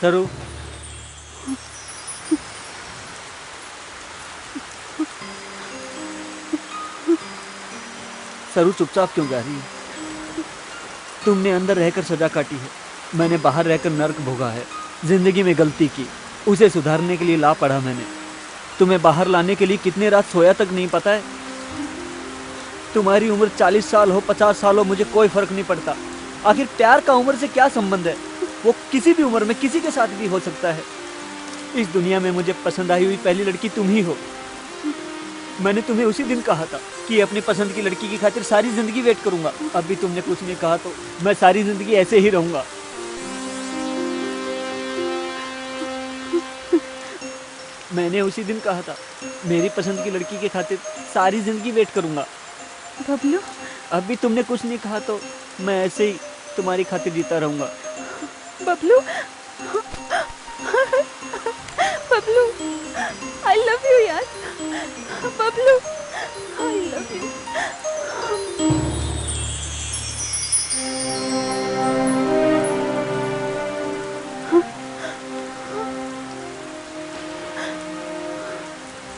सरू, सरू चुपचाप क्यों जा रही है? तुमने अंदर रहकर सजा काटी है, मैंने बाहर रहकर नर्क भोगा है। जिंदगी में गलती की, उसे सुधारने के लिए ला पड़ा मैंने। तुम्हें बाहर लाने के लिए कितने रात सोया तक नहीं पता है। तुम्हारी उम्र 40 साल हो 50 साल हो मुझे कोई फर्क नहीं पड़ता। आखिर प्यार का उम्र से क्या संबंध है? वो किसी भी उम्र में किसी के साथ भी हो सकता है। इस दुनिया में मुझे पसंद आई हुई पहली लड़की तुम ही हो। मैंने तुम्हें उसी दिन कहा था कि अपनी पसंद की लड़की की खातिर सारी जिंदगी वेट करूंगा। अब भी तुमने कुछ नहीं कहा तो मैं सारी जिंदगी ऐसे ही रहूंगा। मैंने उसी दिन कहा था मेरी पसंद की लड़की के खातिर सारी जिंदगी वेट करूंगा। बबलू, अब भी तुमने कुछ नहीं कहा तो मैं ऐसे ही तुम्हारी खातिर जीता रहूंगा। Bablu, Bablu, I love you यार। Bablu, I love you।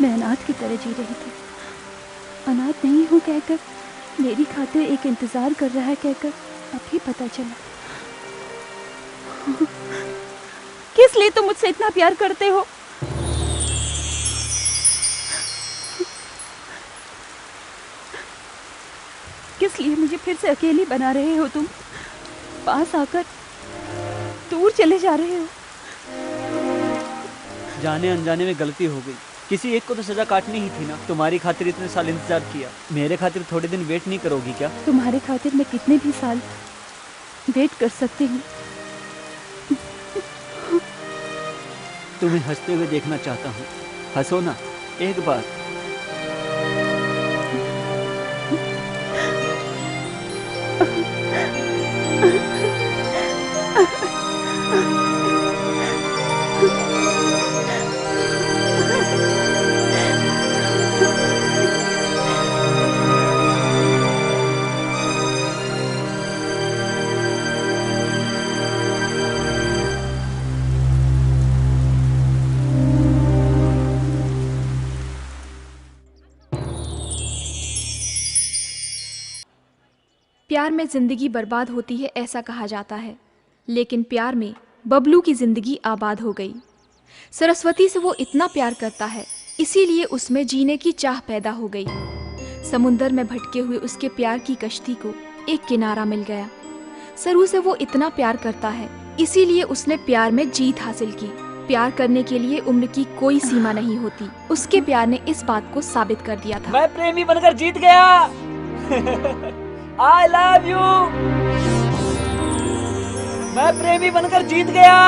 मैं अनाथ की तरह जी रही थी। अनाथ नहीं हूँ कहकर, मेरी खातिर एक इंतजार कर रहा है कहकर अभी पता चला। किस लिए तुम मुझसे इतना प्यार करते हो? किस लिए मुझे फिर से अकेली बना रहे हो तुम? पास आकर दूर चले जा रहे हो। जाने अनजाने में गलती हो गई। किसी एक को तो सजा काटनी ही थी ना। तुम्हारी खातिर इतने साल इंतजार किया, मेरे खातिर थोड़े दिन वेट नहीं करोगी क्या? तुम्हारे खातिर मैं कितने भी साल वेट कर सकती हूँ। तुम्हें हंसते हुए देखना चाहता हूँ। हंसो ना एक बार। प्यार में जिंदगी बर्बाद होती है ऐसा कहा जाता है, लेकिन प्यार में बबलू की जिंदगी आबाद हो गई। सरस्वती से वो इतना प्यार करता है, इसीलिए उसमें जीने की चाह पैदा हो गई। समुंदर में भटके हुए उसके प्यार की कश्ती को एक किनारा मिल गया। सरू से वो इतना प्यार करता है, इसीलिए उसने प्यार में जीत हासिल की। प्यार करने के लिए उम्र की कोई सीमा नहीं होती। उसके प्यार ने इस बात को साबित कर दिया था। मैं प्रेमी बनकर जीत गया। I love you। मैं प्रेमी बनकर जीत गया।